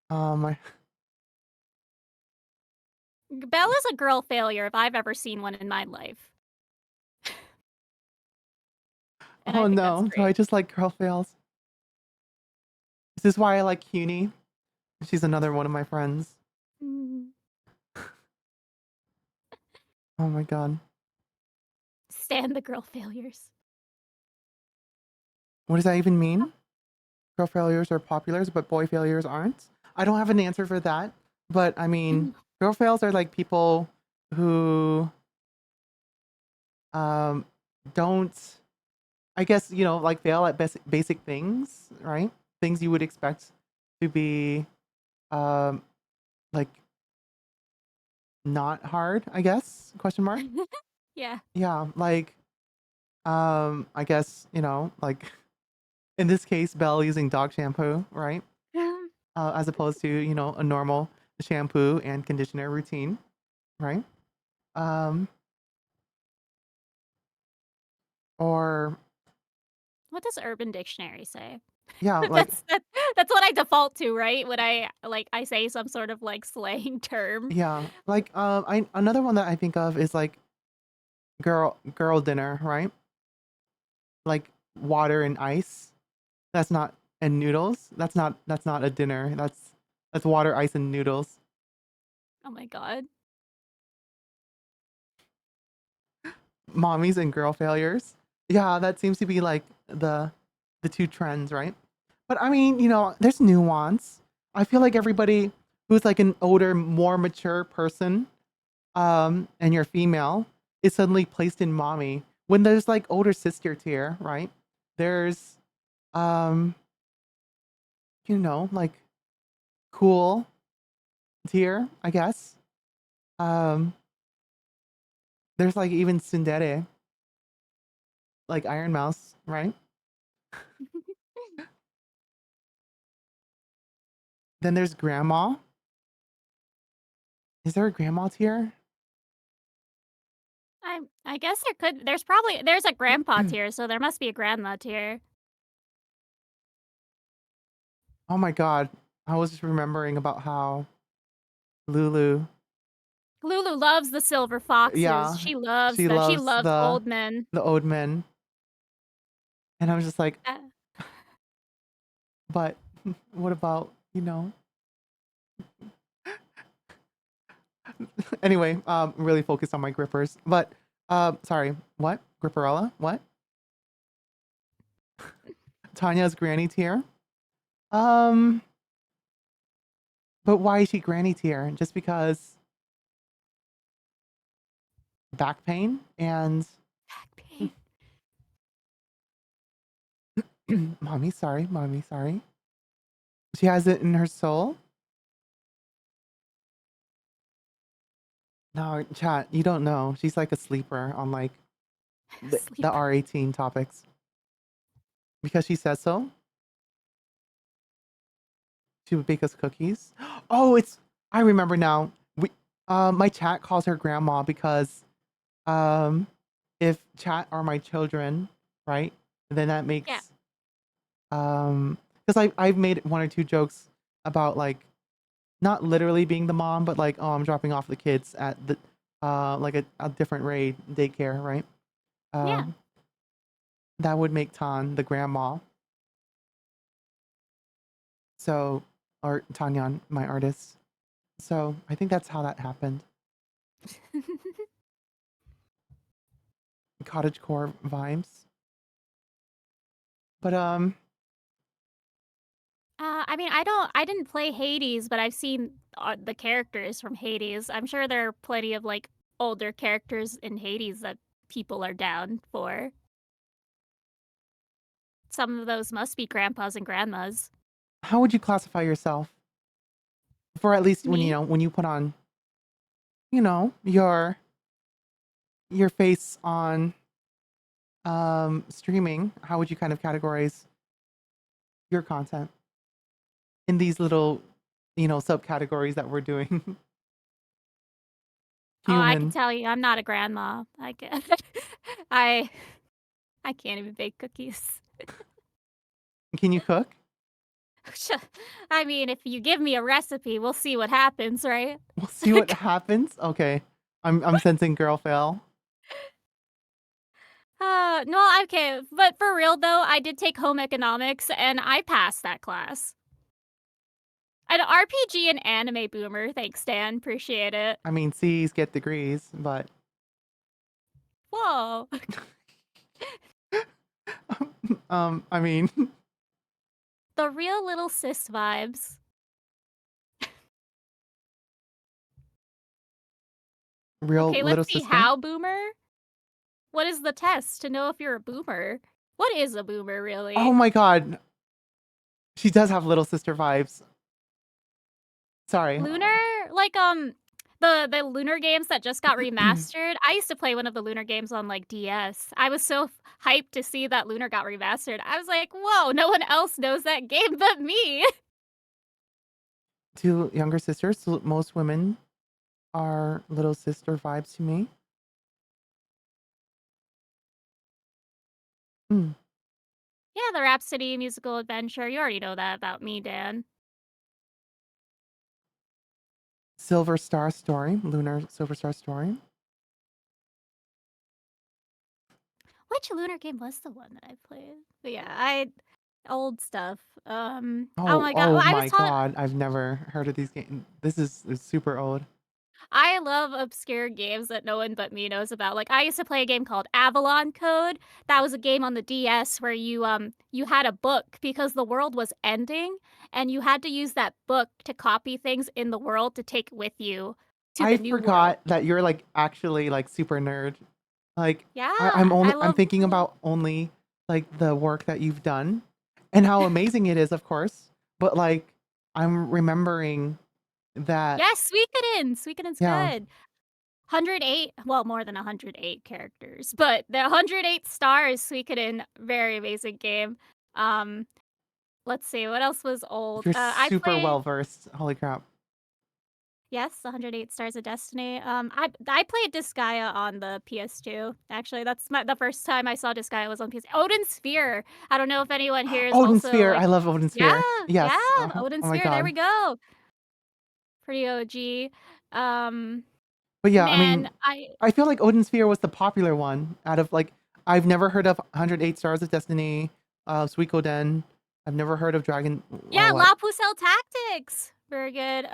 I Belle is a girl failure if I've ever seen one in my life, and I oh think that's no, do I great. just like girl fails? Is this why I like CUNY? She's another one of my friends. Mm. Oh my god. Stand the girl failures. What does that even mean? Girl failures are populars, but boy failures aren't? I don't have an answer for that. But I mean, girl fails are like people who um don't I guess, like fail at basic things, right? Things you would expect to be um like not hard, I guess? Question mark? Yeah. Yeah, like I guess, like in this case, Belle using dog shampoo, right? As opposed to, a normal shampoo and conditioner routine, right? Um, or What does Urban Dictionary say? yeah, like That's what I default to, right? When I say some sort of, like, slang term. yeah, like I another one that I think of is like girl dinner, right? Like water and ice. That's not and noodles. That's not a dinner. That's water, ice, and noodles. Oh my god. Mommies and girl failures. Yeah, that seems to be like the two trends, right? But I mean, there's nuance. I feel like everybody who's like an older, more mature person, and you're female, is suddenly placed in mommy. When there's like older sister tier, right? There's um, like cool tier, I guess. Um, There's like even tsundere, like Iron Mouse, right? Then there's grandma. Is there a grandma tier? I guess there's a grandpa tier, so there must be a grandma tier. Oh my god. I was just remembering about how Lulu, Lulu loves the silver foxes. yeah, She loves she them. She loves loves old men. the old men. And I was just like, Uh, but what about, anyway, really focused on my grippers. But sorry, what? Gripperella? What? Tanya's granny tier. But why is she granny tier? Just because back pain and back pain. mommy, sorry. She has it in her soul. No, chat, you don't know. She's like a sleeper on like the Sleeper. R18 topics. Because she says so. She would bake us cookies. Oh, I remember now. My chat calls her grandma because if chat are my children, right? Then that makes Yeah. Because I've made one or two jokes about like not literally being the mom, but like, oh, I'm dropping off the kids at the like a different raid daycare, right? Yeah. That would make Tan the grandma. So, or Tanyan, my artist. So I think that's how that happened. Cottagecore vibes. But I mean, I didn't play Hades, but I've seen the characters from Hades. I'm sure there are plenty of like older characters in Hades that people are down for. Some of those must be grandpas and grandmas. how would you classify yourself? For at least Me? when you put on, your face on streaming, how would you kind of categorize your content in these little, subcategories that we're doing? Oh, I can Human. tell you, I'm not a grandma. I can't even bake cookies. Can you cook? I mean, if you give me a recipe, we'll see what happens, right? We'll see what happens. Okay. I'm sensing girl fail. No, okay, but for real though, I did take home economics and I passed that class. An RPG and anime boomer, thanks, Dan. Appreciate it. I mean, C's get degrees, but Whoa. I mean, The real little sis vibes. real Okay, little let's see. sister. How boomer? What is the test to know if you're a boomer? What is a boomer, really? Oh my god. She does have little sister vibes. Sorry. Lunar? Like, the Lunar games that just got remastered. I used to play one of the Lunar games on, like, DS. I was so hyped to see that Lunar got remastered. I was like, whoa, no one else knows that game but me. Two younger sisters. So most women are little sister vibes to me. Yeah, the Rhapsody musical adventure. You already know that about me, Dan. Silver Star Story. Lunar Silver Star Story. Which Lunar game was the one that I played? But yeah, old stuff. Oh my god. Oh Well, my god. I've never heard of these games. This is super old. I love obscure games that no one but me knows about. Like I used to play a game called Avalon Code. That was a game on the DS where you had a book because the world was ending and you had to use that book to copy things in the world to take with you to the I new world. forgot that you're like actually like super nerd. Like Yeah, I'm thinking about only like the work that you've done and how amazing it is, of course. But like I'm remembering that Yes, Suikoden. Suikoden's Yeah. good. 108, well, more than 108 characters, but the 108 stars, Suikoden, very amazing game. Um, let's see, what else was old? You're I super played well versed. Holy crap. yes, 108 Stars of Destiny. I played Disgaea on the PS2. Actually, that's the first time I saw Disgaea was on PS. Odin Sphere. I don't know if anyone here is Odin also Sphere. like, I love Odin yeah, Sphere. yeah, Yes. Odin Oh my Sphere. There we god. go. Pretty OG. But yeah, I Man, mean, I I feel like Odin Sphere was the popular one out of like I've never heard of 108 Stars of Destiny, Suikoden. I've never heard of Dragon. yeah, What? La Pucelle Tactics. Very good.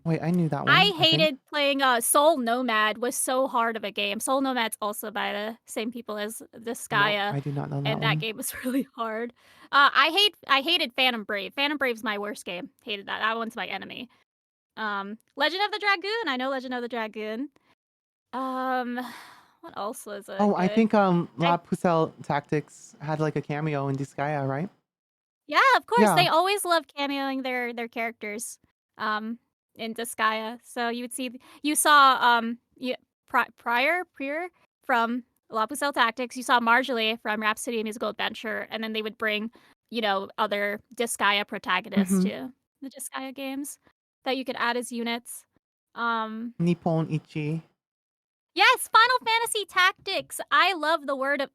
Wait, I knew that I one. I think. hated playing Soul Nomad. Was so hard of a game. Soul Nomad's also by the same people as No, Disgaea, I do not know that and that one. game was really hard. I hated Phantom Brave. Phantom Brave's my worst game. Hated that. That one's my enemy. Legend of the Dragoon. I know Legend of the Dragoon. Um, what else was Oh, I good? think La Pucelle Tactics had like a cameo in Disgaea, right? Yeah, of course. Yeah. They always love cameoing their characters. In Disgaea. So you saw Prior from La Pucelle Tactics. You saw Marjorie from Rhapsody: A Musical Adventure, and then they would bring other Disgaea protagonists Mhm. to the Disgaea games that you could add as units. Nippon Ichi. Yes, Final Fantasy Tactics. I love the world of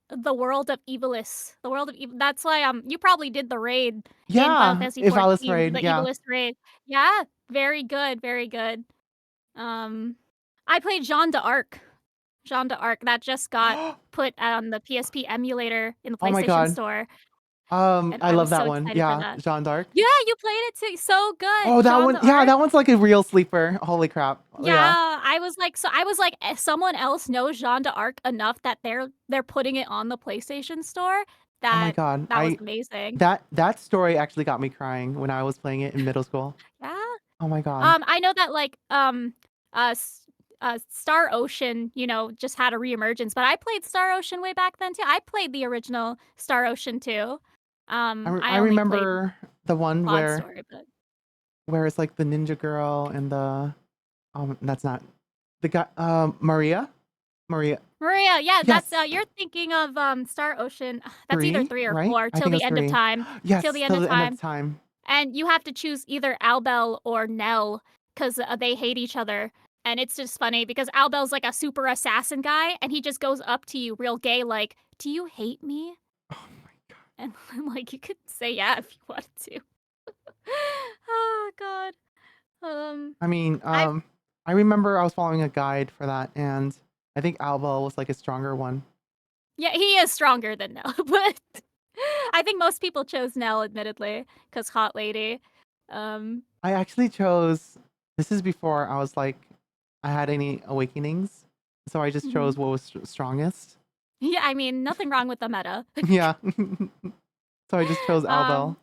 Evilis. The world of Evil. That's why you probably did the raid in Final Yeah, Fantasy Ivalice 14, Raid. the Yeah. Evilis raid. Yeah, very good, very good. I played Jeanne d'Arc. Jeanne d'Arc that just got put on the PSP emulator in the Oh my PlayStation god. Store, and I I love was so that one. excited for Yeah, that. Jeanne d'Arc. Yeah, you played it too. So Oh, good, that Jeanne one. Yeah, d'Arc. that one's like a real sleeper. Holy crap. Yeah. Yeah, I was like, someone else knows Jeanne d'Arc enough that they're putting it on the PlayStation Store. Oh my god. That was amazing. That story actually got me crying when I was playing it in middle school. Yeah. Oh my god. I know that like Star Ocean, just had a reemergence, but I played Star Ocean way back then too. I played the original Star Ocean too. I I only played remember the one Pod Story, but where it's like the ninja girl and the that's not the guy Maria. Maria, yeah, Yes. that's you're thinking of Star Ocean. That's either 3 or right? 4 I till think the it's end of 3. time. Yes, Till the end of time. time. And you have to choose either Albel or Nell because they hate each other. And it's just funny because Albel's like a super assassin guy, and he just goes up to you real gay, like, "Do you hate me?" Oh my god. And I'm like, you could say yeah if you wanted to. Oh god. I mean, I've I remember I was following a guide for that, and I think Alba was like a stronger one. Yeah, he is stronger than Nell, but I think most people chose Nell, admittedly, because hot lady. I actually chose. This is before I was like, I had any awakenings, so I just chose what was strongest. Yeah, I mean, nothing wrong with the meta. Yeah. So I just chose Albel.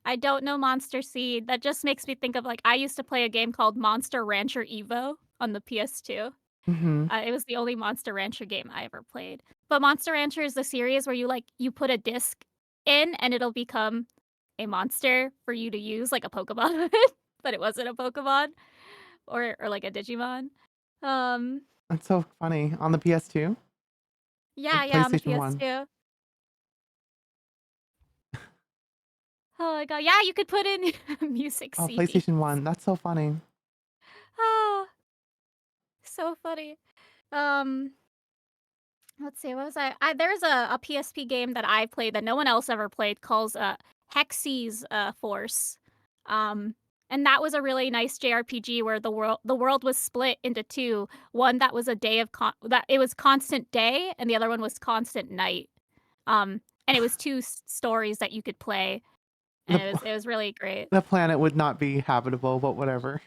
I don't know Monster Seed. That just makes me think of like I used to play a game called Monster Rancher Evo on the PS2. It was the only Monster Rancher game I ever played. But Monster Rancher is the series where you put a disc in and it'll become a monster for you to use, like a Pokemon, but it wasn't a Pokemon or like a Digimon. That's so funny. On the PS2? Yeah, Or on the PlayStation 1? PS2. Oh my god, yeah, you could put in music Oh, CD. PlayStation 1. That's so funny. Oh, so funny. Let's see, what was there's a PSP game that I played that no one else ever played called Hexy's Force. And that was a really nice JRPG where the world was split into two. One that was a day of that it was constant day, and the other one was constant night. And it was two stories that you could play, and it was really great. The planet would not be habitable, but whatever.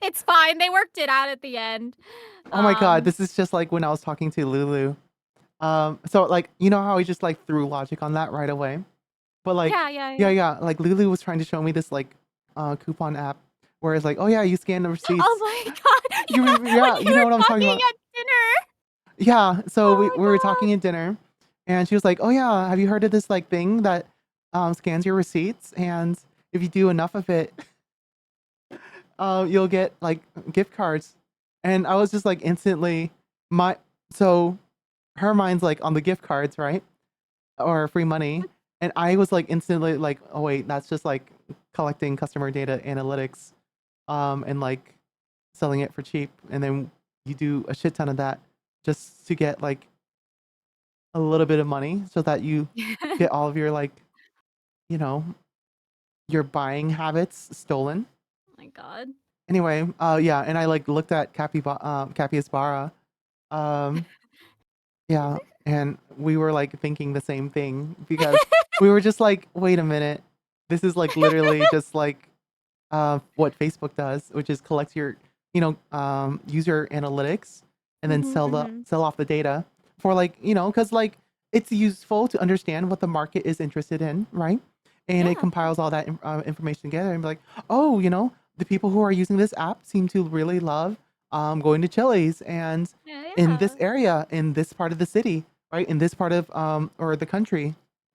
It's fine. They worked it out at the end. Oh my god, this is just like when I was talking to Lulu. So like you know how I just like threw logic on that right away? But like yeah, like Lulu was trying to show me this like coupon app where it's like, oh yeah, you scan the receipts. Oh my god. You know what I'm talking about. At dinner. Yeah, so Oh we my were God. talking at dinner and she was like, "Oh yeah, have you heard of this like thing that scans your receipts and if you do enough of it you'll get like gift cards. And I was just like instantly my so her mind's like on the gift cards, right? Or free money. And I was like instantly like, oh wait, that's just like collecting customer data analytics, and like selling it for cheap. And then you do a shit ton of that just to get like a little bit of money so that you get all of your like, you know, your buying habits stolen. Oh my god. Anyway, yeah, and I like looked at Capybara, um, yeah, and we were like thinking the same thing because we were just like, wait a minute, this is like literally just like what Facebook does, which is collect your, user analytics and then Mhm, mhm. sell off the data for like, because like it's useful to understand what the market is interested in, right? And it Yeah. compiles all that information together and be like, oh, the people who are using this app seem to really love going to Chili's and Yeah, in this yeah. area, in this part of the city, right? In this part of or the country,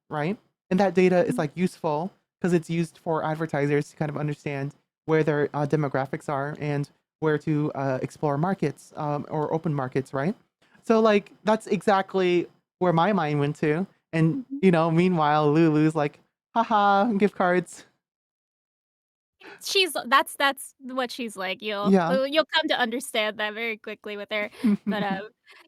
right? And that data is Mhm. like useful because it's used for advertisers to kind of understand where their demographics are and where to explore markets or open markets, right? So like that's exactly where my mind went to. And Mhm. meanwhile, Lulu's like, haha, gift cards. That's what she's like. Yeah. You'll come to understand that very quickly with her. But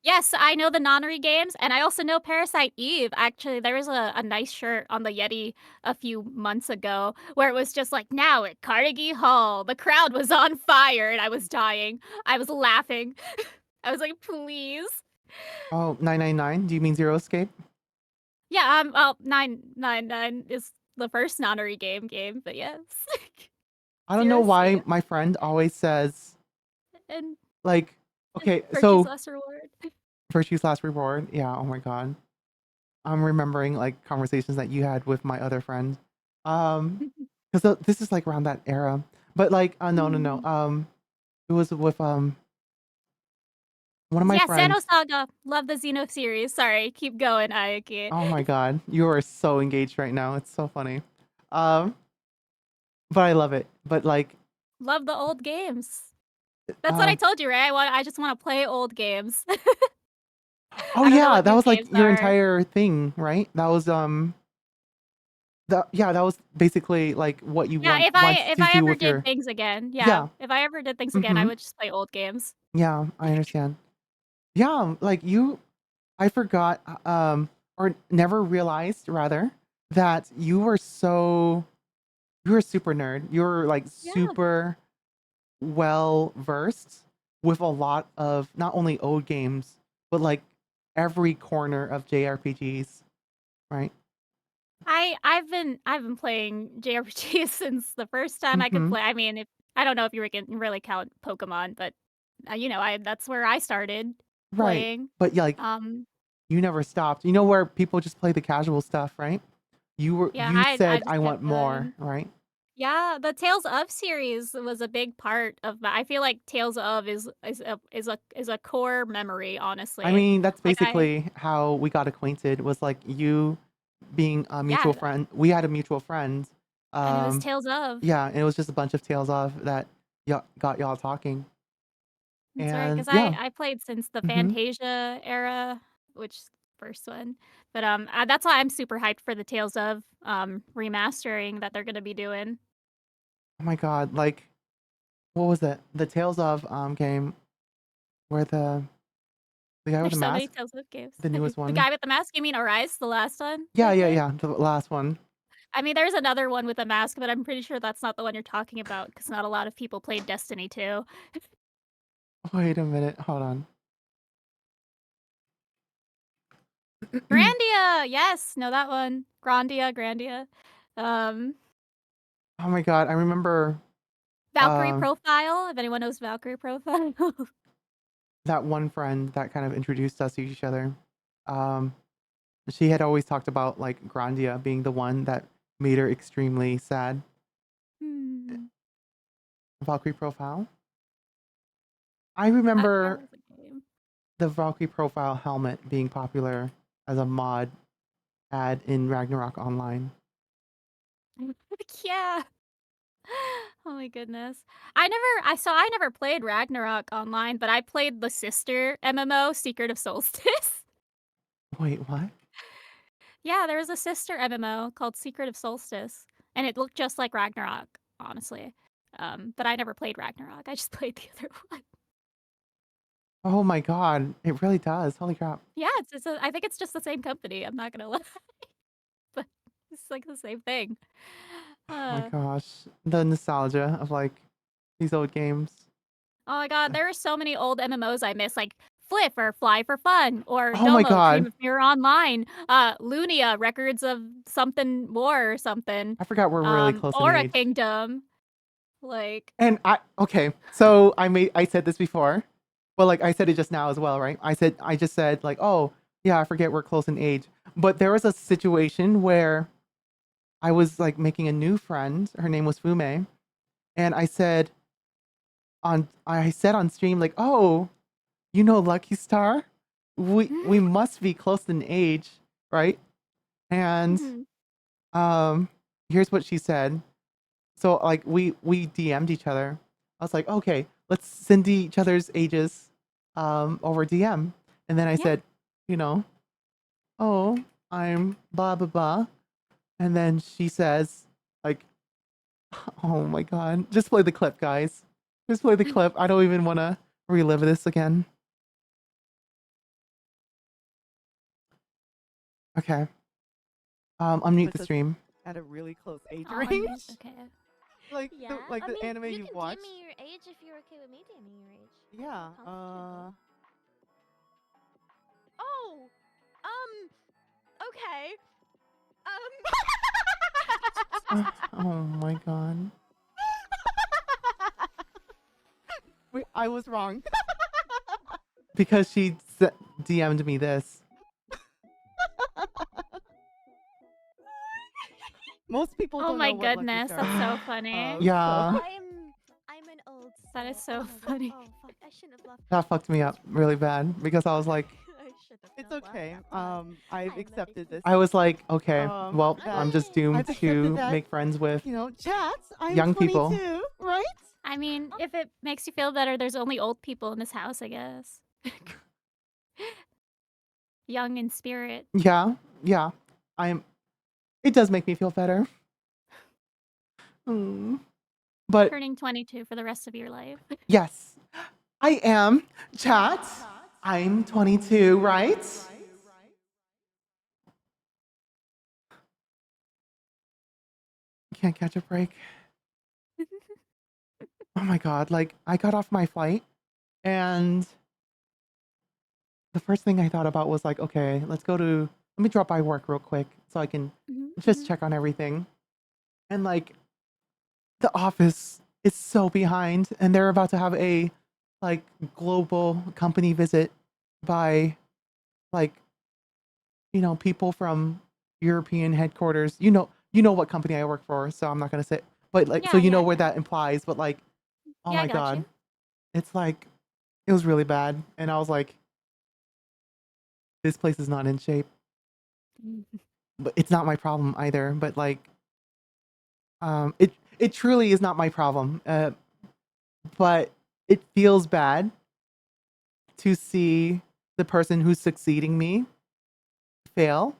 yes, I know the Nonary games, and I also know Parasite Eve. Actually, there was a nice shirt on the Yeti a few months ago where it was just like, now at Carnegie Hall, the crowd was on fire, and I was dying. I was laughing. I was like, please. Oh, 999. Do you mean Zero Escape? Yeah, well, 999 is the first Nonary game, but yes. I don't know Zero why Escape my friend always says and like, okay, Virtue's so Last Reward. Virtue's Last Reward. Yeah. Oh my God. I'm remembering like conversations that you had with my other friend. Because this is like around that era. But like, no, no, no. Mm. It was with one of my Yeah, friends. Xenosaga. Love the Xeno series. Sorry, keep going, Ayaki. Oh my God, you are so engaged right now. It's so funny. Um, but I love it. But like, Love the old games. That's what I um, told you, right? I just want to play old games. oh I don't know yeah, what that new was like games your are. entire thing, right? That was that was basically like what you Yeah, want if to I do ever with did your things again, yeah, yeah. if I ever did things again, I Mm-hmm. would just play old games. Yeah, I understand. Yeah, like I forgot, or never realized rather that you were a super nerd. You were like Yeah. super well versed with a lot of not only old games, but like every corner of JRPGs, right? I've been playing JRPGs since the first time I could Mm-hmm. play. I mean, if I don't know if you can really count Pokemon, but I that's where I started Right. playing. But yeah, like Um, you never stopped. You know where people just play the casual stuff, right? yeah, You I said just I kept want more, going. right? Yeah, the Tales of series was a big part of my I feel like Tales of is a core memory, I honestly. mean, that's Like I basically how we got acquainted was like you being a mutual yeah, friend. We had a mutual friend. and it was Um, Tales of. yeah, and it was just a bunch of tales of that y'all got y'all talking. That's right, And 'cause yeah. I played since the Hmm. Fantasia era, which is the first one, but, that's why I'm super hyped for the Tales of, remastering that they're gonna be doing. Oh my God, like what was it? The Tales of game where the guy with There's the so many mask, Tales of games. the newest The one. guy with the mask, you mean Arise, the last one Yeah, they yeah, did? yeah, the last one. I mean, there's another one with a mask, but I'm pretty sure that's not the one you're talking about, because not a lot of people played Destiny 2. Wait a minute, hold on. Grandia! Yes! Know that one. Grandia. Um, Oh my God, I remember Valkyrie um Profile, if anyone knows Valkyrie Profile. that one friend that kind of introduced us to each other. Um, she had always talked about like Grandia being the one that made her extremely sad. Hmm. Valkyrie profile. I That remember was a game. the Valkyrie profile helmet being popular as a mod ad in Ragnarok Online. Yeah. Oh my goodness. I never played Ragnarok online, but I played the sister MMO, Secret of Solstice. Wait, what? Yeah, there was a sister MMO called Secret of Solstice, and it looked just like Ragnarok, honestly. But I never played Ragnarok. I just played the other one. Oh my god, it really does. Holy crap. Yeah, I think it's just the same company. I'm not gonna lie, but it's like the same thing. Oh my Uh, gosh. The nostalgia of like these old games. oh my god, there are so many old MMOs I miss, like Fliff or Fly for Fun or Oh my Domo, Cream god. of Mirror Online, Lunia, Records of something more or something, I forgot we're really close in Aura age. Kingdom, like And okay, so I said this before. Well, like I said it just now as well, right? I just said like, "Oh, yeah, I forget we're close in age." But there was a situation where I was like making a new friend. Her name was Fume, and I said on stream like, "Oh, you know Lucky Star? We must be close in age, right?" And Mhm. um here's what she said. So like we DM'd each other. I was like, "Okay, let's send each other's ages over DM." And then I Yeah. said, you know, "Oh, I'm blah blah blah." And then she says like, "Oh my god, just play the clip, guys. Just play the clip. I don't even want to relive this again." Okay. Unmute the Puts us stream. at a really close age Oh, range. okay. Like Yeah, like I the mean, anime you you've can watched. DM me your age if you're okay with me DMing your age. Yeah. Comfortable. Oh. Okay. Oh my god. Wait, I was wrong. Because she DM'd me this. Most people Oh don't my know what Lucky goodness, Star that's so is. funny. Yeah. I'm an old That is soul. so Oh my funny. God. Oh fuck! I shouldn't have left. That fucked me up really bad because I was like, I should have. It's not left okay. that part. I've I'm accepted this. I was like, okay, well, I I'm just mean, doomed I've accepted to that. make friends with You know, chats. I'm young 22, people. right? I mean, if it makes you feel better, there's only old people in this house, I guess. Young in spirit. Yeah, yeah. I'm. It does make me feel better. Mm. But Turning 22 for the rest of your life. yes, I am. Chat. I'm 22, right? Can't catch a break. Oh my god! Like I got off my flight, and the first thing I thought about was like, okay, let me drop by work real quick so I can just check on everything. And like the office is so behind and they're about to have a like global company visit by like people from European headquarters. You know what company I work for, so I'm not going to say, but like so Yeah, yeah, where yeah. that implies, but like oh Yeah, I my got god. you. It's like it was really bad and I was like this place is not in shape. But it's not my problem either, but like it truly is not my problem. But it feels bad to see the person who's succeeding me fail.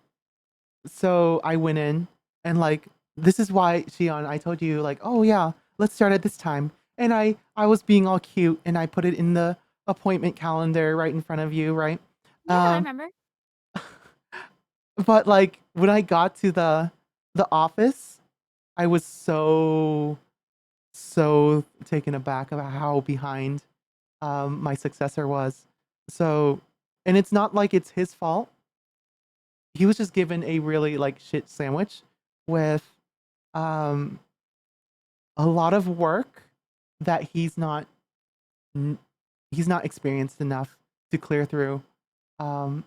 So I went in and like this is why Shion, I told you like, oh yeah, let's start at this time. And I was being all cute and I put it in the appointment calendar right in front of you, right? Yeah, I remember. But like when I got to the office, I was so taken aback about how behind my successor was. So, and it's not like it's his fault. He was just given a really like shit sandwich with um a lot of work that he's not experienced enough to clear through um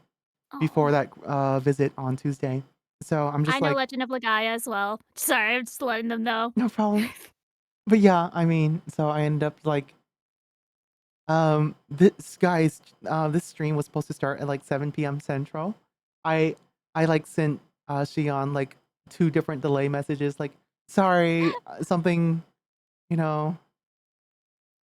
before Oh. that visit on Tuesday. So I'm I just know like, Legend of Legaia as well. Sorry, I'm just letting them know. no problem. But yeah, I mean, so I ended up like this stream was supposed to start at like 7 p.m. Central. I like sent Shion like 2 different delay messages like sorry, something you know,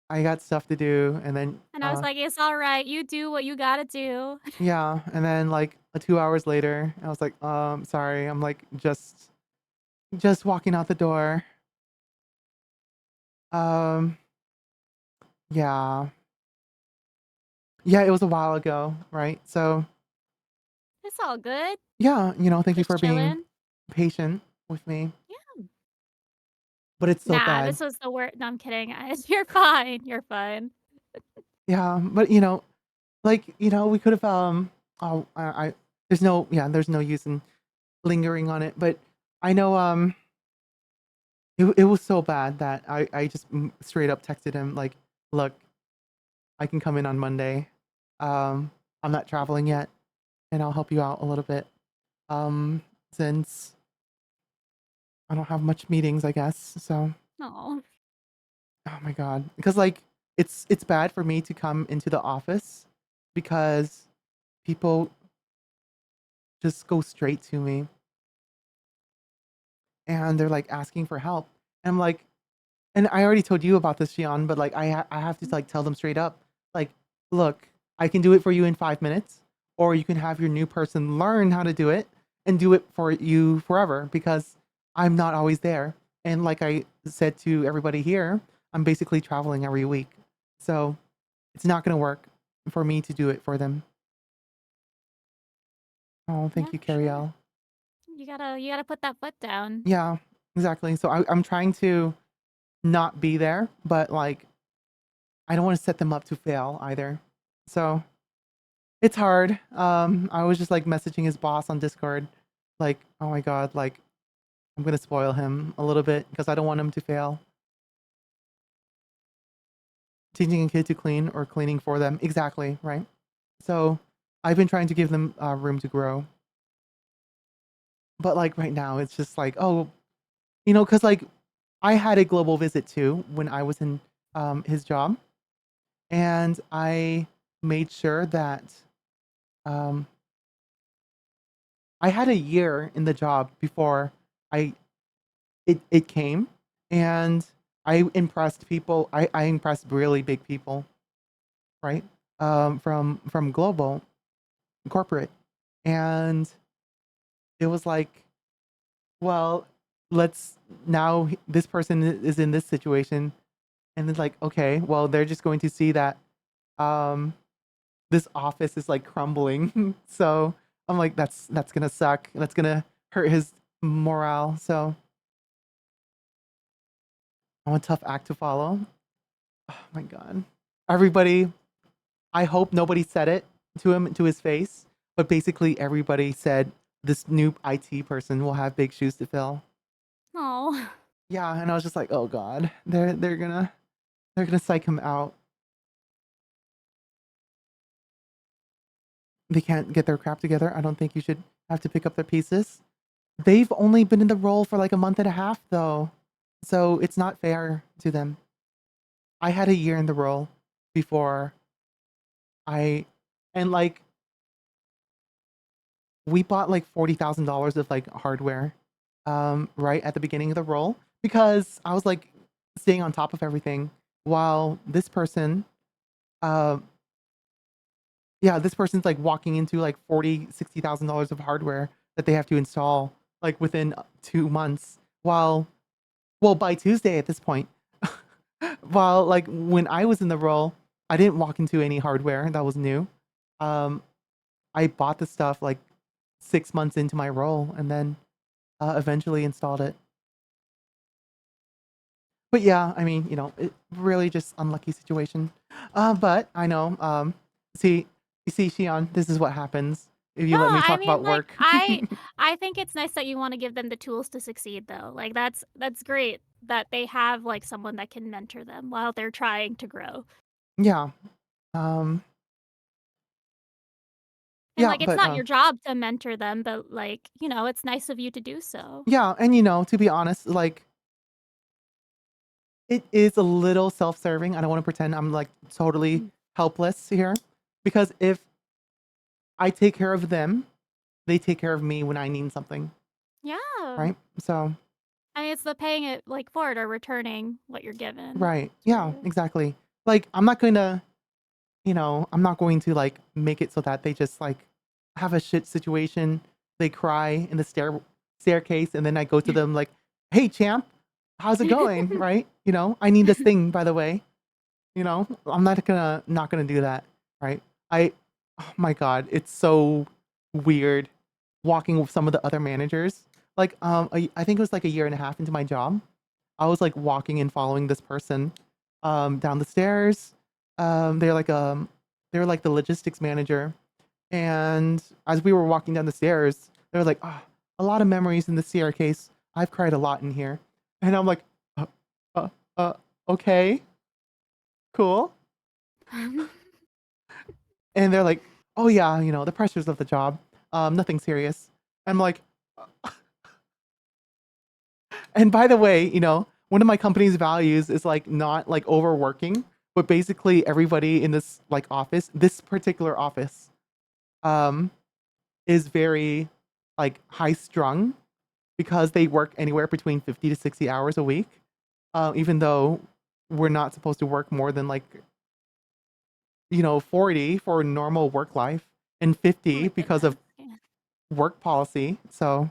I got stuff to do, and then And I was like, it's all right. You do what you gotta do. yeah, and then like 2 hours later, I was like, sorry, I'm like just walking out the door. Um, yeah, yeah, it was a while ago, right? So It's all good. yeah, thank you Just for being chilling. patient with me, Yeah. but it's so Nah, bad. this was the worst. No, I'm kidding. You're fine. You're fine. Yeah, but like we could have oh there's no use in lingering on it, but I know it was so bad that I just straight up texted him like, look, I can come in on Monday. I'm not traveling yet, and I'll help you out a little bit. Since I don't have much meetings, I guess. So, No. oh my god, because like it's bad for me to come into the office because people just go straight to me and they're like asking for help. And I'm like, and I already told you about this, Shion, but like I have to like tell them straight up, like, look, I can do it for you in 5 minutes, or you can have your new person learn how to do it and do it for you forever because I'm not always there. And like I said to everybody here, I'm basically traveling every week, so it's not gonna work for me to do it for them. Oh, Yeah, thank you, sure. Cariel. You gotta put that foot down. Yeah, exactly. So I'm trying to not be there, but like I don't want to set them up to fail either. So it's hard. I was just like messaging his boss on Discord, like, oh my god, like I'm gonna spoil him a little bit because I don't want him to fail. Teaching a kid to clean or cleaning for them, exactly right. So I've been trying to give them room to grow, but like right now, it's just like, oh, because like I had a global visit too when I was in his job, and I made sure that um, I had a year in the job before I it came, and I impressed people. I impressed really big people, right? From global corporate, and it was like, well, let's now this person is in this situation, and it's like, okay, well, they're just going to see that um this office is like crumbling. So I'm like, that's gonna suck. That's gonna hurt his morale. So I'm a tough act to follow. Oh my god. Everybody, I hope nobody said it to him to his face, but basically everybody said this new IT person will have big shoes to fill. Oh. Yeah, and I was just like, oh god, they're gonna psych him out. They can't get their crap together. I don't think you should have to pick up their pieces. They've only been in the role for like a month and a half though, so it's not fair to them. I had a year in the role before I, and like we bought like $40,000 of like hardware, right at the beginning of the role because I was like staying on top of everything while this person, uh, yeah, this person's like walking into like $60,000 of hardware that they have to install like within 2 months. Well, by Tuesday at this point, while like when I was in the role, I didn't walk into any hardware that was new. Um, I bought the stuff like 6 months into my role and then eventually installed it. But yeah, I mean, it really just unlucky situation. But I know. See, you see, Shion, this is what happens if you No, let me I talk mean, about like, work. I think it's nice that you wanna give them the tools to succeed, though. Like, that's great that they have, like, someone that can mentor them while they're trying to grow. Yeah. Um. And, Yeah, like, it's but not your job to mentor them, but, like, it's nice of you to do so. yeah, and to be honest, like it is a little self-serving. I don't want to pretend I'm like totally Mm. helpless here because if I take care of them, they take care of me when I need something, Yeah. right? So I mean, it's the paying it like forward or returning what you're given. Right. It's Yeah, rude. exactly. Like, I'm not going to, I'm not going to like make it so that they just like have a shit situation. They cry in the staircase, and then I go to them like, "Hey, champ, how's it going?" Right? I need this thing, by the way. I'm not gonna do that. Right? Oh my god, it's so weird walking with some of the other managers. Like, I think it was like a year and a half into my job. I was like walking and following this person down the stairs. They're like they're like the logistics manager, and as we were walking down the stairs, they were like, "Ah, a lot of memories in the staircase. I've cried a lot in here," and I'm like, uh, uh, uh okay, cool." And they're like, "Oh yeah, the pressures of the job. Nothing serious." I'm like, and by the way, one of my company's values is like not like overworking, but basically everybody in this like office, this particular office, um, is very like high strung because they work anywhere between 50 to 60 hours a week. Even though we're not supposed to work more than like, 40 for normal work life and Oh 50 my because of goodness. Yeah. work policy. So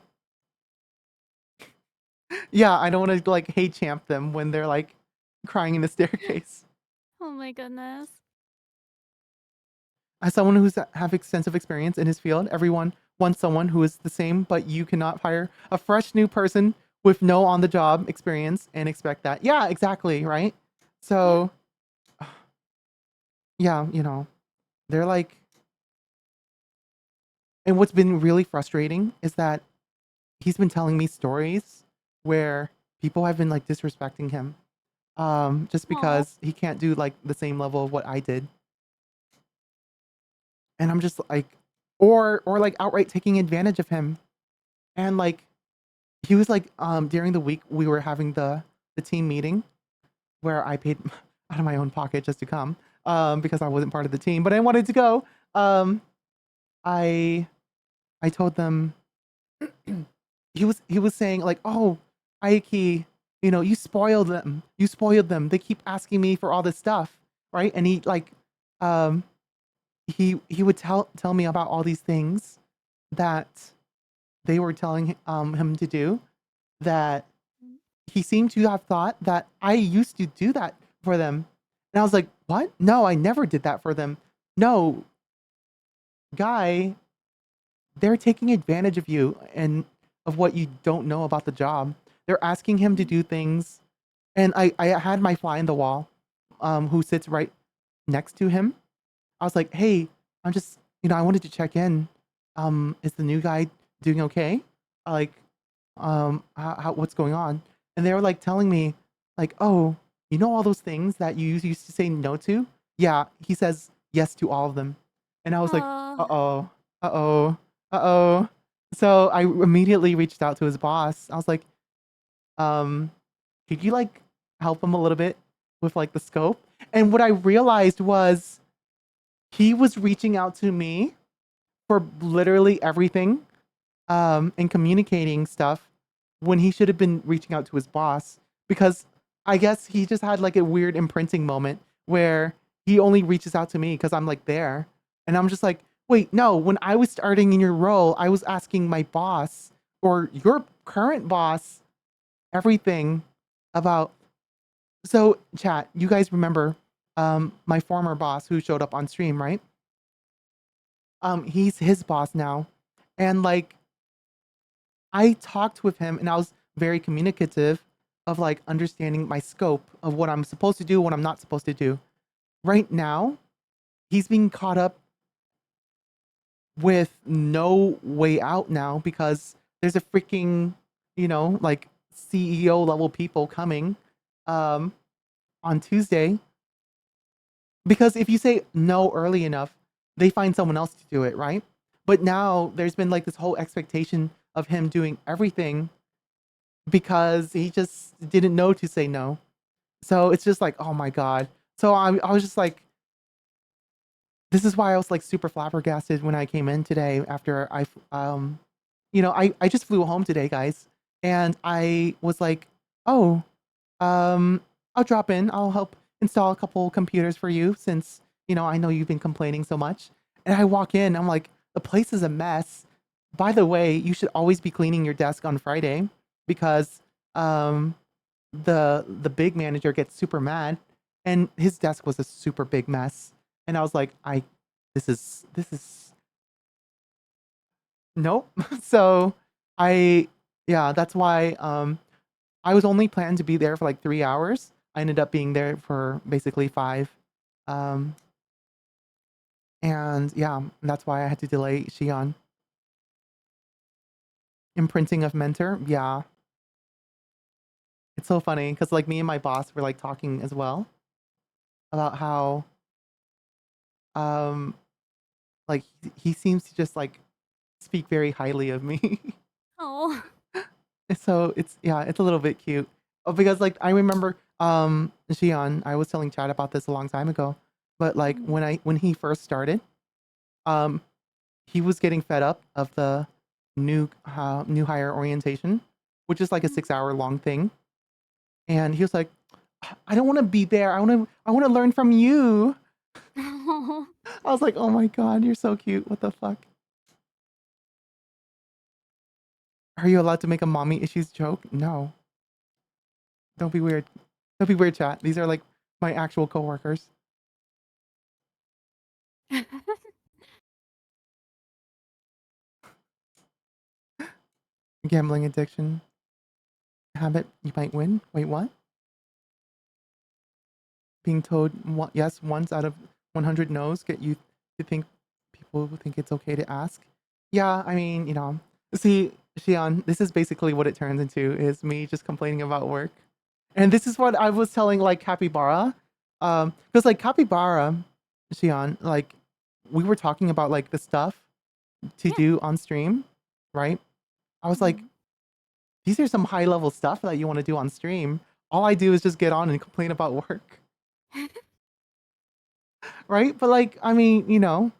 yeah, I don't want to like hate champ them when they're like crying in the staircase. Oh my goodness. As someone who's have extensive experience in his field, everyone wants someone who is the same, but you cannot hire a fresh new person with no on the job experience and expect that. Yeah, exactly, right? Yeah. So, yeah, they're like, and what's been really frustrating is that he's been telling me stories where people have been like disrespecting him just Oh. because he can't do like the same level of what I did. And I'm just like, or like outright taking advantage of him. And like he was like during the week we were having the team meeting where I paid out of my own pocket just to come because I wasn't part of the team, but I wanted to go. um I I told them he was saying like, "Oh, Aiki, you spoiled them. You spoiled them. They keep asking me for all this stuff." Right? And he like um he would tell me about all these things that they were telling him to do, that he seemed to have thought that I used to do that for them. And I was like, "What? No, I never did that for them. No, guy, they're taking advantage of you and of what you don't know about the job. They're asking him to do things." And I had my fly in the wall, who sits right next to him. I was like, "Hey, I'm just, I wanted to check in. Is the new guy doing okay? Like, what's going on?" And they were like telling me, like, "Oh, all those things that you used to say no to? Yeah, he says yes to all of them." And I was like, Oh. "Uh oh, uh oh, uh oh." So I immediately reached out to his boss. I was like, um, "Could you like help him a little bit with like the scope?" And what I realized was he was reaching out to me for literally everything and communicating stuff when he should have been reaching out to his boss, because I guess he just had like a weird imprinting moment where he only reaches out to me because I'm like there. And I'm just like, "Wait, no, when I was starting in your role, I was asking my boss or your current boss everything about." So, chat, you guys remember my former boss who showed up on stream, right? He's his boss now. And like I talked with him and I was very communicative of like understanding my scope of what I'm supposed to do, what I'm not supposed to do. Right now, he's being caught up with no way out now because there's a freaking, like CEO level people coming um on Tuesday, because if you say no early enough, they find someone else to do it, right? But now there's been like this whole expectation of him doing everything because he just didn't know to say no. So it's just like, oh my god. So I was just like, this is why I was like super flabbergasted when I came in today after I just flew home today, guys. and I was like, "Oh, I'll drop in. I'll help install a couple computers for you since, I know you've been complaining so much." And I walk in, I'm like, "The place is a mess. By the way, you should always be cleaning your desk on Friday because um the big manager gets super mad and his desk was a super big mess." And I was like, "I this is nope." So I yeah, that's why I was only planned to be there for like 3 hours. I ended up being there for basically 5. Um, and yeah, that's why I had to delay Xi'an. Imprinting of mentor, yeah. It's so funny because like me and my boss were like talking as well about how um like he seems to just like speak very highly of me. Oh. So it's yeah, it's a little bit cute. Oh, because like I remember Xi'an, I was telling Chad about this a long time ago, but like Mm. when he first started, um he was getting fed up of the new hire orientation, which is like a Mm. 6-hour long thing. And he was like, "I don't want to be there. I want to learn from you." Oh. I was like, "Oh my god, you're so cute. What the fuck?" Are you allowed to make a mommy issues joke? No. Don't be weird. Don't be weird, chat. These are like my actual coworkers. Gambling addiction habit. You might win. Wait, what? Being told yes once out of 100 no's get you to think people will think it's okay to ask. Yeah, I mean, see, Xian, this is basically what it turns into is me just complaining about work. And this is what I was telling like Capybara. Because like Capybara, Xian, like we were talking about like the stuff to Yeah. do on stream, right? I was like, Mhm. these are some high level stuff that you want to do on stream. All I do is just get on and complain about work. Right? But like, I mean, and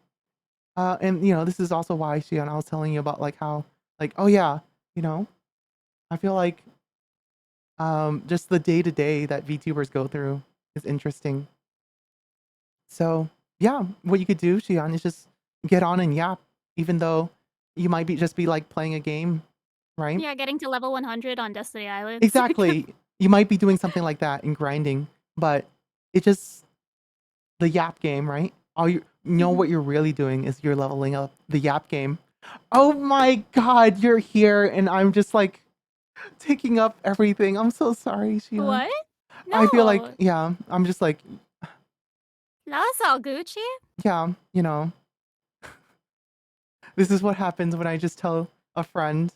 this is also why Shion, I was telling you about like how like, oh yeah, you know, I feel like just the day to day that VTubers go through is interesting. So yeah, what you could do, Shion, is just get on and yap, even though you might be like playing a game, right? Yeah, getting to level 100 on Destiny Islands. Exactly. You might be doing something like that in grinding, but it just the yap game, right? All you know Mhm. what you're really doing is you're leveling up the yap game. Oh my god, you're here and I'm just like taking up everything. I'm so sorry, Shion. What? I feel like No. yeah, I'm just like That's all Gucci. yeah, this is what happens when I just tell a friend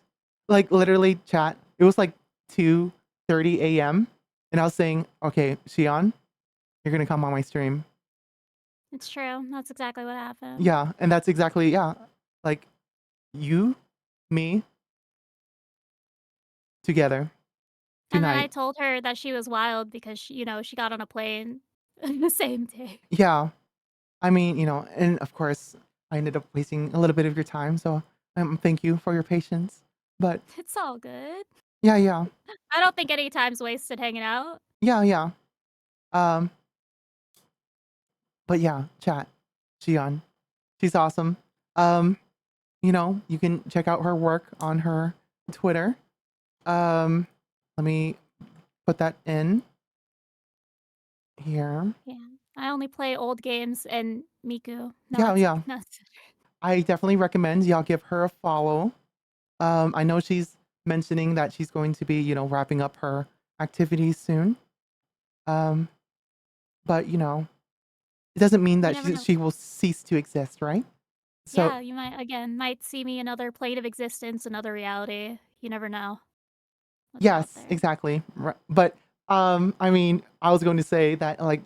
like literally chat. It was like 2:30 a.m. and I was saying, "Okay, Shion, you're going to come on my stream." It's true. That's exactly what happened. Yeah, and that's exactly yeah. Like you, me together And then I tonight. told her that she was wild because she got on a plane the same day. Yeah. I mean, and of course, I ended up wasting a little bit of your time, so thank you for your patience. But It's all good. yeah, yeah, I don't think any time's wasted hanging out. yeah, yeah. Um, but yeah, chat, Jian, she's awesome. Um, you can check out her work on her Twitter. Let me put that in here. Yeah. I only play old games and Miku. No, Yeah, it's yeah. no. I definitely recommend y'all give her a follow. I know she's mentioning that she's going to be, wrapping up her activities soon. Um, but it doesn't mean You that never she, know. she will cease to exist, right? So Yeah, you might see me another plane of existence, another reality. You never know what's out yes, there. exactly. But I mean, I was going to say that like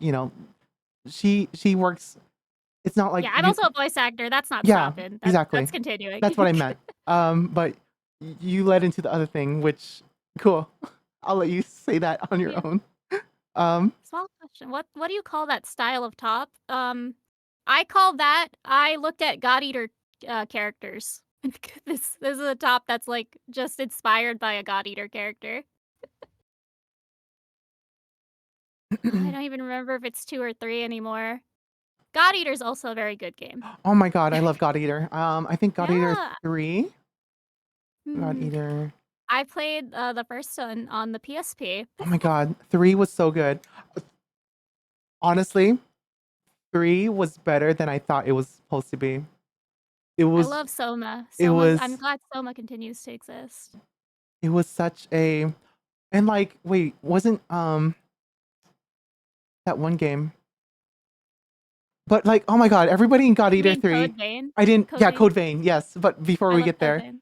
she works. It's not like Yeah, I'm also a voice actor. That's not yeah, stopping. That's exactly. continuing. That's what I meant. But you led into the other thing, which cool. I'll let you say that on your Yeah. own. Um, Small question. What do you call that style of top? I call that I looked at God Eater characters. This is a top that's like just inspired by a God Eater character. I don't even remember if it's 2 or 3 anymore. God Eater's also a very good game. Oh my god, I love God Eater. I think God Eater Yeah. 3. God Mhm. Eater. I played, the first one on the PSP. Oh my god, 3 was so good. Honestly, 3 was better than I thought it was supposed to be. It I was love Soma. it I'm was glad Soma continues to exist. it was such a and like wait, wasn't that one game. But like, oh my god, everybody in God You Eater mean 3. Code Vein? I didn't Code yeah, Vein? Code Vein, yes. But before I we love get Code there, Vein.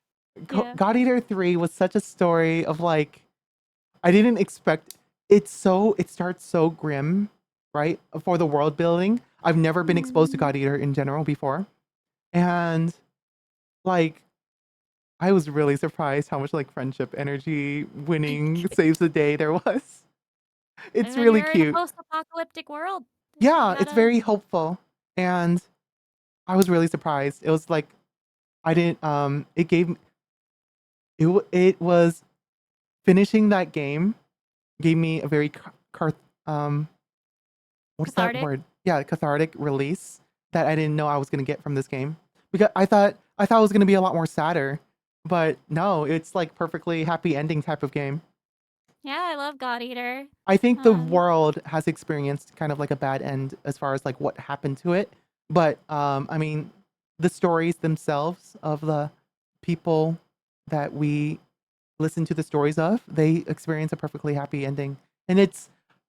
Yeah. God Eater 3 was such a story of like I didn't expect it starts so grim, right? For the world building. I've never been exposed to Mhm. God Eater in general before. And like I was really surprised how much like friendship energy winning saves the day there was. And It's when really you're in a cute. post-apocalyptic world, you Yeah, it's gotta very hopeful. And I was really surprised. It was like I didn't it gave it was finishing that game gave me a very um what is that cathartic. word? Yeah, cathartic release that I didn't know I was gonna get from this game. Because I thought it was gonna be a lot more sadder, but no, it's like perfectly happy ending type of game. Yeah, I love God Eater. I think the Um, world has experienced kind of like a bad end as far as like what happened to it, but I mean, the stories themselves of the people that we listen to the stories of, they experience a perfectly happy ending, and it's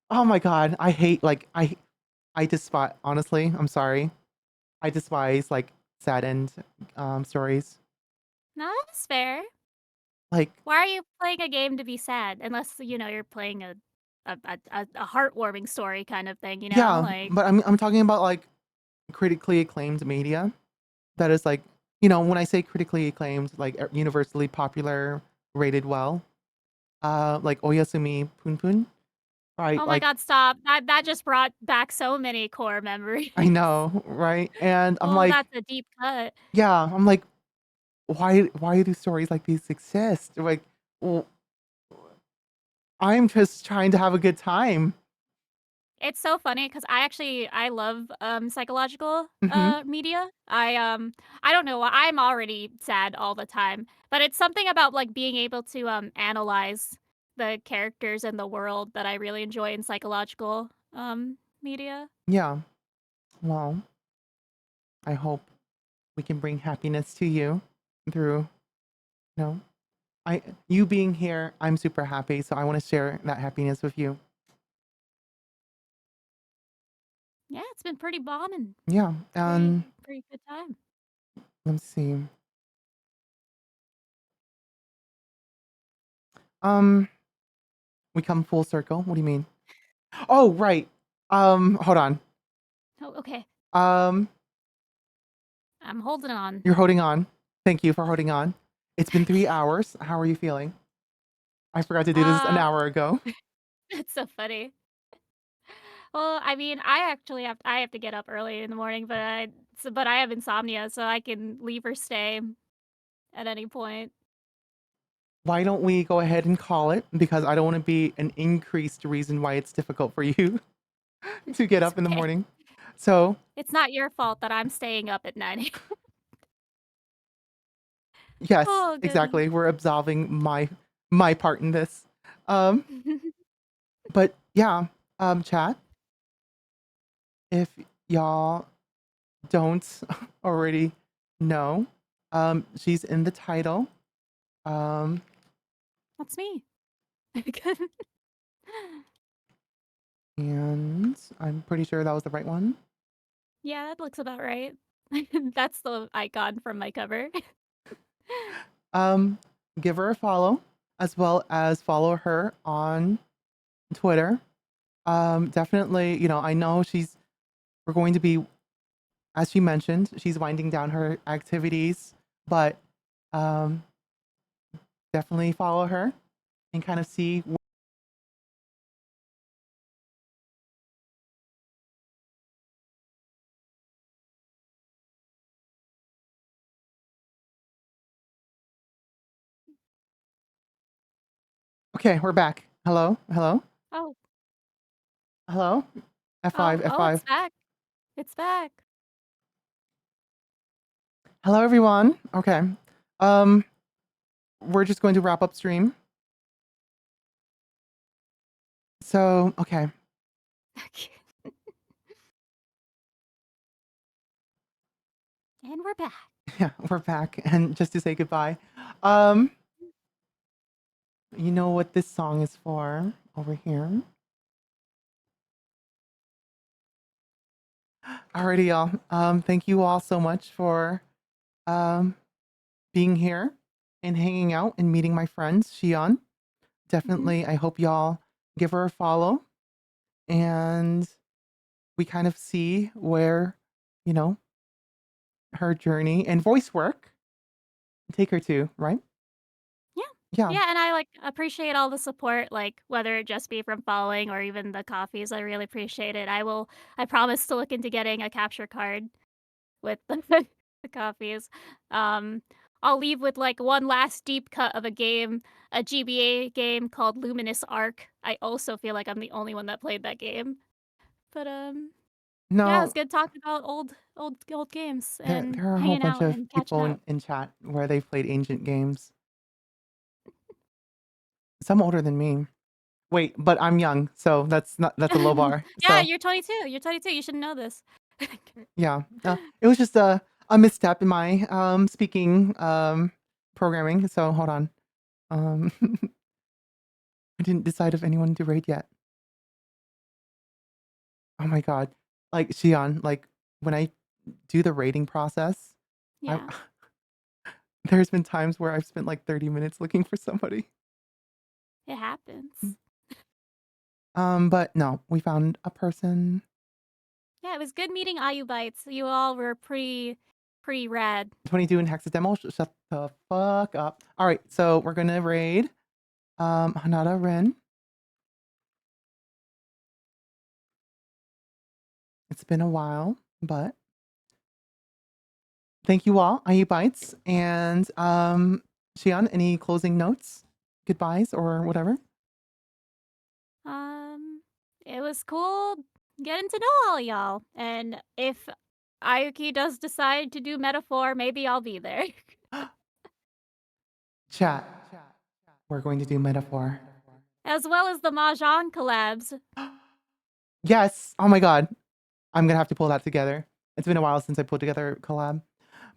oh my god, I hate like I despise honestly, I'm sorry. I despise like sad end stories. no, that's fair. Like Why are you playing a game to be sad? Unless, you're playing a heartwarming story kind of thing, yeah, like but I'm talking about like critically acclaimed media that is like, when I say critically acclaimed, like universally popular, rated well, like Oyasumi Punpun, right? oh my Like god, stop. That just brought back so many core memories. I know, right? And I'm Oh, like, that's a deep cut. yeah, I'm like, why do stories like these exist? Like, well, I'm just trying to have a good time. It's so funny because I love, psychological, Hmm. media. I don't know, I'm already sad all the time, but it's something about, like, being able to, analyze the characters and the world that I really enjoy in psychological, media. Yeah. Well, I hope we can bring happiness to you through, no, you being here. I'm super happy, so I want to share that happiness with you. Yeah, it's been pretty bombing. Yeah, and Pretty good time. let's see. Um, we come full circle. What do you mean? Oh, right. Hold on. Oh, okay. Um, I'm holding on. you're holding on. Thank you for holding on. It's been 3 hours. How are you feeling? I forgot to do this an Uh, hour ago. it's so funny. Well, I mean, I have to get up early in the morning, but I have insomnia, so I can leave or stay at any point. Why don't we go ahead and call it? Because I don't want to be an increased reason why it's difficult for you to get It's up in the okay. morning. So, It's not your fault that I'm staying up at 9 AM. yes, Oh, goodness. exactly. We're absolving my part in this. Um, but yeah, chat, if y'all don't already know, she's in the title. Um, That's me. and I'm pretty sure that was the right one. Yeah, that looks about right. That's the icon from my cover. Um, give her a follow as well as follow her on Twitter. Definitely, I know we're going to be, as she mentioned, she's winding down her activities, but um, definitely follow her and kind of see Okay, we're back. Hello, hello, Oh, hello. F5, oh, F5. it's back. It's back. Hello, everyone. Okay. Um, we're just going to wrap up stream. So, okay. And we're back. Yeah, we're back. And just to say goodbye, um, you know what this song is for over here? Alrighty, y'all. Thank you all so much for um being here and hanging out and meeting my friends, Shion. Definitely, I hope y'all give her a follow and we kind of see where, you know, her journey and voice work take her to, right? Yeah. Yeah. Yeah, and I like appreciate all the support, like whether it just be from following or even the coffees. I really appreciate it. I promise to look into getting a capture card with the coffees. Um I'll leave with like one last deep cut of a game, a GBA game called Luminous Arc. I also feel like I'm the only one that played that game. But yeah, it's No, good talking about old games and there are a whole hanging bunch out of and catching people up. in chat where they've played ancient games. Some older than me. Wait, but I'm young, so that's a low bar. Yeah, So you're 22. You're 22. You should know this. yeah, it was just a misstep in my speaking programming. So hold on, I didn't decide if anyone to raid yet. Oh my god, like Shion, like when I do the rating process, I Yeah. there's been times where I've spent like 30 minutes looking for somebody. It happens. But no, we found a person. Yeah, it was good meeting Ayu Bites. You all were pretty rad. 22 in Hexa demo. Shut the fuck up. All right, so we're gonna raid Hanada Ren. It's been a while, but thank you all, IU Bites. And Shion, any closing notes, goodbyes, or whatever? It was cool getting to know all y'all. And if Ayuki does decide to do metaphor, maybe I'll be there. Chat. We're going to do metaphor. As well as the Mahjong collabs. Yes. Oh my god. I'm gonna have to pull that together. It's been a while since I put together a collab.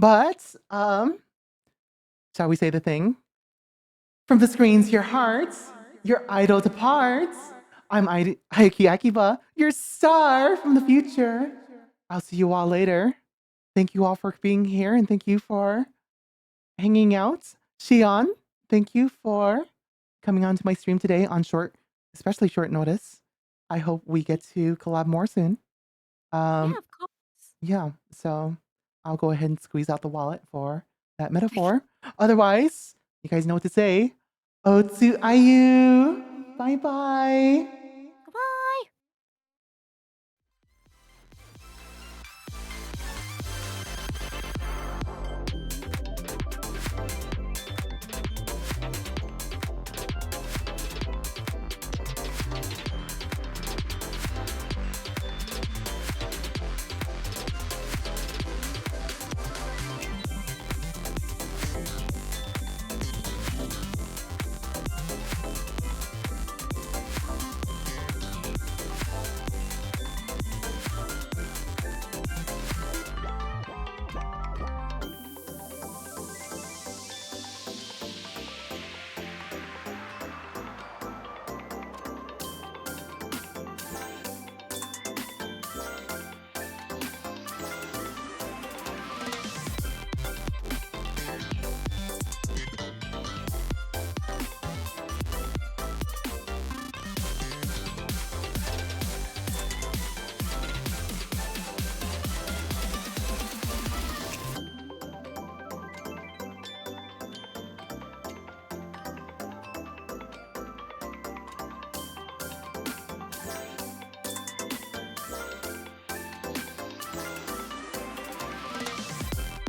But shall we say the thing? From the screens, your hearts, your idol departs. I'm Hayaki Akiba, your star from the future. I'll see you all later. Thank you all for being here and thank you for hanging out. Shion, thank you for coming onto my stream today on especially short notice. I hope we get to collab more soon. Yeah, of course. Yeah, so I'll go ahead and squeeze out the wallet for that metaphor. Otherwise, you guys know what to say. Otsu Ayu. Bye bye.